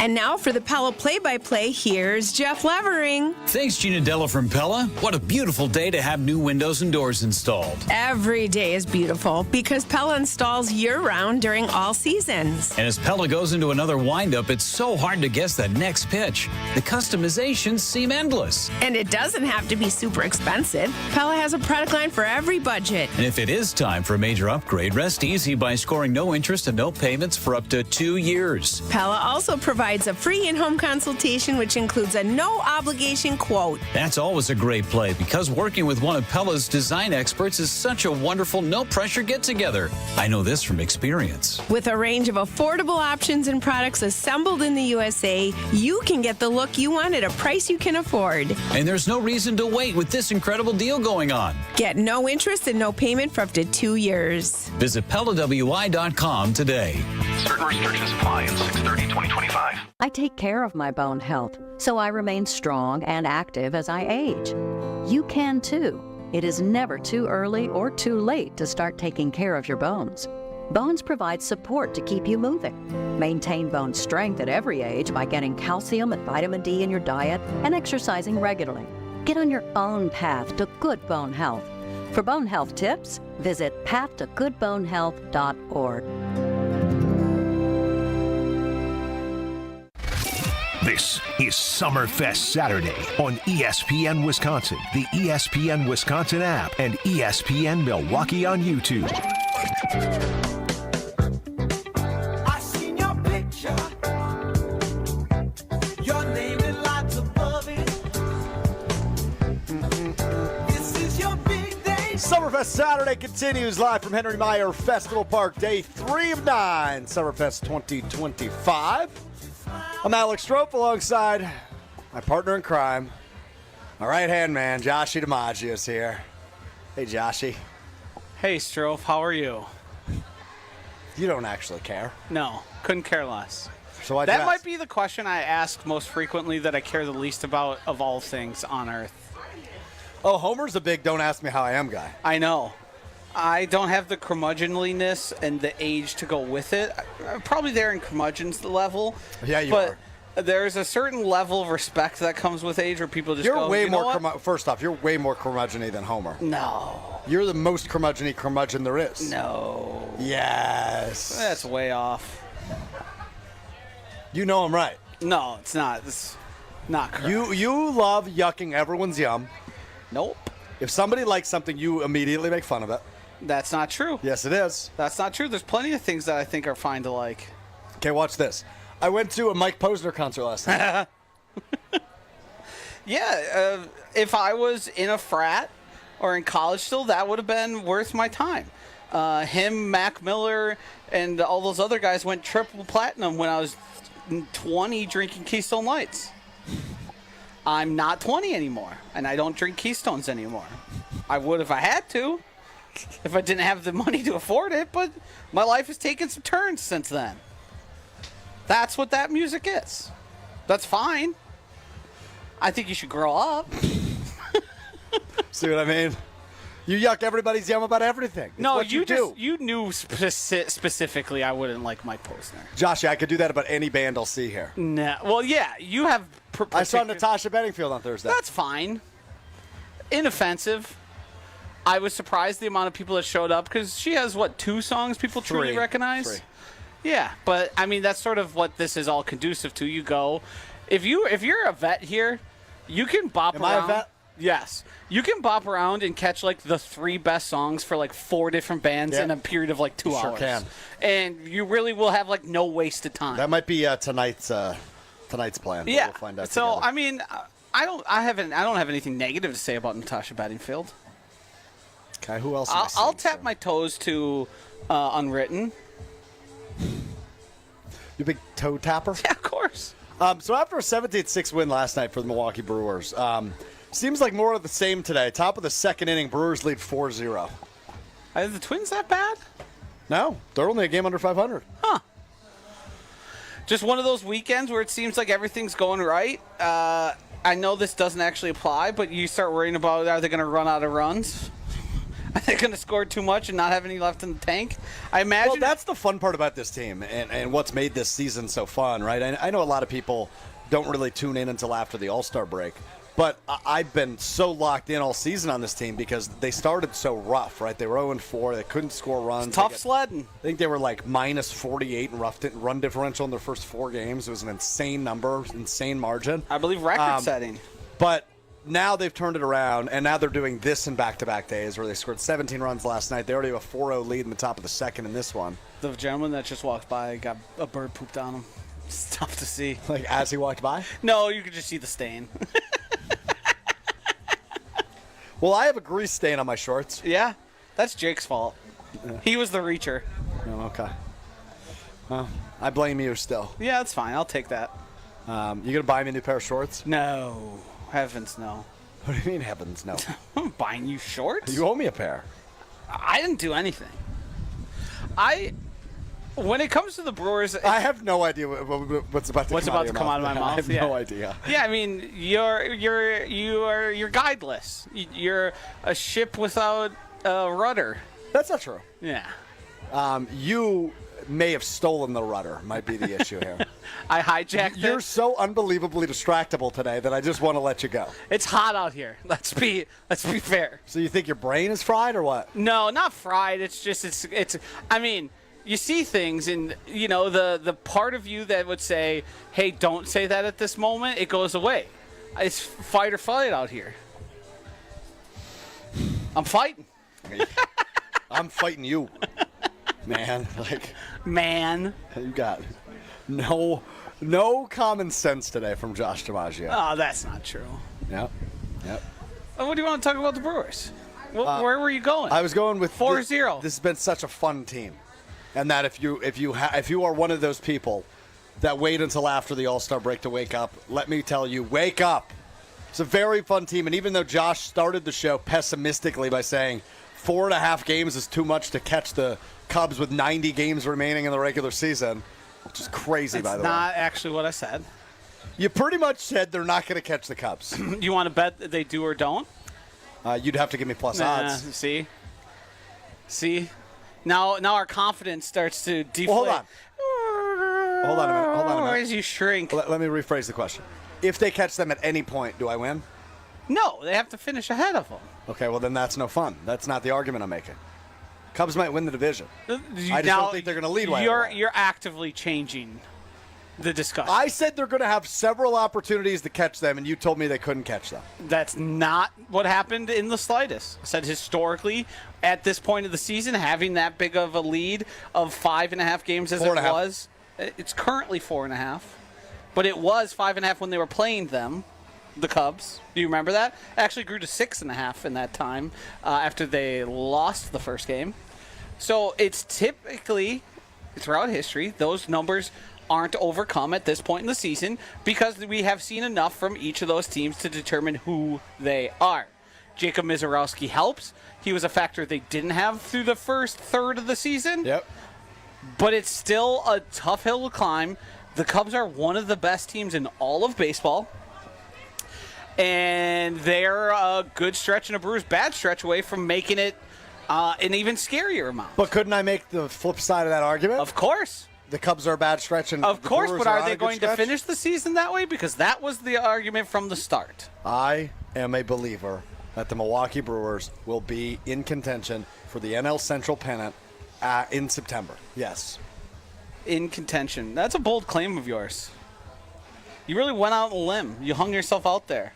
And now for the Pella play-by-play, here's Jeff Levering. Thanks, Gina Della from Pella. What a beautiful day to have new windows and doors installed. Every day is beautiful because Pella installs year-round during all seasons. And as Pella goes into another windup, it's so hard to guess that next pitch. The customizations seem endless. And it doesn't have to be super expensive. Pella has a product line for every budget. And if it is time for a major upgrade, rest easy by scoring no interest and no payments for up to 2 years. Pella also provides a free in-home consultation, which includes a no-obligation quote. That's always a great play because working with one of Pella's design experts is such a wonderful, no-pressure get-together. I know this from experience. With a range of affordable options and products assembled in the USA, you can get the look you want at a price you can afford. And there's no reason to wait with this incredible deal going on. Get no interest and no payment for up to 2 years. Visit PellaWI.com today. Certain restrictions apply in 6/30/2025. I take care of my bone health, so I remain strong and active as I age. You can too. It is never too early or too late to start taking care of your bones. Bones provide support to keep you moving. Maintain bone strength at every age by getting calcium and vitamin D in your diet and exercising regularly. Get on your own path to good bone health. For bone health tips, visit pathtogoodbonehealth.org. This is Summerfest Saturday on ESPN Wisconsin, the ESPN Wisconsin app, and ESPN Milwaukee on YouTube. I seen your picture. Your name is lots above it. This is your big day. Summerfest Saturday continues live from Henry Meyer Festival Park, day 3 of 9, Summerfest 2025. I'm Alex Strouf alongside my partner in crime, my right-hand man, Joshy DiMaggio is here. Hey, Joshy. Hey, Strouf, how are you? You don't actually care. No, couldn't care less. So I that might be the question I ask most frequently that I care the least about of all things on earth. Oh, Homer's a big don't ask me how I am guy. I know. I don't have the curmudgeonliness and the age to go with it. I'm probably there in curmudgeon's level. Yeah, you but are. There's a certain level of respect that comes with age where people just You're go, way you know more what? first off, you're way more curmudgeon-y than Homer. No. You're the most curmudgeon-y curmudgeon there is. No. Yes. That's way off. You know I'm right. No, it's not. It's not correct. You love yucking everyone's yum. Nope. If somebody likes something, you immediately make fun of it. That's not true. Yes, it is. That's not true. There's plenty of things that I think are fine to like. Okay, watch this. I went to a Mike Posner concert last night. Yeah, if I was in a frat or in college still, that would have been worth my time. Him, Mac Miller, and all those other guys went triple platinum when I was 20 drinking Keystone Lights. I'm not 20 anymore, and I don't drink Keystones anymore. I would if I had to, if I didn't have the money to afford it, but my life has taken some turns since then. That's what that music is. That's fine. I think you should grow up. See what I mean? You yuck everybody's yum about everything. It's No, what you do. just you knew specifically I wouldn't like Mike Posner. Josh, I could do that about any band I'll see here. Nah. Well, yeah, you have. I saw Natasha Bedingfield on Thursday. That's fine. Inoffensive. I was surprised the amount of people that showed up because she has, 2 songs people truly recognize? 3. Yeah, but, I mean, that's sort of what this is all conducive to. You go. If you're a vet here, you can bop Am around. I a vet? Yes. You can bop around and catch, the 3 best songs for, 4 different bands in a period of, 2 hours. Sure can. And you really will have, no wasted time. That might be tonight's plan. Yeah. We'll find out So, together. I mean, I don't have anything negative to say about Natasha Bedingfield. Okay, who else? I'll tap my toes to Unwritten. You big toe tapper? Yeah, of course. So after a 17-6 win last night for the Milwaukee Brewers, seems like more of the same today. Top of the second inning, Brewers lead 4-0. Are the Twins that bad? No, they're only a game under 500. Huh. Just one of those weekends where it seems like everything's going right. I know this doesn't actually apply, but you start worrying about, are they going to run out of runs? Are they going to score too much and not have any left in the tank? I imagine. Well, that's the fun part about this team and what's made this season so fun, right? I know a lot of people don't really tune in until after the All-Star break, but I've been so locked in all season on this team because they started so rough, right? They were 0-4. They couldn't score runs. It's tough sledding. I think they were minus 48 in run differential in their first 4 games. It was an insane number, insane margin. I believe record-setting. But now they've turned it around, and now they're doing this in back-to-back days where they scored 17 runs last night. They already have a 4-0 lead in the top of the second in this one. The gentleman that just walked by got a bird pooped on him. It's tough to see. As he walked by? No, you could just see the stain. Well, I have a grease stain on my shorts. Yeah, that's Jake's fault. He was the reacher. Oh, okay. Well, I blame you still. Yeah, that's fine. I'll take that. You going to buy me a new pair of shorts? No. Heavens, no. What do you mean, heavens, no? I'm buying you shorts? You owe me a pair. I didn't do anything. When it comes to the Brewers, I have no idea what's about to come out of my mouth. I have no idea. Yeah, I mean, you're guideless. You're a ship without a rudder. That's not true. Yeah. You may have stolen the rudder. Might be the issue here. I hijacked it. You're so unbelievably distractible today that I just want to let you go. It's hot out here. Let's be fair. So you think your brain is fried or what? No, not fried. It's just it's. I mean, you see things, and the part of you that would say, "Hey, don't say that at this moment," it goes away. It's fight or flight out here. I'm fighting. I'm fighting you, man. Man, you got no common sense today from Josh DiMaggio. Oh, that's not true. Yep. What do you want to talk about the Brewers? Where were you going? I was going with 4-0. This has been such a fun team, and that if you are one of those people that wait until after the All-Star break to wake up, let me tell you, wake up. It's a very fun team, and even though Josh started the show pessimistically by saying 4.5 games is too much to catch the Cubs with 90 games remaining in the regular season, which is crazy, by the way. That's not actually what I said. You pretty much said they're not going to catch the Cubs. You want to bet that they do or don't? You'd have to give me plus odds. See? Now our confidence starts to deflate. Well, hold on a minute. As you shrink. Let me rephrase the question. If they catch them at any point, do I win? No, they have to finish ahead of them. Okay, well, then that's no fun. That's not the argument I'm making. Cubs might win the division. I just don't think they're going to lead right away. You're actively changing the discussion. I said they're going to have several opportunities to catch them, and you told me they couldn't catch them. That's not what happened in the slightest. I said historically, at this point of the season, having that big of a lead of 5.5 games as it was, it's currently 4.5, but it was 5.5 when they were playing them, the Cubs. Do you remember that? It actually grew to 6.5 in that time after they lost the first game. So it's typically, throughout history, those numbers aren't overcome at this point in the season because we have seen enough from each of those teams to determine who they are. Jacob Miserowski helps. He was a factor they didn't have through the first third of the season. Yep. But it's still a tough hill to climb. The Cubs are one of the best teams in all of baseball. And they're a good stretch and a Brewers bad stretch away from making it an even scarier amount. But couldn't I make the flip side of that argument? Of course. The Cubs are a bad stretch. And of course, Brewers but are they a good going to stretch? finish the season that way? Because that was the argument from the start. I am a believer that the Milwaukee Brewers will be in contention for the NL Central pennant in September. Yes. In contention. That's a bold claim of yours. You really went out on a limb. You hung yourself out there.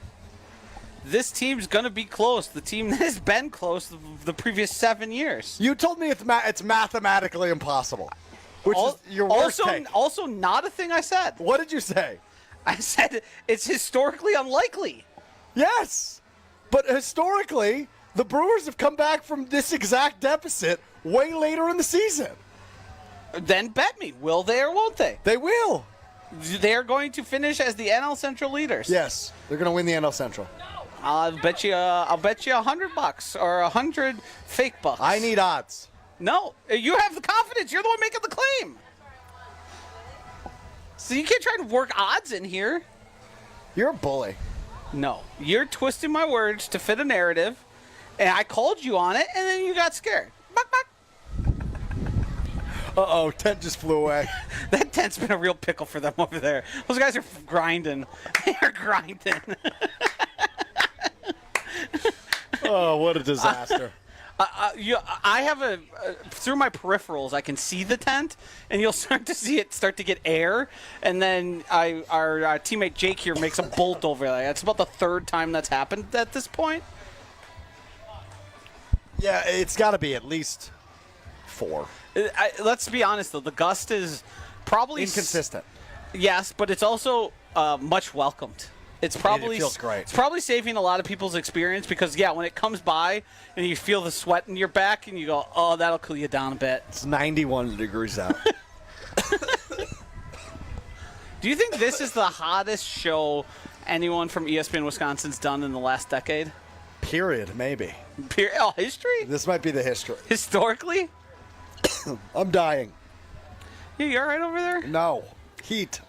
This team's going to be close. The team that has been close the previous 7 years. You told me it's mathematically impossible. Which is your worst take. Also not a thing I said. What did you say? I said it's historically unlikely. Yes. But historically, the Brewers have come back from this exact deficit way later in the season. Then bet me. Will they or won't they? They will. They're going to finish as the NL Central leaders. Yes. They're going to win the NL Central. I'll bet you $100 or 100 fake bucks. I need odds. No, you have the confidence. You're the one making the claim. So you can't try to work odds in here. You're a bully. No, you're twisting my words to fit a narrative, and I called you on it, and then you got scared. Buck, buck. Uh-oh, tent just flew away. That tent's been a real pickle for them over there. Those guys are grinding. They are grinding. Oh, what a disaster. I have through my peripherals, I can see the tent, and you'll start to see it start to get air, and then our teammate Jake here makes a bolt over there. That's about the third time that's happened at this point. Yeah, it's got to be at least 4. Let's be honest, though. The gust is probably inconsistent. Yes, but it's also much welcomed. It feels great. It's probably saving a lot of people's experience because, when it comes by and you feel the sweat in your back and you go, oh, that'll cool you down a bit. It's 91 degrees out. Do you think this is the hottest show anyone from ESPN Wisconsin's done in the last decade? Period, maybe. History? This might be the history. Historically? I'm dying. You all right over there? No. Heat.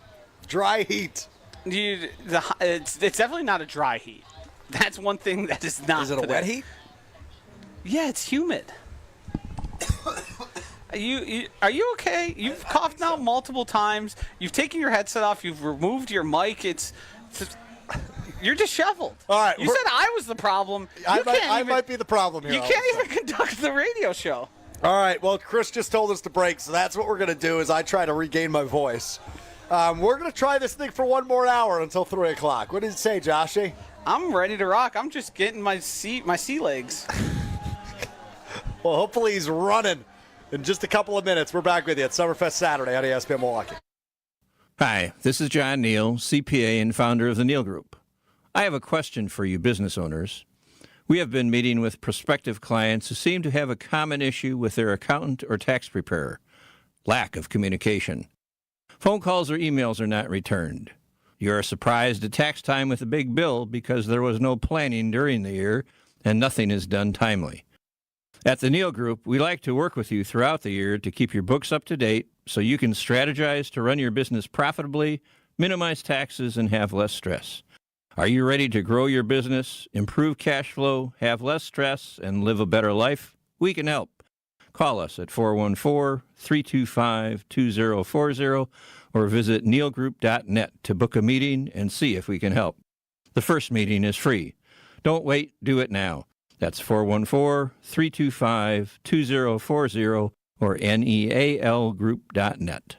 Dry heat. It's definitely not a dry heat. That's one thing that is not. Is it a wet heat? Yeah, it's humid. Are you okay? You've coughed now multiple times. You've taken your headset off. You've removed your mic. You're disheveled. All right. You said I was the problem. I might be the problem here. You can't even conduct the radio show. All right. Well, Chris just told us to break, so that's what we're going to do is I try to regain my voice. We're going to try this thing for one more hour until 3 o'clock. What did it say, Joshy? I'm ready to rock. I'm just getting my sea legs. Well, hopefully he's running in just a couple of minutes. We're back with you at Summerfest Saturday on ESPN Milwaukee. Hi, this is John Neal, CPA and founder of the Neal Group. I have a question for you business owners. We have been meeting with prospective clients who seem to have a common issue with their accountant or tax preparer: lack of communication. Phone calls or emails are not returned. You are surprised at tax time with a big bill because there was no planning during the year and nothing is done timely. At the Neal Group, we like to work with you throughout the year to keep your books up to date so you can strategize to run your business profitably, minimize taxes, and have less stress. Are you ready to grow your business, improve cash flow, have less stress, and live a better life? We can help. Call us at 414-325-2040 or visit nealgroup.net to book a meeting and see if we can help. The first meeting is free. Don't wait, do it now. That's 414-325-2040 or nealgroup.net.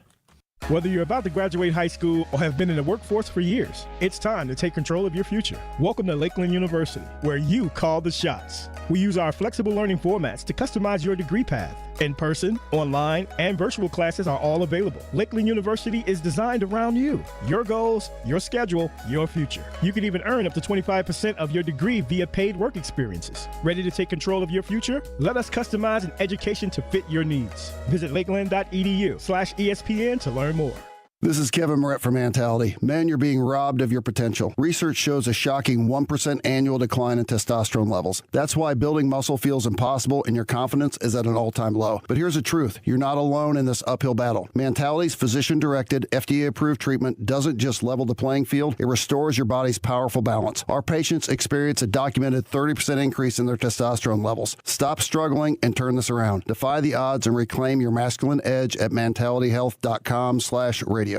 Whether you're about to graduate high school or have been in the workforce for years, it's time to take control of your future. Welcome to Lakeland University, where you call the shots. We use our flexible learning formats to customize your degree path. In-person, online, and virtual classes are all available. Lakeland University is designed around you, your goals, your schedule, your future. You can even earn up to 25% of your degree via paid work experiences. Ready to take control of your future? Let us customize an education to fit your needs. Visit lakeland.edu/ESPN to learn more. This is Kevin Moret from Mentality. Men, you're being robbed of your potential. Research shows a shocking 1% annual decline in testosterone levels. That's why building muscle feels impossible and your confidence is at an all-time low. But here's the truth. You're not alone in this uphill battle. Mentality's physician-directed, FDA-approved treatment doesn't just level the playing field, it restores your body's powerful balance. Our patients experience a documented 30% increase in their testosterone levels. Stop struggling and turn this around. Defy the odds and reclaim your masculine edge at mentalityhealth.com/radio.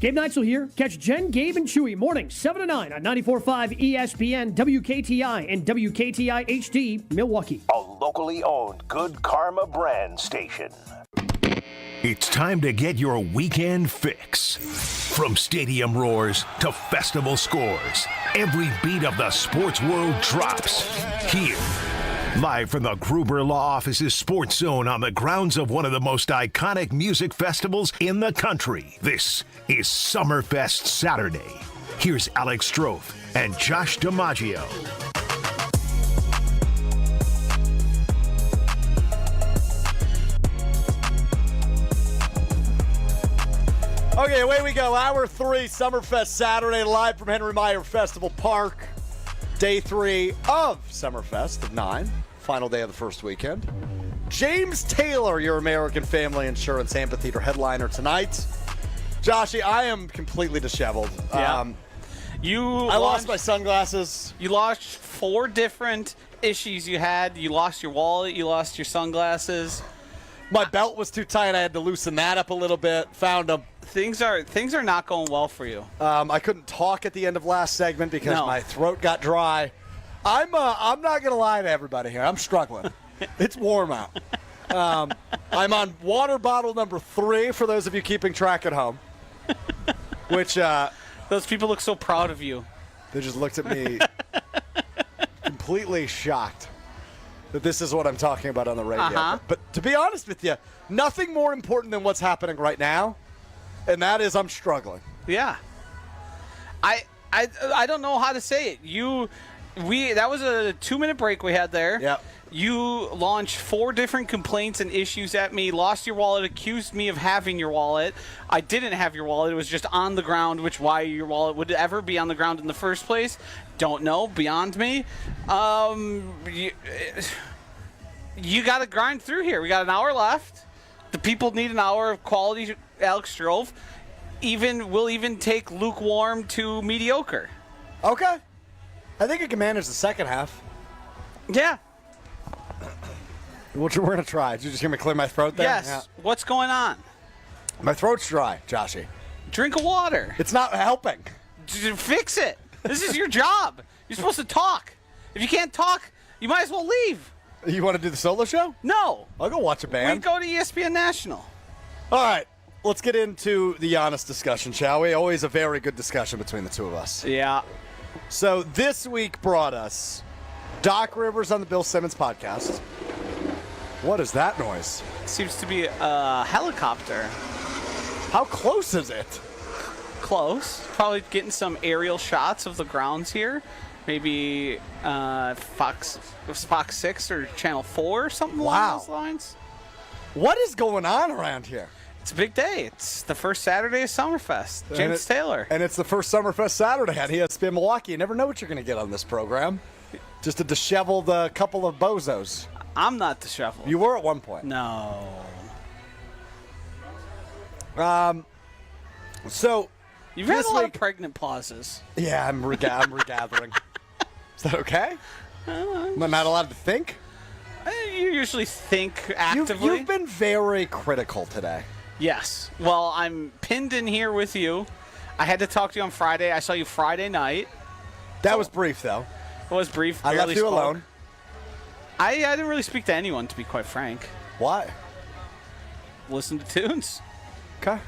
Gabe Neitzel here. Catch Jen, Gabe, and Chewy mornings 7 to 9 on 94.5 ESPN, WKTI, and WKTI HD, Milwaukee. A locally owned Good Karma brand station. It's time to get your weekend fix. From stadium roars to festival scores, every beat of the sports world drops here. Live from the Gruber Law Office's Sports Zone on the grounds of one of the most iconic music festivals in the country. This is Summerfest Saturday. Here's Alex Strouf and Josh DiMaggio. Okay, away we go. Hour 3, Summerfest Saturday, live from Henry Meyer Festival Park. Day 3 of Summerfest of 9. Final day of the first weekend. James Taylor, your American Family Insurance Amphitheater headliner tonight. Joshy, I am completely disheveled. Yeah. I lost my sunglasses. You lost 4 different issues you had. You lost your wallet. You lost your sunglasses. My belt was too tight. I had to loosen that up a little bit. Found them. Things are not going well for you. I couldn't talk at the end of last segment because my throat got dry. I'm not gonna lie to everybody here. I'm struggling. It's warm out. I'm on water bottle number 3 for those of you keeping track at home. Which those people look so proud of you. They just looked at me completely shocked that this is what I'm talking about on the radio. Uh-huh. But to be honest with you, nothing more important than what's happening right now, and that is I'm struggling. Yeah. I don't know how to say it. That was a 2-minute break we had there. Yep. You launched 4 different complaints and issues at me, lost your wallet, accused me of having your wallet. I didn't have your wallet. It was just on the ground, which why your wallet would ever be on the ground in the first place, don't know, beyond me. You got to grind through here. We got an hour left. The people need an hour of quality Alex Strouf. We'll even take lukewarm to mediocre. Okay. I think I can manage the second half. Yeah. We're going to try. Did you just hear me clear my throat there? Yes. Yeah. What's going on? My throat's dry, Joshy. Drink of water. It's not helping. Fix it. This is your job. You're supposed to talk. If you can't talk, you might as well leave. You want to do the solo show? No. I'll go watch a band. We go to ESPN National. All right. Let's get into the Giannis discussion, shall we? Always a very good discussion between the two of us. Yeah. So this week brought us Doc Rivers on the Bill Simmons podcast. What is that noise? Seems to be a helicopter. How close is it? Close. Probably getting some aerial shots of the grounds here. Maybe Fox 6 or Channel 4 or something along those lines. What is going on around here? It's a big day. It's the first Saturday of Summerfest. James Taylor. And it's the first Summerfest Saturday at ESPN Milwaukee. You never know what you're going to get on this program. Just a disheveled couple of bozos. I'm not disheveled. You were at one point. No. So you've had a lot of pregnant pauses. Yeah, I'm regathering. Is that okay? Am I not allowed to think? You usually think actively. You've been very critical today. Yes. Well, I'm pinned in here with you. I had to talk to you on Friday. I saw you Friday night. That was brief, though. It was brief. I left you alone. I didn't really speak to anyone, to be quite frank. Why? Listen to tunes. Okay.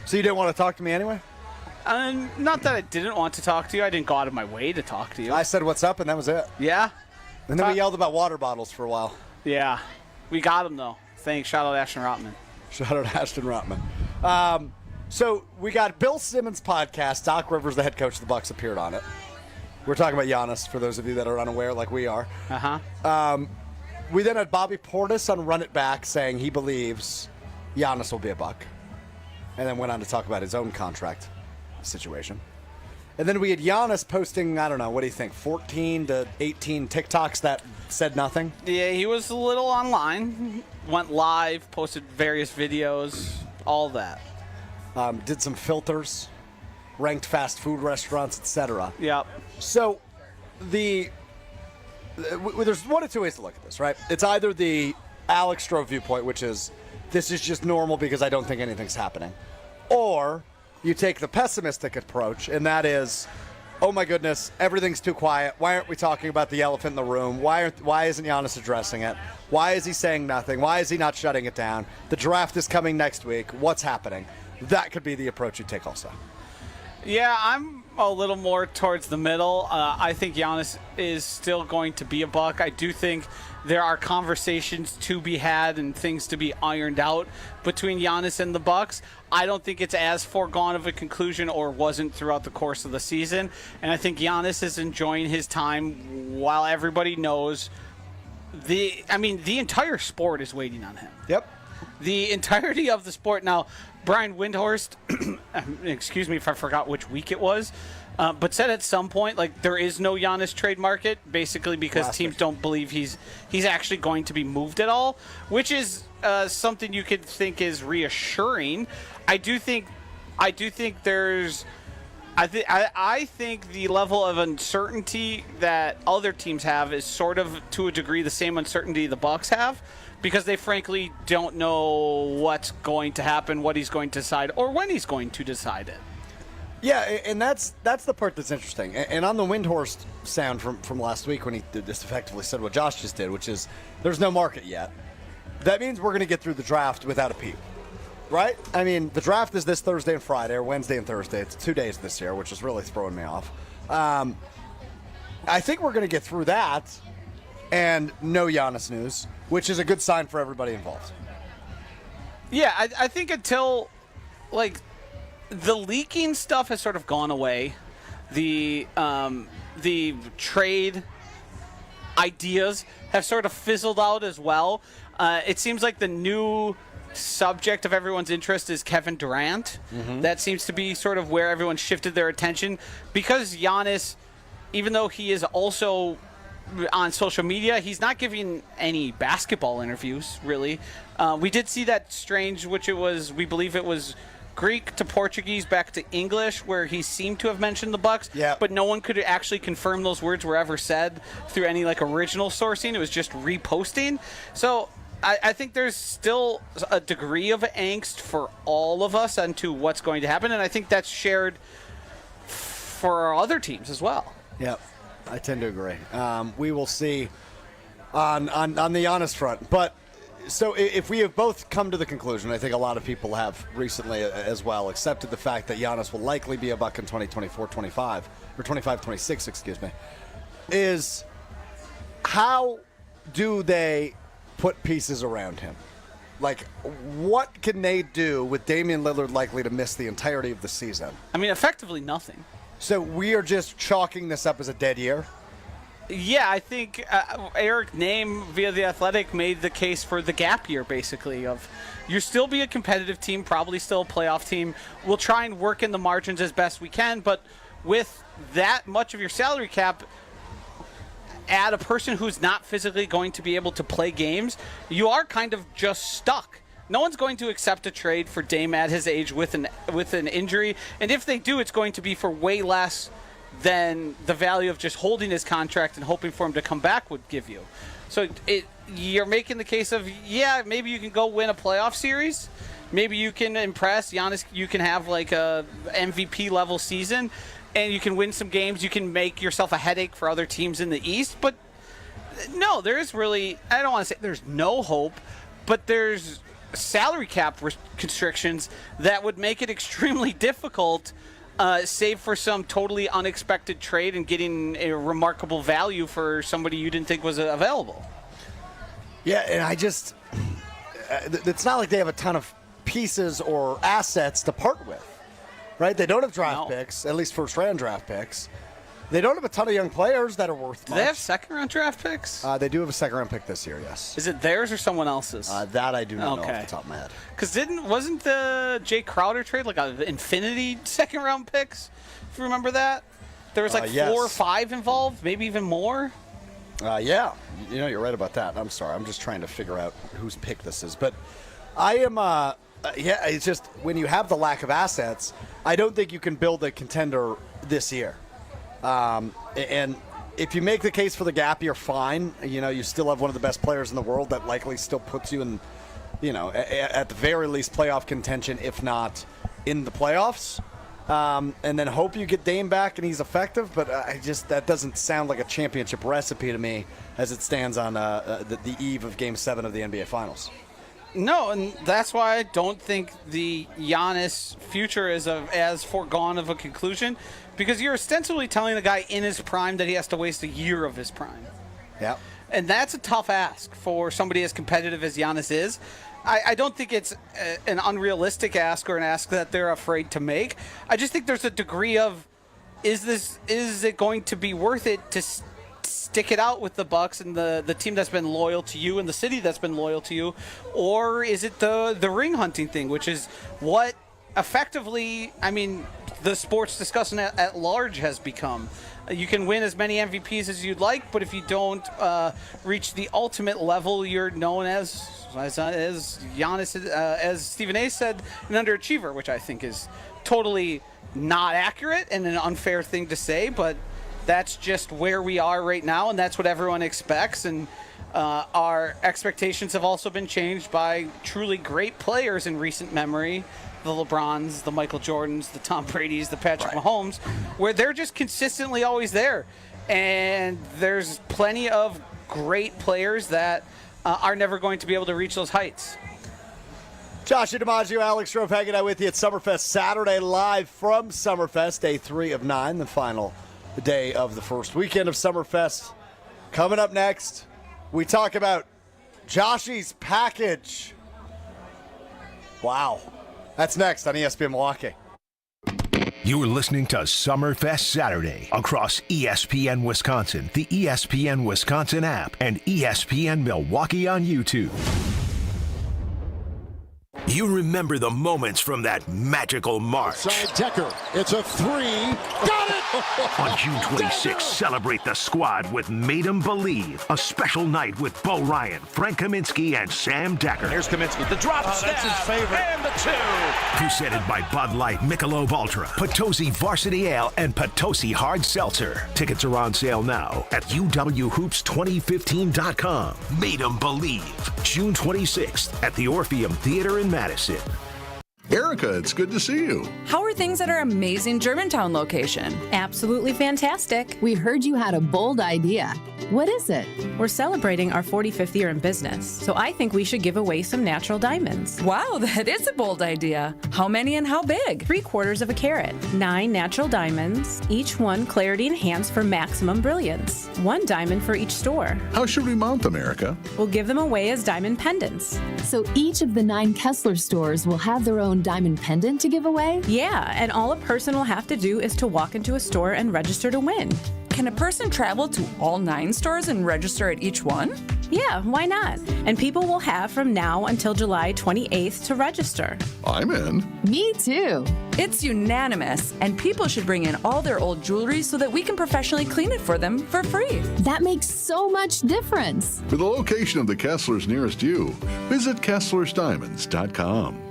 So you didn't want to talk to me anyway? Not that I didn't want to talk to you. I didn't go out of my way to talk to you. I said what's up, and that was it. Yeah? And then we yelled about water bottles for a while. Yeah. We got them, though. Thanks. Shout out Ashton Rotman. Shout out Ashton Rotman. So we got Bill Simmons' podcast. Doc Rivers, the head coach of the Bucks, appeared on it. We're talking about Giannis, for those of you that are unaware, like we are. We then had Bobby Portis on Run It Back saying he believes Giannis will be a Buck. And then went on to talk about his own contract situation. And then we had Giannis posting, I don't know, what do you think, 14 to 18 TikToks that said nothing? Yeah, he was a little online. Went live, posted various videos, all that. Did some filters, ranked fast food restaurants, etc. Yep. So there's one of two ways to look at this, right? It's either the Alex Strouf viewpoint, which is this is just normal because I don't think anything's happening. Or you take the pessimistic approach, and that is, oh my goodness, everything's too quiet. Why aren't we talking about the elephant in the room? Why isn't Giannis addressing it? Why is he saying nothing? Why is he not shutting it down? The draft is coming next week. What's happening? That could be the approach you take also. Yeah, I'm a little more towards the middle. I think Giannis is still going to be a Buck. I do think there are conversations to be had and things to be ironed out between Giannis and the Bucks. I don't think it's as foregone of a conclusion, or wasn't throughout the course of the season. And I think Giannis is enjoying his time while everybody knows the entire sport is waiting on him. Yep. The entirety of the sport. Now, Brian Windhorst, excuse me if I forgot which week it was, but said at some point, like, there is no Giannis trade market, basically because teams don't believe he's actually going to be moved at all, which is something you could think is reassuring. I think the level of uncertainty that other teams have is sort of, to a degree, the same uncertainty the Bucks have, because they frankly don't know what's going to happen, what he's going to decide, or when he's going to decide it. Yeah, and that's the part that's interesting. And on the Windhorst sound from last week, when he just effectively said what Josh just did, which is there's no market yet. That means we're going to get through the draft without a peep, right? I mean, the draft is this Thursday and Friday, or Wednesday and Thursday. It's 2 days this year, which is really throwing me off. I think we're going to get through that and no Giannis news, which is a good sign for everybody involved. Yeah, I think until, like, the leaking stuff has sort of gone away. The trade ideas have sort of fizzled out as well. It seems like the new subject of everyone's interest is Kevin Durant. Mm-hmm. That seems to be sort of where everyone shifted their attention, because Giannis, even though he is also on social media, he's not giving any basketball interviews, really. We did see that strange, we believe it was Greek to Portuguese back to English, where he seemed to have mentioned the Bucks, but no one could actually confirm those words were ever said through any original sourcing. It was just reposting. So I think there's still a degree of angst for all of us onto what's going to happen, and I think that's shared for our other teams as well. Yep, I tend to agree. We will see on the Giannis front, but. So if we have both come to the conclusion, I think a lot of people have recently as well, accepted the fact that Giannis will likely be a Buck in 2024-25, or 25-26, excuse me, is how do they put pieces around him? Like, what can they do with Damian Lillard likely to miss the entirety of the season? I mean, effectively nothing. So we are just chalking this up as a dead year? Yeah, I think Eric Name via The Athletic made the case for the gap year, basically, of you'll still be a competitive team, probably still a playoff team. We'll try and work in the margins as best we can, but with that much of your salary cap, add a person who's not physically going to be able to play games, you are kind of just stuck. No one's going to accept a trade for Dame at his age with an injury, and if they do, it's going to be for way less than the value of just holding his contract and hoping for him to come back would give you. So you're making the case of, yeah, maybe you can go win a playoff series. Maybe you can impress Giannis. You can have like a MVP level season, and you can win some games. You can make yourself a headache for other teams in the East. But no, there is really, I don't want to say there's no hope, but there's salary cap constrictions that would make it extremely difficult, save for some totally unexpected trade and getting a remarkable value for somebody you didn't think was available. Yeah, and I just, it's not like they have a ton of pieces or assets to part with, right? They don't have draft picks, at least first-round draft picks. They don't have a ton of young players that are worth much. Do they have second-round draft picks? They do have a second-round pick this year, yes. Is it theirs or someone else's? That I do not know off the top of my head. Because wasn't the Jay Crowder trade like an infinity second-round picks, if you remember that? There was like 4 or 5 involved, maybe even more. Yeah, you're right about that. I'm sorry. I'm just trying to figure out whose pick this is. But I am, it's just when you have the lack of assets, I don't think you can build a contender this year. And if you make the case for the gap, you're fine. You still have one of the best players in the world that likely still puts you in, at the very least playoff contention, if not in the playoffs. And then hope you get Dame back and he's effective. But that doesn't sound like a championship recipe to me as it stands on the eve of Game 7 of the NBA Finals. No, and that's why I don't think the Giannis future is as foregone of a conclusion, because you're ostensibly telling a guy in his prime that he has to waste a year of his prime. Yeah. And that's a tough ask for somebody as competitive as Giannis is. I don't think it's an unrealistic ask or an ask that they're afraid to make. I just think there's a degree of, is it going to be worth it to stick it out with the Bucks and the team that's been loyal to you and the city that's been loyal to you, or is it the ring hunting thing, which is what effectively, the sports discussion at large has become. You can win as many MVPs as you'd like, but if you don't reach the ultimate level, you're known as Giannis, as Stephen A. said, an underachiever, which I think is totally not accurate and an unfair thing to say, but that's just where we are right now, and that's what everyone expects. And our expectations have also been changed by truly great players in recent memory, the LeBrons, the Michael Jordans, the Tom Bradys, the Patrick Mahomes, where they're just consistently always there. And there's plenty of great players that are never going to be able to reach those heights. Josh DiMaggio, Alex Strouf hanging out with you at Summerfest Saturday, live from Summerfest, day 3 of 9, the final day of the first weekend of Summerfest. Coming up next, we talk about Joshy's package. Wow. That's next on ESPN Milwaukee. You're listening to Summerfest Saturday across ESPN Wisconsin, the ESPN Wisconsin app, and ESPN Milwaukee on YouTube. You remember the moments from that magical March. Side Decker, it's a 3. Got it! On June 26th, celebrate the squad with Made 'em Believe, a special night with Bo Ryan, Frank Kaminsky, and Sam Decker. Here's Kaminsky, the drop stab, that's his favorite, and the 2. Presented by Bud Light, Michelob Ultra, Potosi Varsity Ale, and Potosi Hard Seltzer. Tickets are on sale now at uwhoops2015.com. Made 'em Believe, June 26th at the Orpheum Theater in Madison. Erica, it's good to see you. How are things at our amazing Germantown location? Absolutely fantastic. We heard you had a bold idea. What is it? We're celebrating our 45th year in business, so I think we should give away some natural diamonds. Wow, that is a bold idea. How many and how big? 3/4 of a carat. 9 natural diamonds, each one clarity enhanced for maximum brilliance. 1 diamond for each store. How should we mount them, Erica? We'll give them away as diamond pendants. So each of the 9 Kessler stores will have their own diamond pendant to give away? Yeah, and all a person will have to do is to walk into a store and register to win. Can a person travel to all 9 stores and register at each one? Yeah, why not? And people will have from now until July 28th to register. I'm in. Me too. It's unanimous, and people should bring in all their old jewelry so that we can professionally clean it for them for free. That makes so much difference. For the location of the Kesslers nearest you, visit KesslersDiamonds.com.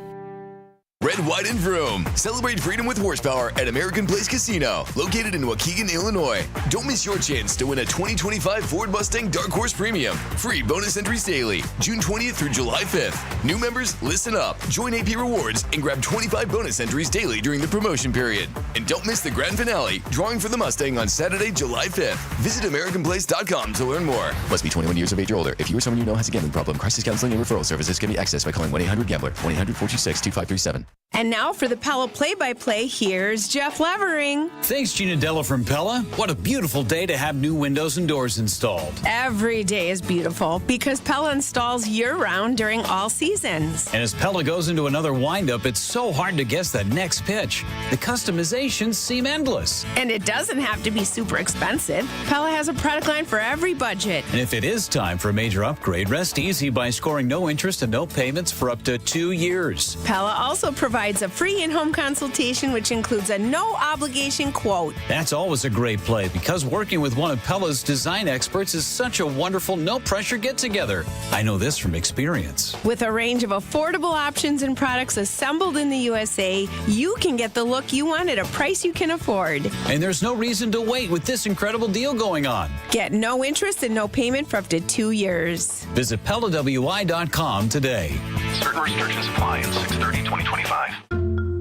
Red, White, and Vroom. Celebrate freedom with horsepower at American Place Casino, located in Waukegan, Illinois. Don't miss your chance to win a 2025 Ford Mustang Dark Horse Premium. Free bonus entries daily, June 20th through July 5th. New members, listen up. Join AP Rewards and grab 25 bonus entries daily during the promotion period. And don't miss the grand finale, drawing for the Mustang on Saturday, July 5th. Visit AmericanPlace.com to learn more. Must be 21 years of age or older. If you or someone you know has a gambling problem, crisis counseling and referral services can be accessed by calling 1-800-GAMBLER, 1-800-426-2537. And now for the Pella play-by-play, here's Jeff Levering. Thanks, Gina Della from Pella. What a beautiful day to have new windows and doors installed. Every day is beautiful because Pella installs year-round during all seasons. And as Pella goes into another windup, it's so hard to guess that next pitch. The customizations seem endless. And it doesn't have to be super expensive. Pella has a product line for every budget. And if it is time for a major upgrade, rest easy by scoring no interest and no payments for up to 2 years. Pella also provides a free in-home consultation, which includes a no-obligation quote. That's always a great play because working with one of Pella's design experts is such a wonderful, no-pressure get-together. I know this from experience. With a range of affordable options and products assembled in the USA, you can get the look you want at a price you can afford. And there's no reason to wait with this incredible deal going on. Get no interest and no payment for up to 2 years. Visit PellaWI.com today. Certain restrictions apply in 6/30/2025.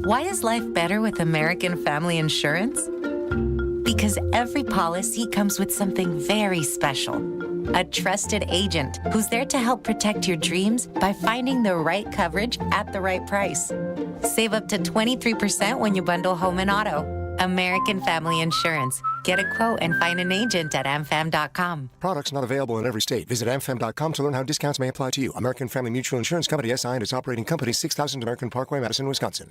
Why is life better with American Family Insurance? Because every policy comes with something very special. A trusted agent who's there to help protect your dreams by finding the right coverage at the right price. Save up to 23% when you bundle home and auto. American Family Insurance. Get a quote and find an agent at amfam.com. Products not available in every state. Visit amfam.com to learn how discounts may apply to you. American Family Mutual Insurance Company, SI, and its operating company, 6000 American Parkway, Madison, Wisconsin.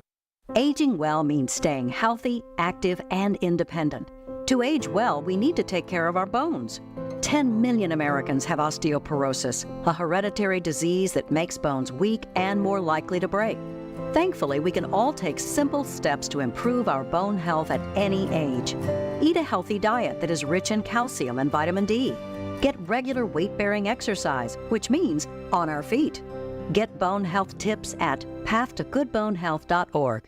Aging well means staying healthy, active, and independent. To age well, we need to take care of our bones. 10 million Americans have osteoporosis, a hereditary disease that makes bones weak and more likely to break. Thankfully, we can all take simple steps to improve our bone health at any age. Eat a healthy diet that is rich in calcium and vitamin D. Get regular weight-bearing exercise, which means on our feet. Get bone health tips at pathtogoodbonehealth.org.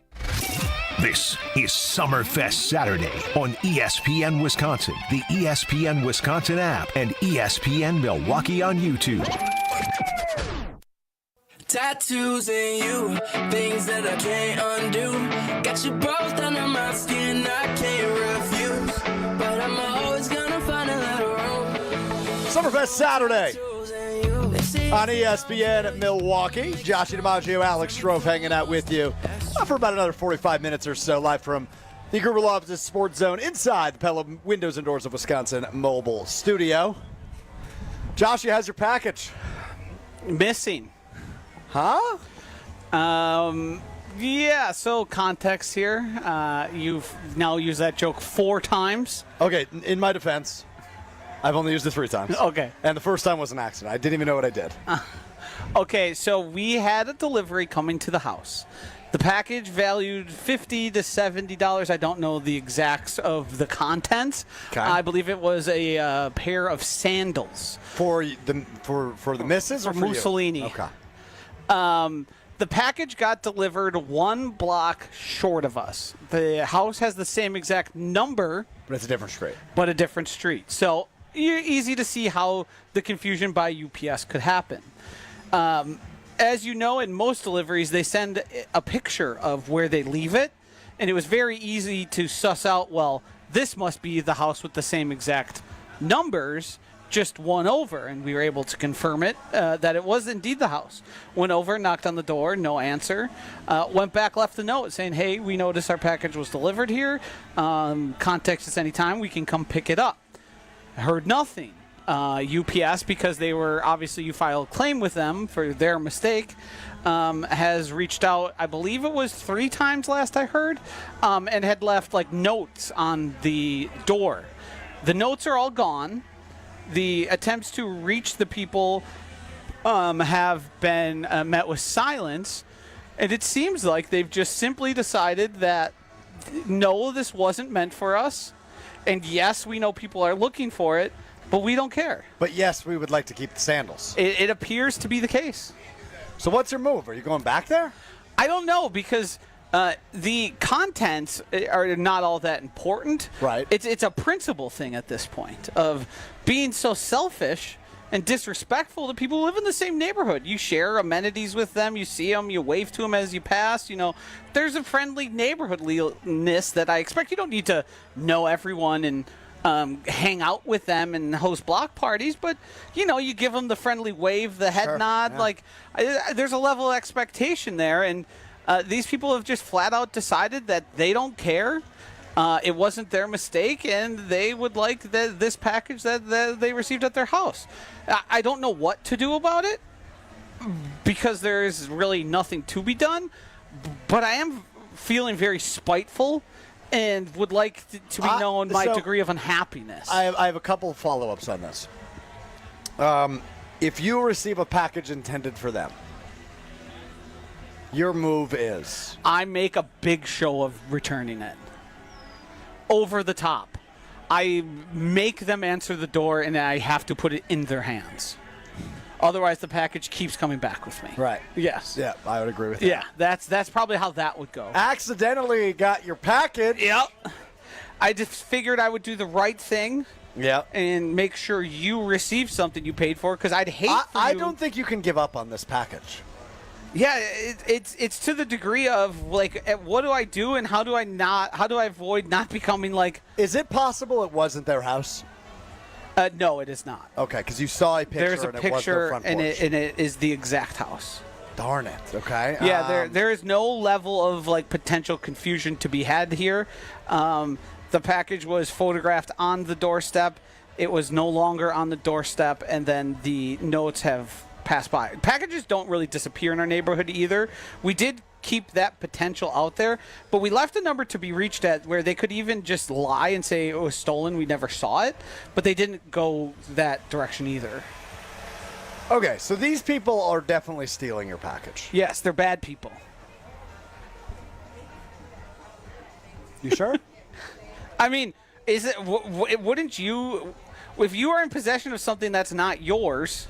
This is Summerfest Saturday on ESPN Wisconsin, the ESPN Wisconsin app, and ESPN Milwaukee on YouTube. Tattoos in you, things that I can't undo. Got you both under my skin, I can't refuse. But I'm always gonna find a little room. Summerfest Saturday on ESPN at Milwaukee. Josh DiMaggio, Alex Strouf hanging out with you for about another 45 minutes or so, live from the Gruber Law Office's Sports Zone inside the Pella Windows and Doors of Wisconsin mobile studio. Josh, you has your package. Missing. Huh? Yeah, so context here. You've now used that joke 4 times. Okay, in my defense, I've only used it 3 times. Okay. And the first time was an accident. I didn't even know what I did. Okay, so we had a delivery coming to the house. The package valued $50 to $70. I don't know the exacts of the contents. Okay. I believe it was a pair of sandals. For the missus or for Mussolini. You? Okay. The package got delivered 1 block short of us. The house has the same exact number. But it's a different street. So easy to see how the confusion by UPS could happen. As you know, in most deliveries, they send a picture of where they leave it. And it was very easy to suss out, well, this must be the house with the same exact numbers, just one over. And we were able to confirm it, that it was indeed the house. Went over, knocked on the door, no answer. Went back, left a note saying, hey, we noticed our package was delivered here. Contact us anytime. We can come pick it up. I heard nothing. UPS, because they were, obviously you filed a claim with them for their mistake, has reached out, I believe it was 3 times last I heard, and had left like notes on the door. The notes are all gone. the attempts to reach the people have been met with silence, and it seems like they've just simply decided that no, this wasn't meant for us, and yes, we know people are looking for it, but we don't care. But yes, we would like to keep the sandals. It appears to be the case. So what's your move? Are you going back there? I don't know, because the contents are not all that important. Right. It's a principle thing at this point of being so selfish and disrespectful to people who live in the same neighborhood. You share amenities with them. You see them. You wave to them as you pass. You know, there's a friendly neighborhoodliness that I expect. You don't need to know everyone and hang out with them and host block parties, but you know, you give them the friendly wave, the head nod. Yeah. Like, there's a level of expectation there, and these people have just flat out decided that they don't care. It wasn't their mistake, and they would like this package that they received at their house. I don't know what to do about it because there is really nothing to be done, but I am feeling very spiteful and would like to be known my degree of unhappiness. I have a couple of follow-ups on this. If you receive a package intended for them, your move is? I make a big show of returning it. Over the top. I make them answer the door, and I have to put it in their hands. Otherwise, the package keeps coming back with me. Right. Yes. Yeah, I would agree with that. Yeah, that's probably how that would go. Accidentally got your package. Yep. I just figured I would do the right thing. Yep. And make sure you receive something you paid for, because I'd hate for I don't think you can give up on this package. Yeah, it's to the degree of, like, what do I do and how do I avoid not becoming like... Is it possible it wasn't their house? No, it is not. Okay, because you saw a picture. There's a picture, and it is the exact house. Darn it. Okay. Yeah, there is no level of like potential confusion to be had here. The package was photographed on the doorstep. It was no longer on the doorstep, and then the notes have passed by. Packages don't really disappear in our neighborhood either. We did keep that potential out there, but we left a number to be reached at where they could even just lie and say it was stolen, we never saw it, but they didn't go that direction either. Okay, so these people are definitely stealing your package. Yes, they're bad people. You sure? I mean, is it? Wouldn't you, if you are in possession of something that's not yours,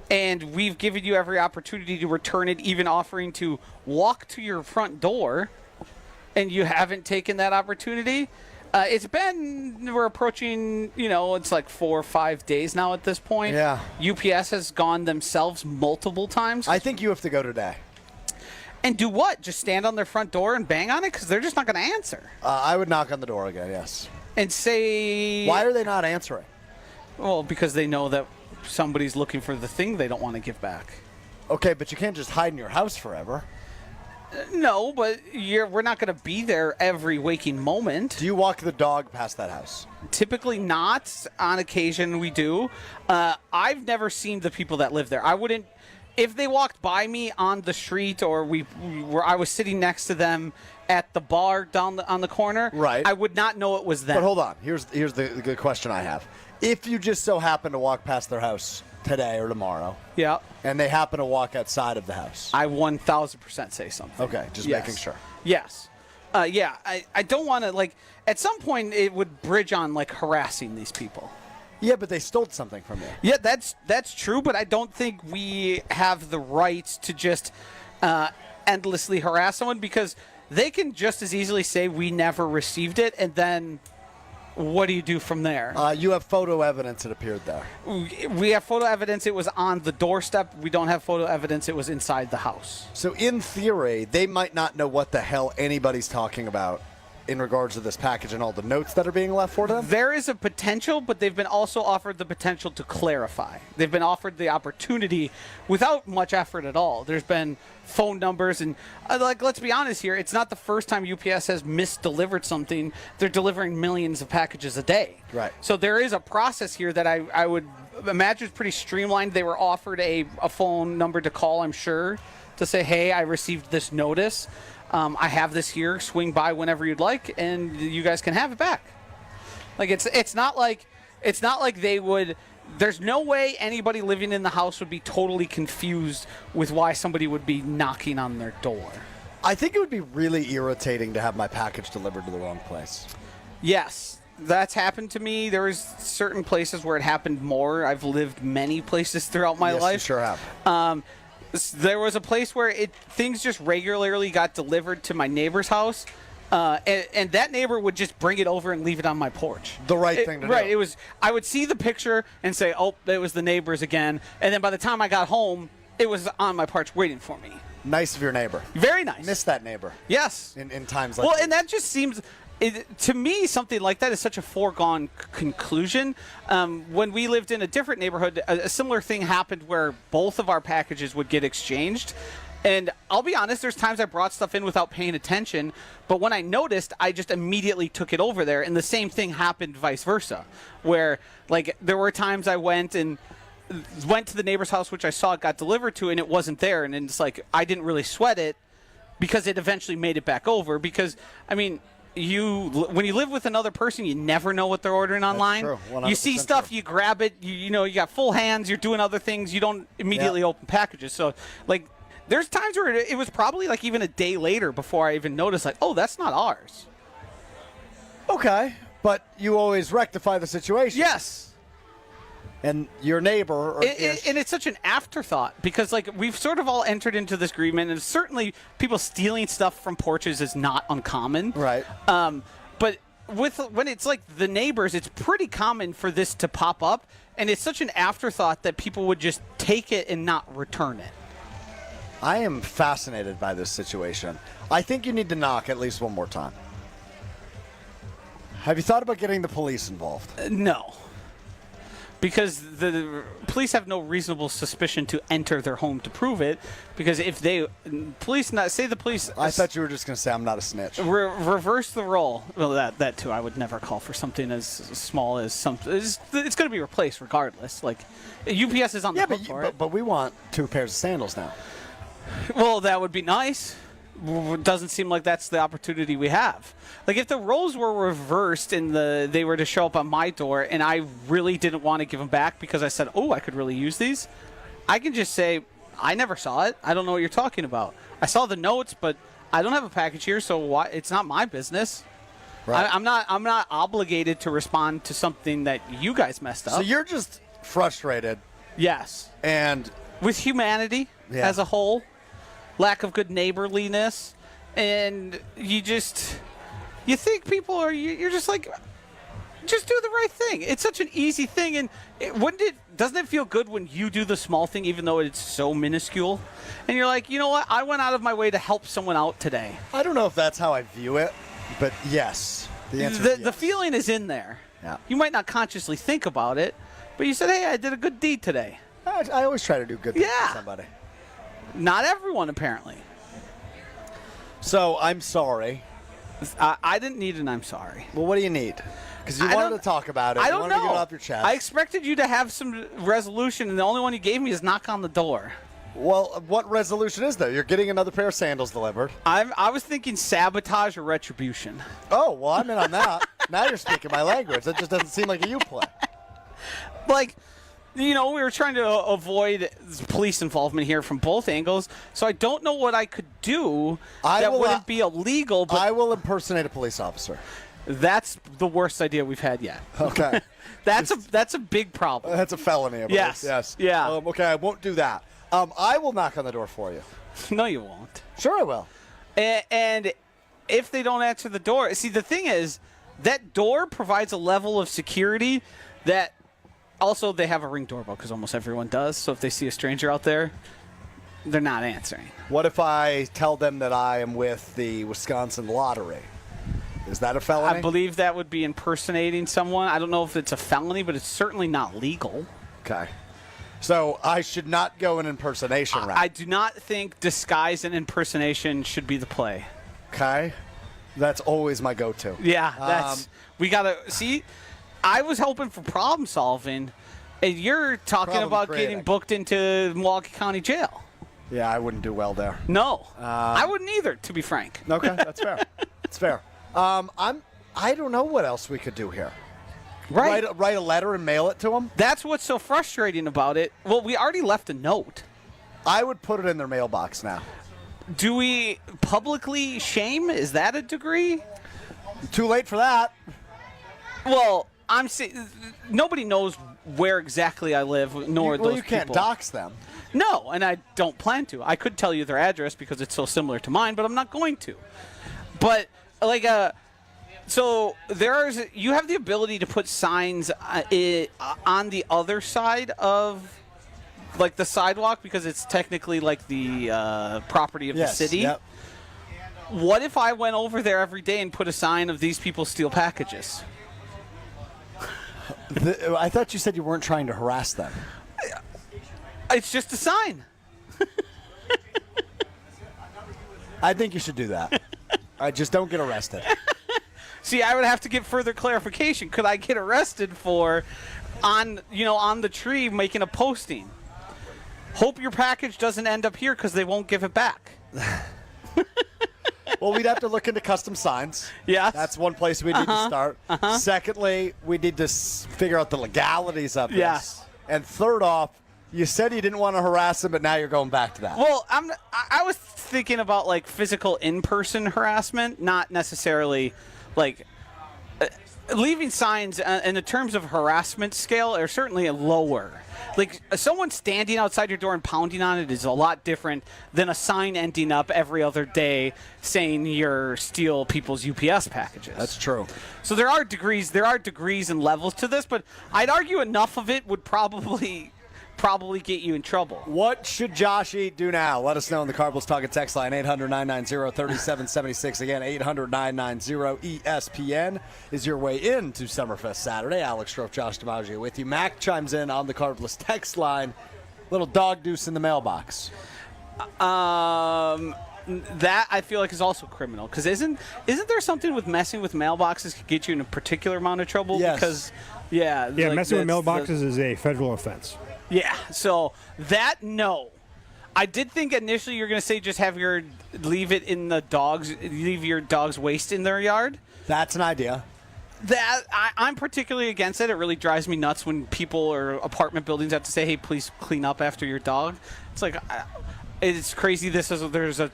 and we've given you every opportunity to return it, even offering to walk to your front door, and you haven't taken that opportunity? We're approaching, it's like 4 or 5 days now at this point. Yeah. UPS has gone themselves multiple times. I think you have to go today. And do what? Just stand on their front door and bang on it? Because they're just not going to answer. I would knock on the door again, yes. And say... Why are they not answering? Well, because they know that somebody's looking for the thing they don't want to give back. Okay, but you can't just hide in your house forever. No, but we're not going to be there every waking moment. Do you walk the dog past that house? Typically not. On occasion we do. I've never seen the people that live there. I wouldn't... If they walked by me on the street, or I was sitting next to them at the bar on the corner, right, I would not know it was them. But hold on. Here's the good question I have. If you just so happen to walk past their house today or tomorrow, yeah, and they happen to walk outside of the house, I 1,000% say something. Okay, just making sure. Yes. Yeah, I don't want to, like, at some point it would bridge on, like, harassing these people. Yeah, but they stole something from you. Yeah, that's true, but I don't think we have the right to just endlessly harass someone, because they can just as easily say we never received it, and then what do you do from there? You have photo evidence it appeared there. We have photo evidence it was on the doorstep. We don't have photo evidence it was inside the house. So in theory, they might not know what the hell anybody's talking about in regards to this package and all the notes that are being left for them? There is a potential, but they've been also offered the potential to clarify. They've been offered the opportunity without much effort at all. There's been phone numbers, and let's be honest here, it's not the first time UPS has misdelivered something. They're delivering millions of packages a day. Right. So there is a process here that I would imagine is pretty streamlined. They were offered a phone number to call, I'm sure, to say, hey, I received this notice. I have this here. Swing by whenever you'd like, and you guys can have it back. Like it's not like they would there's no way anybody living in the house would be totally confused with why somebody would be knocking on their door. I think it would be really irritating to have my package delivered to the wrong place. Yes, that's happened to me. There was certain places where it happened more. I've lived many places throughout my life. Yes, you sure have. There was a place where things just regularly got delivered to my neighbor's house, and that neighbor would just bring it over and leave it on my porch. The right thing to do. Right. It was. I would see the picture and say, "Oh, it was the neighbor's again," and then by the time I got home, it was on my porch waiting for me. Nice of your neighbor. Very nice. Miss that neighbor. Yes. In times like well, these. and that just seems. To me, something like that is such a foregone conclusion. When we lived in a different neighborhood, a similar thing happened where both of our packages would get exchanged. And I'll be honest, there's times I brought stuff in without paying attention, but when I noticed, I just immediately took it over there. And the same thing happened vice versa, where like there were times I went to the neighbor's house, which I saw it got delivered to, and it wasn't there. And it's like I didn't really sweat it because it eventually made it back over. Because, I mean, when you live with another person, you never know what they're ordering online. That's true. You see stuff, true. you grab it, you got full hands, you're doing other things, you don't immediately open packages. So, like, there's times where it was probably like even a day later before I even noticed, like, oh, that's not ours. Okay, but you always rectify the situation. Yes. And your neighbor. And it's such an afterthought because, like, we've sort of all entered into this agreement, and certainly people stealing stuff from porches is not uncommon. Right. But when it's like the neighbors, it's pretty common for this to pop up, and it's such an afterthought that people would just take it and not return it. I am fascinated by this situation. I think you need to knock at least one more time. Have you thought about getting the police involved? No. Because the police have no reasonable suspicion to enter their home to prove it. Because if the police. I thought you were just going to say I'm not a snitch. Reverse the role. Well, that too. I would never call for something as small as something. It's going to be replaced regardless. Like, UPS is on the hook for it. But we want 2 pairs of sandals now. Well, that would be nice. Doesn't seem like that's the opportunity we have. Like, if the roles were reversed and they were to show up on my door and I really didn't want to give them back because I said, oh, I could really use these, I can just say, I never saw it. I don't know what you're talking about. I saw the notes, but I don't have a package here, so why? It's not my business. Right. I'm not obligated to respond to something that you guys messed up. So you're just frustrated. Yes. And with humanity as a whole. Lack of good neighborliness, and you think people are, you're just like, just do the right thing. It's such an easy thing, and doesn't it feel good when you do the small thing, even though it's so minuscule? And you're like, you know what? I went out of my way to help someone out today. I don't know if that's how I view it, but yes. The answer is yes. The feeling is in there. Yeah. You might not consciously think about it, but you said, hey, I did a good deed today. I always try to do good things for somebody. Not everyone, apparently. So, I'm sorry. I didn't need an I'm sorry. Well, what do you need? Because you wanted to talk about it. I don't you wanted know. to get it off your chest. I expected you to have some resolution, and the only one you gave me is knock on the door. Well, what resolution is there? You're getting another pair of sandals delivered. I was thinking sabotage or retribution. Oh, well, I'm in on that. Now you're speaking my language. That just doesn't seem like a you play. Like, you know, we were trying to avoid police involvement here from both angles, so I don't know what I could do that wouldn't be illegal. But I will impersonate a police officer. That's the worst idea we've had yet. Okay. That's a big problem. That's a felony, I believe. Yes. Yeah. Okay, I won't do that. I will knock on the door for you. No, you won't. Sure I will. And if they don't answer the door, see, the thing is, that door provides a level of security that also they have a Ring doorbell because almost everyone does. So if they see a stranger out there, they're not answering. What if I tell them that I am with the Wisconsin Lottery? Is that a felony? I believe that would be impersonating someone. I don't know if it's a felony, but it's certainly not legal. Okay. So I should not go an impersonation route. I do not think disguise and impersonation should be the play. Okay. That's always my go-to. Yeah, we got to see. I was hoping for problem solving, and you're talking about getting booked into Milwaukee County Jail. Yeah, I wouldn't do well there. No, I wouldn't either, to be frank. Okay, that's fair. That's fair. I don't know what else we could do here. Right. Write a letter and mail it to them? That's what's so frustrating about it. Well, we already left a note. I would put it in their mailbox now. Do we publicly shame? Is that a degree? Too late for that. Well, I'm saying nobody knows where exactly I live, nor those people. You can't dox them. No, and I don't plan to. I could tell you their address because it's so similar to mine, but I'm not going to. But so you have the ability to put signs on the other side of like the sidewalk because it's technically like the property of the city. Yep. What if I went over there every day and put a sign of these people steal packages? I thought you said you weren't trying to harass them. It's just a sign. I think you should do that. I just don't get arrested. See, I would have to get further clarification. Could I get arrested for on the tree making a posting? Hope your package doesn't end up here because they won't give it back. Well, we'd have to look into custom signs. Yes. That's one place we need to start. Secondly, we need to figure out the legalities of this. Yes. And third off, you said you didn't want to harass them, but now you're going back to that. Well, I was thinking about like physical in-person harassment, not necessarily like leaving signs in the terms of harassment scale are certainly lower. Like someone standing outside your door and pounding on it is a lot different than a sign ending up every other day saying you're steal people's UPS packages. That's true. So there are degrees and levels to this, but I'd argue enough of it would probably get you in trouble. What should Josh Eat do now? Let us know in the Cardinals Talking text line, 800-990-3776. Again, 800-990-ESPN is your way into Summerfest Saturday. Alex Strouf, Josh DiMaggio with you. Mac chimes in on the Cardinals text line. Little dog deuce in the mailbox. That I feel like is also criminal because isn't there something with messing with mailboxes could get you in a particular amount of trouble? Yes. Because messing with mailboxes is a federal offense. Yeah, so no. I did think initially you were going to say just leave your dog's waste in their yard. That's an idea. I'm particularly against it. It really drives me nuts when people or apartment buildings have to say, "Hey, please clean up after your dog." It's like it's crazy. There's a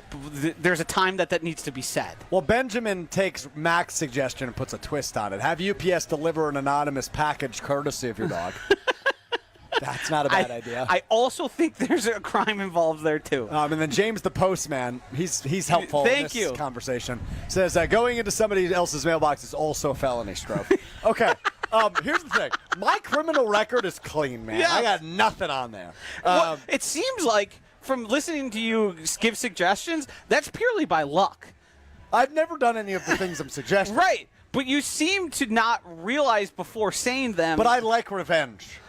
time that needs to be said. Well, Benjamin takes Mac's suggestion and puts a twist on it. Have UPS deliver an anonymous package courtesy of your dog. That's not a bad idea. I also think there's a crime involved there, too. And then James the postman, he's helpful in this conversation, says going into somebody else's mailbox is also a felony, Strouf. Okay, here's the thing. My criminal record is clean, man. Yes. I got nothing on there. Well, it seems like, from listening to you give suggestions, that's purely by luck. I've never done any of the things I'm suggesting. Right, but you seem to not realize before saying them. But I like revenge.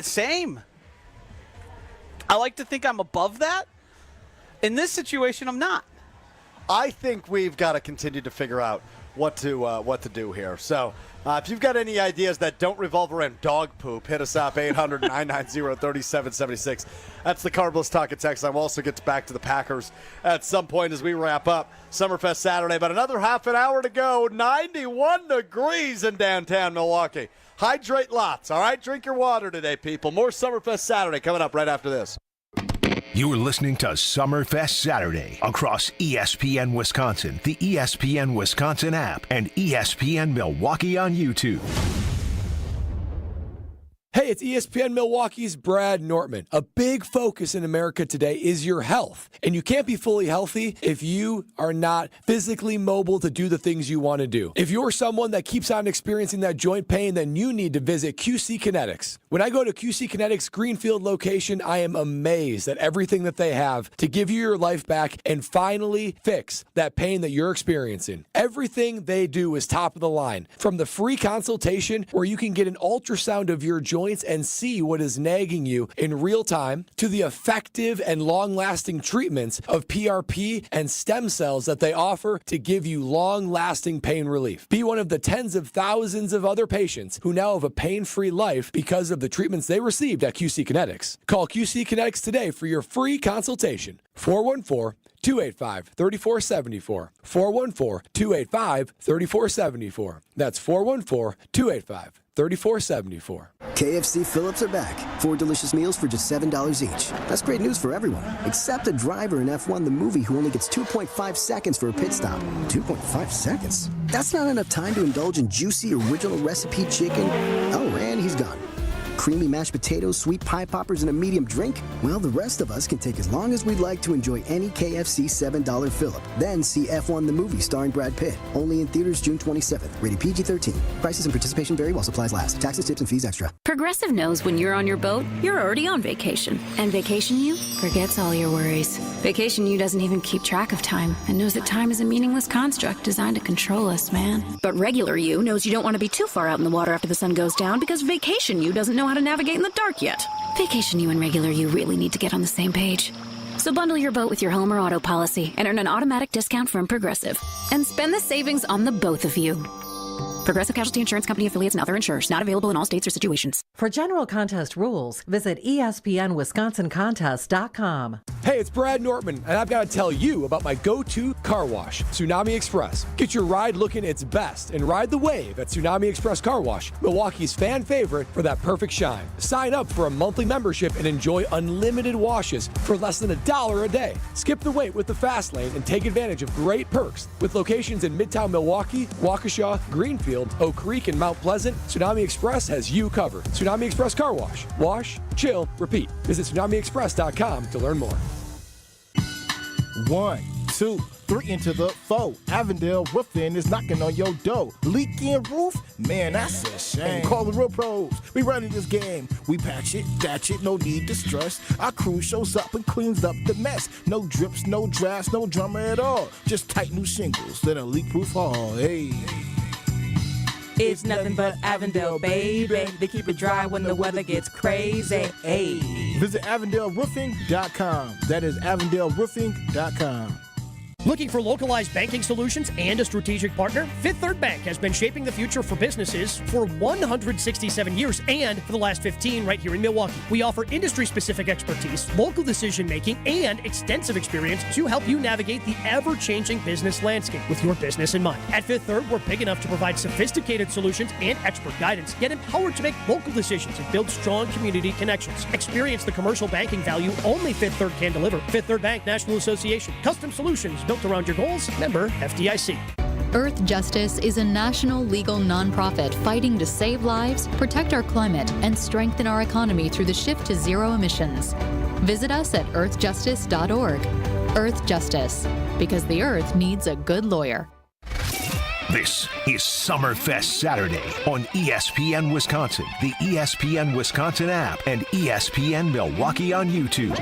Same. I like to think I'm above that. In this situation, I'm not. I think we've got to continue to figure out what to do here. So if you've got any ideas that don't revolve around dog poop, hit us up, 800-990-3776. That's the Cardinals Talking text line. We'll also get back to the Packers at some point as we wrap up Summerfest Saturday. But another half an hour to go. 91 degrees in downtown Milwaukee. Hydrate lots, all right? Drink your water today, people. More Summerfest Saturday coming up right after this. You're listening to Summerfest Saturday across ESPN Wisconsin, the ESPN Wisconsin app, and ESPN Milwaukee on YouTube. Hey, it's ESPN Milwaukee's Brad Nortman. A big focus in America today is your health. And you can't be fully healthy if you are not physically mobile to do the things you want to do. If you're someone that keeps on experiencing that joint pain, then you need to visit QC Kinetics. When I go to QC Kinetics' Greenfield location, I am amazed at everything that they have to give you your life back and finally fix that pain that you're experiencing. Everything they do is top of the line. From the free consultation where you can get an ultrasound of your joints and see what is nagging you in real time, to the effective and long-lasting treatments of PRP and stem cells that they offer to give you long-lasting pain relief. Be one of the tens of thousands of other patients who now have a pain-free life because of the treatments they received at QC Kinetics. Call QC Kinetics today for your free consultation. 414-285-3474. 414-285-3474. That's 414-285-3474. 3474. KFC Phillips are back. 4 delicious meals for just $7 each. That's great news for everyone, except a driver in F1 the movie who only gets 2.5 seconds for a pit stop. 2.5 seconds? That's not enough time to indulge in juicy original recipe chicken. Oh, and he's gone. Creamy mashed potatoes, sweet pie poppers, and a medium drink? Well, the rest of us can take as long as we'd like to enjoy any KFC $7 fill-up. Then see F1 the movie starring Brad Pitt. Only in theaters June 27th. Rated PG-13. Prices and participation vary while supplies last. Taxes, tips, and fees extra. Progressive knows when you're on your boat, you're already on vacation. And Vacation You forgets all your worries. Vacation You doesn't even keep track of time and knows that time is a meaningless construct designed to control us, man. But Regular You knows you don't want to be too far out in the water after the sun goes down because Vacation You doesn't know how to navigate in the dark yet. Vacation You and Regular You really need to get on the same page. So bundle your boat with your home or auto policy and earn an automatic discount from Progressive. And spend the savings on the both of you. Progressive Casualty Insurance Company affiliates and other insurers. Not available in all states or situations. For general contest rules, visit ESPNWisconsinContest.com. Hey, it's Brad Nortman, and I've got to tell you about my go-to car wash, Tsunami Express. Get your ride looking its best and ride the wave at Tsunami Express Car Wash, Milwaukee's fan favorite for that perfect shine. Sign up for a monthly membership and enjoy unlimited washes for less than $1 a day. Skip the wait with the fast lane and take advantage of great perks. With locations in Midtown Milwaukee, Waukesha, Greenfield, Oak Creek, and Mount Pleasant, Tsunami Express has you covered. Tsunami Express Car Wash. Wash, chill, repeat. Visit TsunamiExpress.com to learn more. 1, 2, 3 into the 4. Avondale Roofing is knocking on your door. Leaking roof? Man, that's a shame. Call the real pros. We running this game. We patch it, thatch it, no need to stress. Our crew shows up and cleans up the mess. No drips, no drafts, no drama at all. Just tight new shingles, then a leak-proof hall. Hey. It's nothing but Avondale, baby. They keep it dry when the weather gets crazy. Hey. Visit AvondaleRoofing.com. That is AvondaleRoofing.com. Looking for localized banking solutions and a strategic partner? Fifth Third Bank has been shaping the future for businesses for 167 years and for the last 15 right here in Milwaukee. We offer industry-specific expertise, local decision-making, and extensive experience to help you navigate the ever-changing business landscape with your business in mind. At Fifth Third, we're big enough to provide sophisticated solutions and expert guidance, yet empowered to make local decisions and build strong community connections. Experience the commercial banking value only Fifth Third can deliver. Fifth Third Bank National Association. Custom solutions built around your goals. Member FDIC. Earth Justice is a national legal nonprofit fighting to save lives, protect our climate, and strengthen our economy through the shift to zero emissions. Visit us at earthjustice.org. Earth Justice, because the earth needs a good lawyer. This is Summerfest Saturday on ESPN Wisconsin, the ESPN Wisconsin app, and ESPN Milwaukee on YouTube.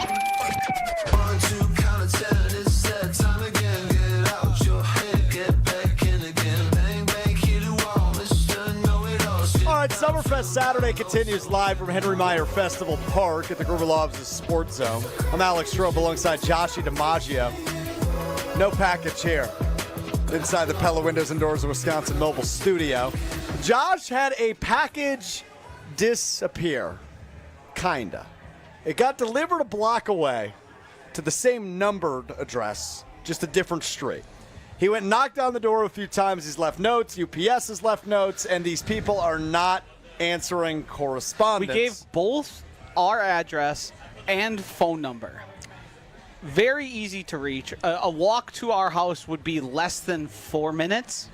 Summerfest Saturday continues live from Henry Meyer Festival Park at the Gruber Law Offices Sports Zone. I'm Alex Strouf alongside Joshie DiMaggio. No package here inside the Pella Windows and Doors of Wisconsin Mobile Studio. Josh had a package disappear. Kinda. It got delivered a block away to the same numbered address, just a different street. He went and knocked on the door a few times. He's left notes. UPS has left notes. And these people are not answering correspondence. We gave both our address and phone number. Very easy to reach. A walk to our house would be less than 4 minutes.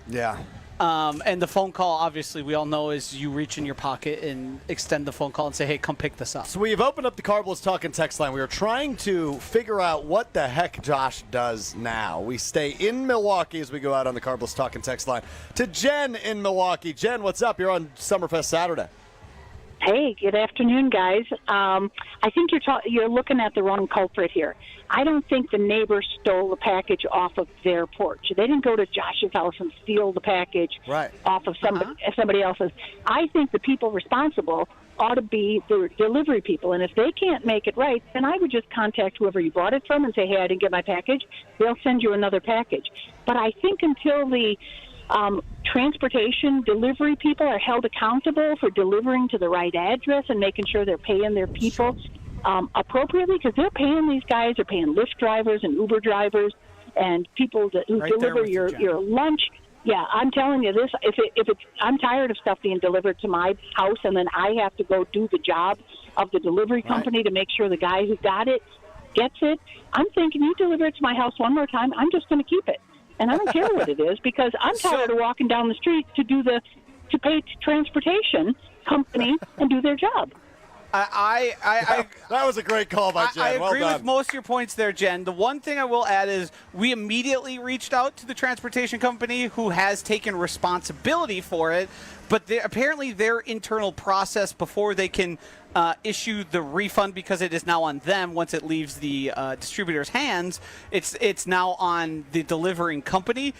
Yeah. And the phone call, obviously, we all know is you reach in your pocket and extend the phone call and say, hey, come pick this up. So we've opened up the Carbos Talking text line. We are trying to figure out what the heck Josh does now. We stay in Milwaukee as we go out on the Carbos Talking text line to Jen in Milwaukee. Jen, what's up? You're on Summerfest Saturday. Hey, good afternoon, guys. I think you're looking at the wrong culprit here. I don't think the neighbor stole the package off of their porch. They didn't go to Josh's house and steal the package off of somebody else's. I think the people responsible ought to be the delivery people. And if they can't make it right, then I would just contact whoever you bought it from and say, hey, I didn't get my package. They'll send you another package. But I think until the transportation delivery people are held accountable for delivering to the right address and making sure they're paying their people appropriately, because they're paying these guys, they're paying Lyft drivers and Uber drivers and people who deliver your lunch. Yeah, I'm telling you this. I'm tired of stuff being delivered to my house, and then I have to go do the job of the delivery company to make sure the guy who got it gets it. I'm thinking, you deliver it to my house one more time, I'm just going to keep it, and I don't care what it is, because I'm tired of walking down the street to pay transportation company and do their job. That was a great call by Jen. I agree well with most of your points there, Jen. The one thing I will add is we immediately reached out to the transportation company who has taken responsibility for it, but apparently their internal process before they can issue the refund, because it is now on them once it leaves the distributor's hands, it's now on the delivering company.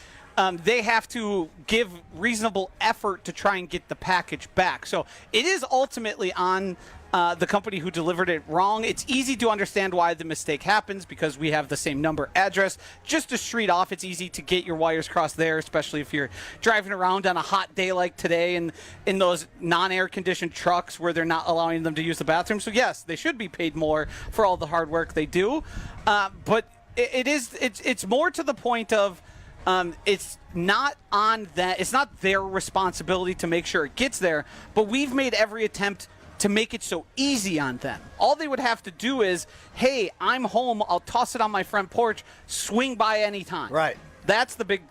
They have to give reasonable effort to try and get the package back. So it is ultimately on the company who delivered it wrong. It's easy to understand why the mistake happens, because we have the same number address. Just a street off, it's easy to get your wires crossed there, especially if you're driving around on a hot day like today and in those non-air conditioned trucks where they're not allowing them to use the bathroom. So yes, they should be paid more for all the hard work they do. But it's more to the point of it's not on that. It's not their responsibility to make sure it gets there, but we've made every attempt to make it so easy on them. All they would have to do is, hey, I'm home, I'll toss it on my front porch, swing by anytime. Right. That's the big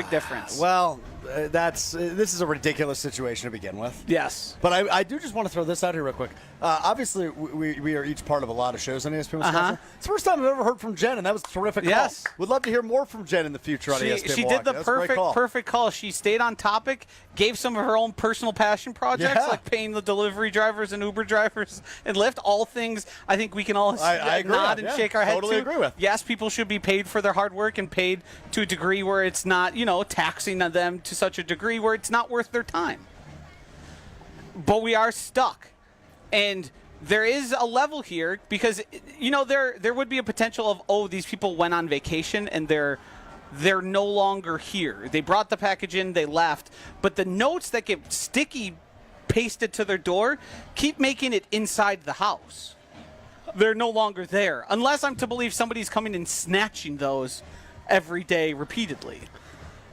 difference. Well, this is a ridiculous situation to begin with. Yes. But I do just want to throw this out here real quick. Obviously, we are each part of a lot of shows on ESPN Wisconsin. It's the first time I've ever heard from Jen, and that was a terrific call. Would love to hear more from Jen in the future on ESPN She Milwaukee. did the perfect call. She stayed on topic, gave some of her own personal passion projects, like paying the delivery drivers and Uber drivers and Lyft, all things I think we can all nod and shake our head totally to. Agree with. Yes, people should be paid for their hard work and paid to a degree where it's not, taxing them to such a degree where it's not worth their time. But we are stuck. And there is a level here because, there would be a potential of, these people went on vacation and they're no longer here. They brought the package in, they left. But the notes that get sticky pasted to their door keep making it inside the house. They're no longer there. Unless I'm to believe somebody's coming and snatching those every day repeatedly.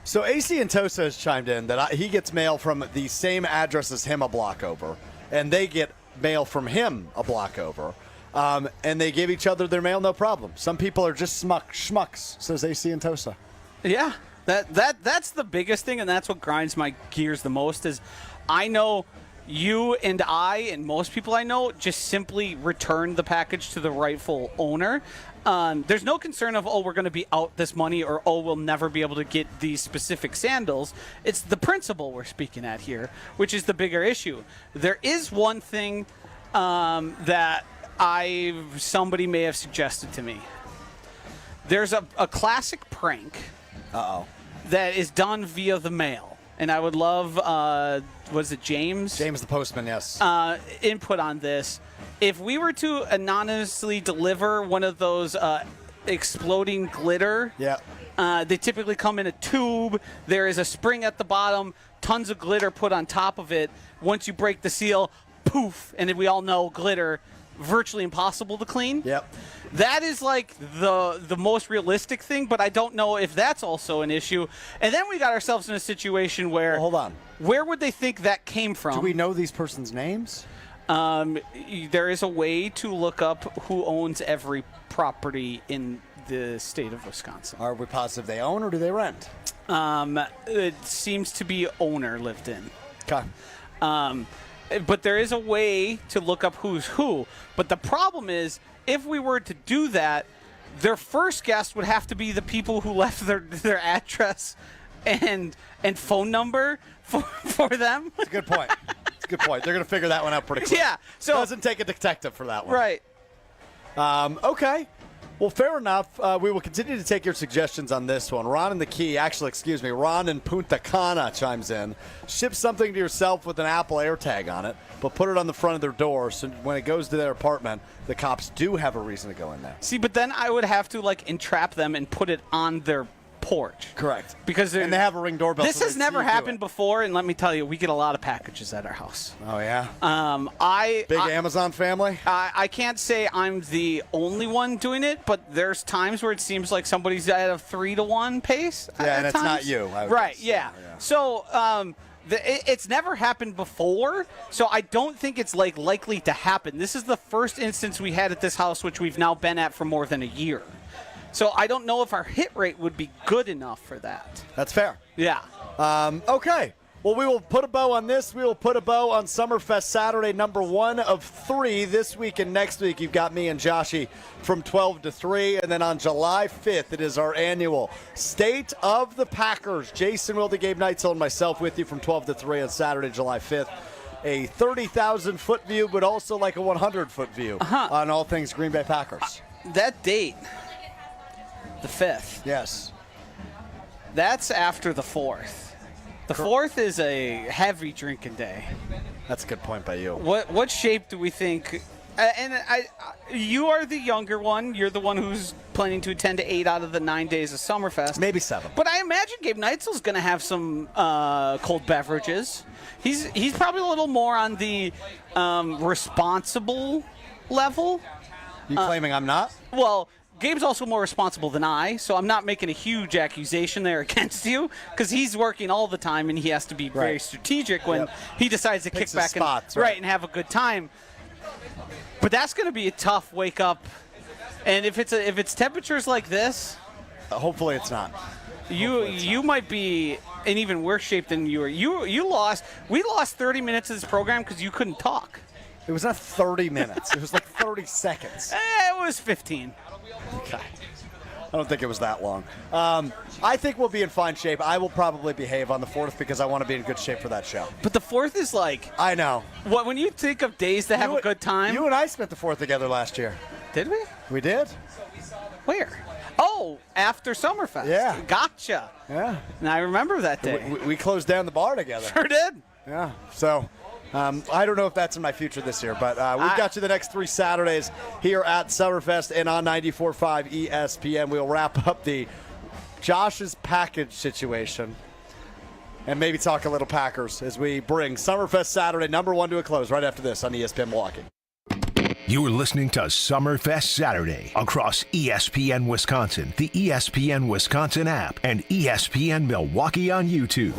So AC and Tosa has chimed in that he gets mail from the same address as him a block over, and they get mail from him a block over, and they give each other their mail, no problem. Some people are just schmucks, says AC and Tosa. Yeah, that's the biggest thing, and that's what grinds my gears the most is I know you and I and most people I know just simply return the package to the rightful owner. There's no concern of, we're going to be out this money or, we'll never be able to get these specific sandals. It's the principle we're speaking at here, which is the bigger issue. There is one thing that somebody may have suggested to me. There's a classic prank that is done via the mail. And I would love, was it James? James the postman, yes. Input on this. If we were to anonymously deliver one of those exploding glitter, they typically come in a tube. There is a spring at the bottom, tons of glitter put on top of it. Once you break the seal, poof, and we all know glitter, virtually impossible to clean. Yep. That is like the most realistic thing, but I don't know if that's also an issue. And then we got ourselves in a situation where... hold on. Where would they think that came from? Do we know these person's names? There is a way to look up who owns every property in the state of Wisconsin. Are we positive they own or do they rent? It seems to be owner lived in. Okay. But there is a way to look up who's who. But the problem is, if we were to do that, their first guess would have to be the people who left their address and phone number for them. That's a good point. Good point. They're going to figure that one out pretty quick. Yeah. So doesn't take a detective for that one. Right. Okay. Well, fair enough. We will continue to take your suggestions on this one. Ron in Punta Cana chimes in. Ship something to yourself with an Apple AirTag on it, but put it on the front of their door so when it goes to their apartment, the cops do have a reason to go in there. See, but then I would have to entrap them and put it on their porch. Correct. And they have a Ring doorbell. This has never happened before, and let me tell you, we get a lot of packages at our house. Oh, yeah? Big Amazon family? I can't say I'm the only one doing it, but there's times where it seems like somebody's at a 3-to-1 pace. Yeah, and it's times. not you. Right, yeah. So, it's never happened before, so I don't think it's likely to happen. This is the first instance we had at this house, which we've now been at for more than a year. So I don't know if our hit rate would be good enough for that. That's fair. Yeah. Okay. Well, we will put a bow on this. We will put a bow on Summerfest Saturday, number 1 of 3. This week and next week, you've got me and Joshy from 12 to 3. And then on July 5th, it is our annual State of the Packers. Jason Wilde, Gabe Neitzel, and myself with you from 12 to 3 on Saturday, July 5th. A 30,000-foot view, but also like a 100-foot view on all things Green Bay Packers. That date, the 5th. Yes. That's after the 4th. The 4th is a heavy drinking day. That's a good point by you. What shape do we think? You are the younger one. You're the one who's planning to attend to 8 out of the 9 days of Summerfest. Maybe 7. But I imagine Gabe Neitzel's going to have some cold beverages. He's probably a little more on the responsible level. You claiming I'm not? Well, Gabe's also more responsible than I, so I'm not making a huge accusation there against you, because he's working all the time and he has to be very strategic when he decides to kick back and have a good time. But that's going to be a tough wake up, and if it's temperatures like this, hopefully it's not. You might be in even worse shape than you were. We lost 30 minutes of this program because you couldn't talk. It was not 30 minutes. It was like 30 seconds. It was 15. Okay. I don't think it was that long. I think we'll be in fine shape. I will probably behave on the 4th because I want to be in good shape for that show. But the 4th is like... I know. When you think of days to have a good time... You and I spent the 4th together last year. Did we? We did. Where? Oh, after Summerfest. Yeah. Gotcha. Yeah. And I remember that day. We closed down the bar together. Sure did. Yeah. So... I don't know if that's in my future this year, but we've got you the next 3 Saturdays here at Summerfest and on 94.5 ESPN. We'll wrap up the Josh's package situation and maybe talk a little Packers as we bring Summerfest Saturday number 1 to a close right after this on ESPN Milwaukee. You're listening to Summerfest Saturday across ESPN Wisconsin, the ESPN Wisconsin app, and ESPN Milwaukee on YouTube.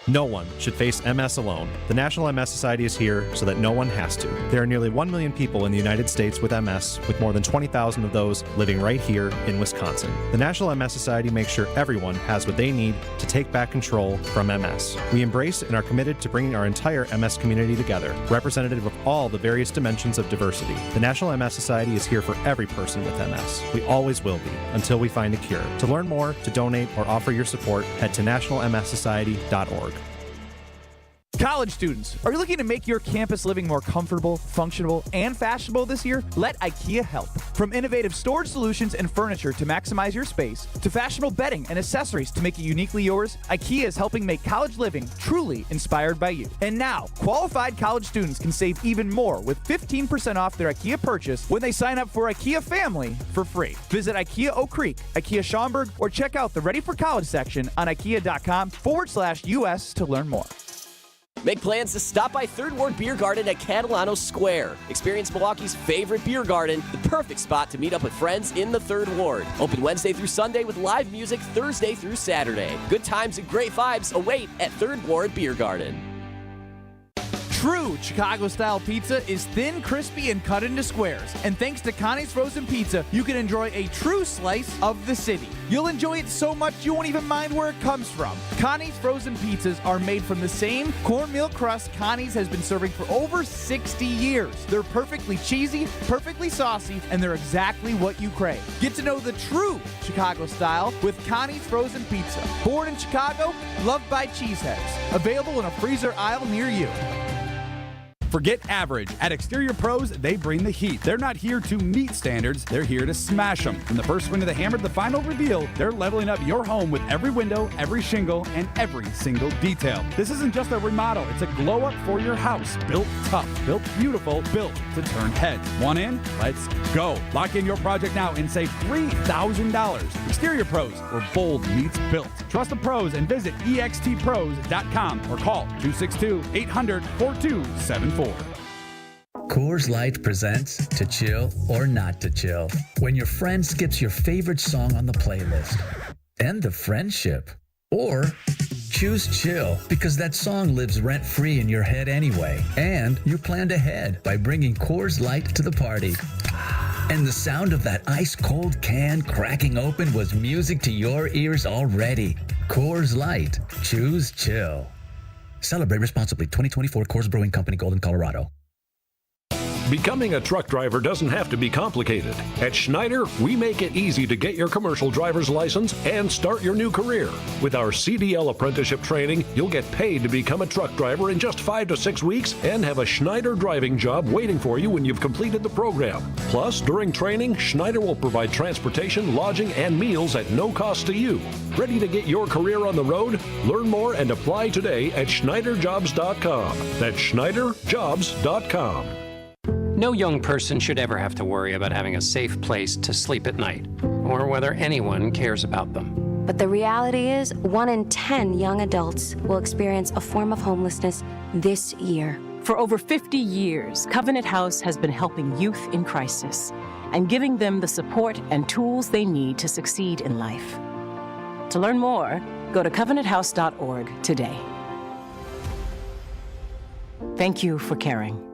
No one should face MS alone. The National MS Society is here so that no one has to. There are nearly 1 million people in the United States with MS, with more than 20,000 of those living right here in Wisconsin. The National MS Society makes sure everyone has what they need to take back control from MS. We embrace and are committed to bringing our entire MS community together, representative of all the various dimensions of diversity. The National MS Society is here for every person with MS. We always will be, until we find a cure. To learn more, to donate, or offer your support, head to nationalmssociety.org. College students, are you looking to make your campus living more comfortable, functional, and fashionable this year? Let IKEA help. From innovative storage solutions and furniture to maximize your space, to fashionable bedding and accessories to make it uniquely yours, IKEA is helping make college living truly inspired by you. And now, qualified college students can save even more with 15% off their IKEA purchase when they sign up for IKEA Family for free. Visit IKEA Oak Creek, IKEA Schaumburg, or check out the Ready for College section on IKEA.com/US to learn more. Make plans to stop by Third Ward Beer Garden at Catalano Square. Experience Milwaukee's favorite beer garden, the perfect spot to meet up with friends in the Third Ward. Open Wednesday through Sunday with live music Thursday through Saturday. Good times and great vibes await at Third Ward Beer Garden. True Chicago-style pizza is thin, crispy, and cut into squares. And thanks to Connie's Frozen Pizza, you can enjoy a true slice of the city. You'll enjoy it so much you won't even mind where it comes from. Connie's Frozen Pizzas are made from the same cornmeal crust Connie's has been serving for over 60 years. They're perfectly cheesy, perfectly saucy, and they're exactly what you crave. Get to know the true Chicago style with Connie's Frozen Pizza. Born in Chicago, loved by cheeseheads. Available in a freezer aisle near you. Forget average. At Exterior Pros, they bring the heat. They're not here to meet standards, they're here to smash them. From the first swing of the hammer to the final reveal, they're leveling up your home with every window, every shingle, and every single detail. This isn't just a remodel, it's a glow up for your house. Built tough, built beautiful, built to turn heads. Want in? Let's go. Lock in your project now and save $3,000. Exterior Pros, where bold meets built. Trust the pros and visit extpros.com or call 262-800-4274. Coors Light presents To Chill or Not to Chill. When your friend skips your favorite song on the playlist. End the friendship. Or choose chill because that song lives rent-free in your head anyway. And you planned ahead by bringing Coors Light to the party. And the sound of that ice-cold can cracking open was music to your ears already. Coors Light. Choose chill. Celebrate responsibly. 2024 Coors Brewing Company, Golden, Colorado. Becoming a truck driver doesn't have to be complicated. At Schneider, we make it easy to get your commercial driver's license and start your new career. With our CDL apprenticeship training, you'll get paid to become a truck driver in just 5 to 6 weeks and have a Schneider driving job waiting for you when you've completed the program. Plus, during training, Schneider will provide transportation, lodging, and meals at no cost to you. Ready to get your career on the road? Learn more and apply today at SchneiderJobs.com. That's SchneiderJobs.com. No young person should ever have to worry about having a safe place to sleep at night, or whether anyone cares about them. But the reality is, 1 in 10 young adults will experience a form of homelessness this year. For over 50 years, Covenant House has been helping youth in crisis and giving them the support and tools they need to succeed in life. To learn more, go to covenanthouse.org today. Thank you for caring.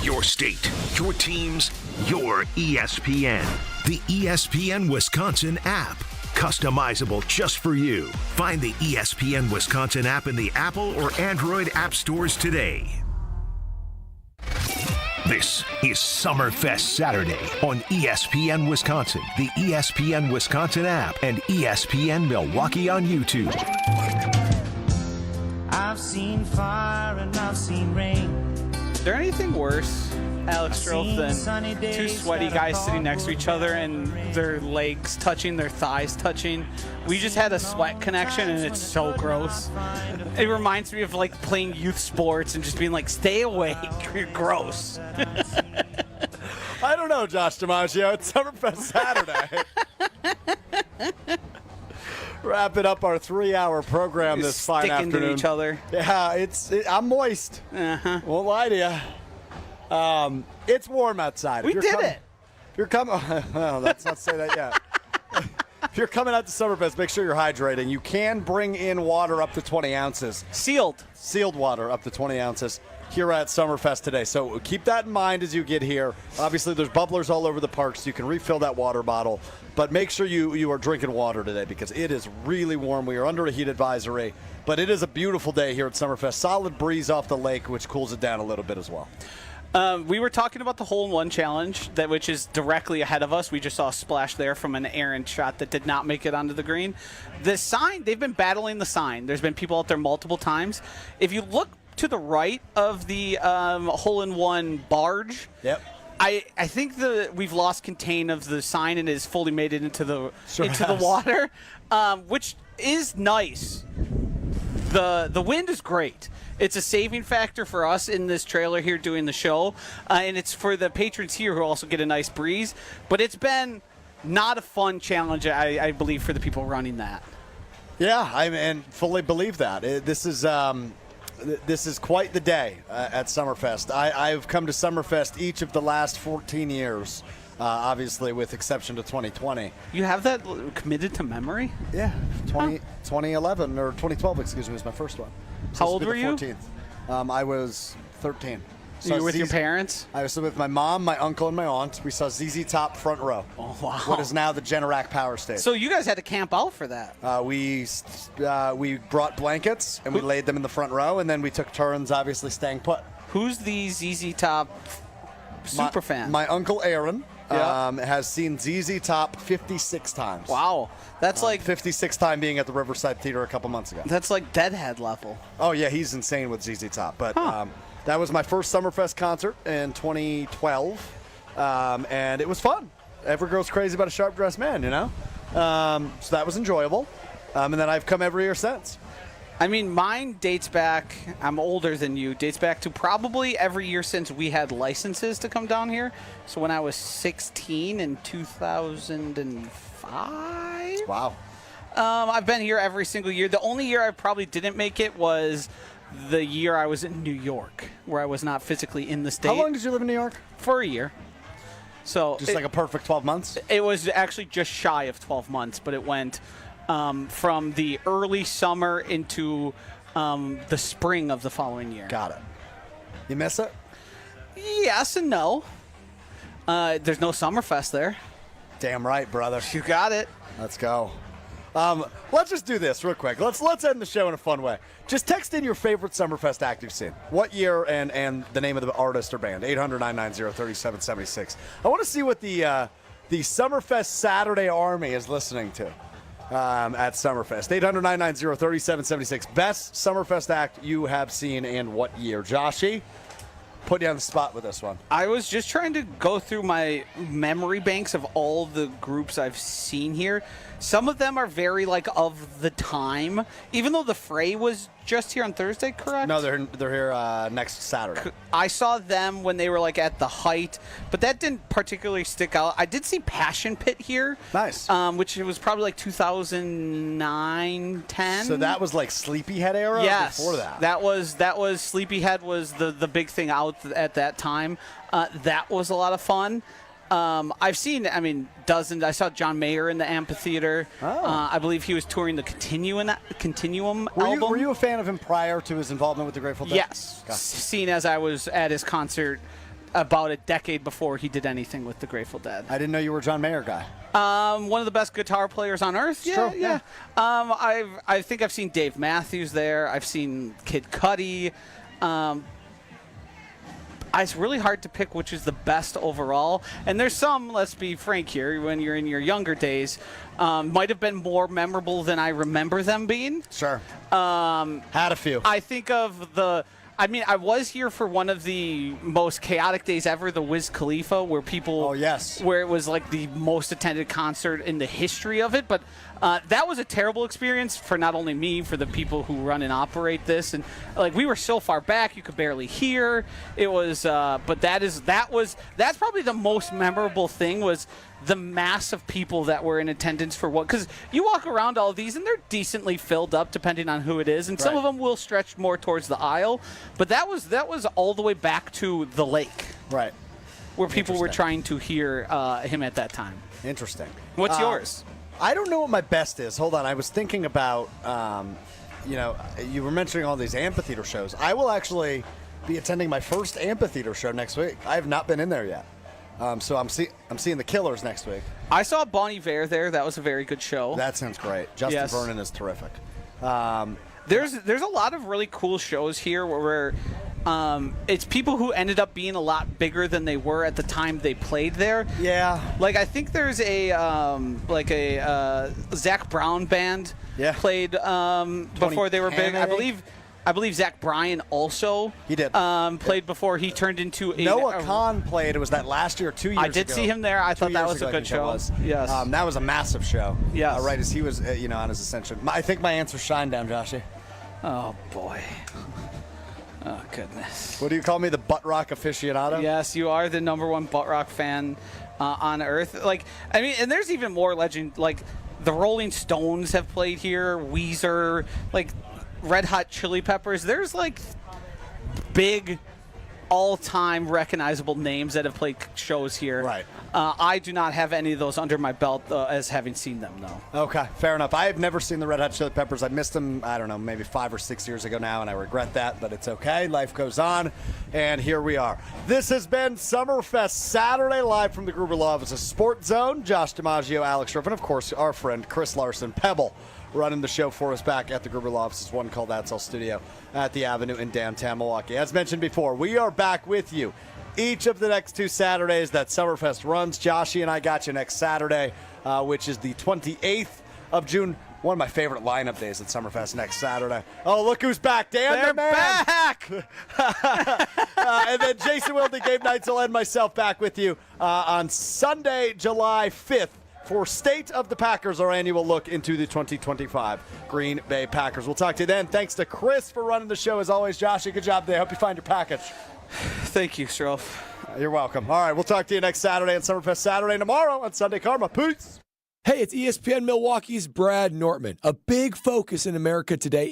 Your state, your teams, your ESPN. The ESPN Wisconsin app. Customizable just for you. Find the ESPN Wisconsin app in the Apple or Android app stores today. This is Summerfest Saturday on ESPN Wisconsin, the ESPN Wisconsin app, and ESPN Milwaukee on YouTube. I've seen fire and I've seen rain. Is there anything worse, Alex Strouf, than two sweaty guys sitting next to each other and their legs touching, their thighs touching? We just had a sweat connection, and it's so gross. It reminds me of like playing youth sports and just being like, "Stay away, you're gross." I don't know, Josh DiMaggio. It's Summerfest Saturday. Wrapping up our 3-hour program this fine afternoon. Sticking to each other. Yeah, I'm moist. Won't lie to you. It's warm outside. We did it. If you're coming, well, let's not say that yet. If you're coming out to Summerfest, make sure you're hydrating. You can bring in water up to 20 ounces. Sealed water up to 20 ounces here at Summerfest today. So keep that in mind as you get here. Obviously, there's bubblers all over the park, so you can refill that water bottle. But make sure you are drinking water today because it is really warm. We are under a heat advisory. But it is a beautiful day here at Summerfest. Solid breeze off the lake, which cools it down a little bit as well. We were talking about the hole-in-one challenge, which is directly ahead of us. We just saw a splash there from an errant shot that did not make it onto the green. The sign, they've been battling the sign. There's been people out there multiple times. If you look to the right of the hole-in-one barge, yep. I think we've lost contain of the sign and has fully made it into the water, which is nice. The wind is great. It's a saving factor for us in this trailer here doing the show, and it's for the patrons here who also get a nice breeze. But it's been not a fun challenge, I believe, for the people running that. Yeah, and fully believe that. This is quite the day at Summerfest. I've come to Summerfest each of the last 14 years, obviously with exception to 2020. You have that committed to memory? Yeah, 2011 or 2012, excuse me, was my first one. How old were you? 14th. I was 13. So you were with your parents? I was with my mom, my uncle, and my aunt. We saw ZZ Top front row. Oh, wow. What is now the Generac Power Stage. So you guys had to camp out for that. We brought blankets, and we laid them in the front row, and then we took turns, obviously, staying put. Who's the ZZ Top super fan? My uncle Aaron. has seen ZZ Top 56 times. Wow. That's like 56th time being at the Riverside Theater a couple months ago. That's like Deadhead level. Oh, yeah, he's insane with ZZ Top. But that was my first Summerfest concert in 2012, and it was fun. Every girl's crazy about a sharp-dressed man, you know? So that was enjoyable. And then I've come every year since. I mean, mine dates back, I'm older than you, dates back to probably every year since we had licenses to come down here. So when I was 16 in 2005. Wow. I've been here every single year. The only year I probably didn't make it was the year I was in New York, where I was not physically in the state. How long did you live in New York? For a year. So just like a perfect 12 months? It was actually just shy of 12 months, but it went from the early summer into the spring of the following year. Got it. You miss it? Yes and no. There's no Summerfest there. Damn right, brother. You got it. Let's go. Let's just do this real quick. Let's end the show in a fun way. Just text in your favorite Summerfest act you've seen. What year and the name of the artist or band. 800-990-3776. I want to see what the Summerfest Saturday Army is listening to at Summerfest. 800-990-3776. Best Summerfest act you have seen and what year. Joshy, put you on the spot with this one. I was just trying to go through my memory banks of all the groups I've seen here. Some of them are very of the time, even though the Fray was just here on Thursday, correct? No, they're here next Saturday. I saw them when they were at the height, but that didn't particularly stick out. I did see Passion Pit here. Nice. Which was probably 2009, 10. So that was Sleepyhead era? Yes. Before that? That was Sleepyhead was the big thing out at that time. That was a lot of fun. I've seen, dozens. I saw John Mayer in the amphitheater. Oh. I believe he was touring the Continuum album. Were you a fan of him prior to his involvement with the Grateful Dead? Yes. Okay. Seen as I was at his concert about a decade before he did anything with the Grateful Dead. I didn't know you were a John Mayer guy. One of the best guitar players on earth. Yeah. I think I've seen Dave Matthews there. I've seen Kid Cudi. It's really hard to pick which is the best overall. And there's some, let's be frank here, when you're in your younger days, might have been more memorable than I remember them being. Sure. Had a few. I think of I was here for one of the most chaotic days ever, the Wiz Khalifa, where people... Oh, yes. Where it was the most attended concert in the history of it. But that was a terrible experience for not only me, for the people who run and operate this. And, we were so far back, you could barely hear. It was... but that's probably the most memorable thing was the mass of people that were in attendance for what... Because you walk around all these, and they're decently filled up, depending on who it is. And some of them will stretch more towards the aisle. But that was all the way back to the lake. Right. Where people were trying to hear him at that time. Interesting. What's yours? I don't know what my best is. Hold on. I was thinking about, you were mentioning all these amphitheater shows. I will actually be attending my first amphitheater show next week. I have not been in there yet. So I'm seeing the Killers next week. I saw Bon Iver there. That was a very good show. That sounds great. Justin Vernon is terrific. There's a lot of really cool shows here where it's people who ended up being a lot bigger than they were at the time they played there. Yeah. I think there's a Zach Brown band played before they were big. I believe Zach Bryan also. He did. Played before he turned into a... Noah Kahn played. It was that last year, 2 years ago. I did see him there. I thought that was a good show. Yes. That was a massive show. Yes. Right as he was, on his ascension. I think my answer's Shinedown, Joshy. Oh, boy. Oh, goodness. What do you call me, the butt rock aficionado? Yes, you are the number one butt rock fan on earth. And there's even more legend. The Rolling Stones have played here. Weezer, Red Hot Chili Peppers. There's big, all-time recognizable names that have played shows here. Right. I do not have any of those under my belt as having seen them, though. Okay, fair enough. I have never seen the Red Hot Chili Peppers. I missed them, I don't know, maybe 5 or 6 years ago now, and I regret that, but it's okay. Life goes on, and here we are. This has been Summerfest Saturday, live from the Gruber Law Office's Sports Zone. Josh DiMaggio, Alex Strouf, and, of course, our friend Chris Larson Pebble, running the show for us back at the Gruber Law Office's One Call That's All studio at the Avenue in downtown Milwaukee. As mentioned before, we are back with you each of the next 2 Saturdays that Summerfest runs. Joshy and I got you next Saturday, which is the 28th of June. One of my favorite lineup days at Summerfest next Saturday. Oh, look who's back. Dan They're the man. back! And then Jason Wilde, Gabe Neitzel, and myself back with you on Sunday, July 5th for State of the Packers, our annual look into the 2025 Green Bay Packers. We'll talk to you then. Thanks to Chris for running the show as always. Joshy, good job today. Hope you find your package. Thank you, Strouf. You're welcome. All right, we'll talk to you next Saturday on Summerfest Saturday, tomorrow on Sunday Karma. Peace. Hey, it's ESPN Milwaukee's Brad Nortman. A big focus in America today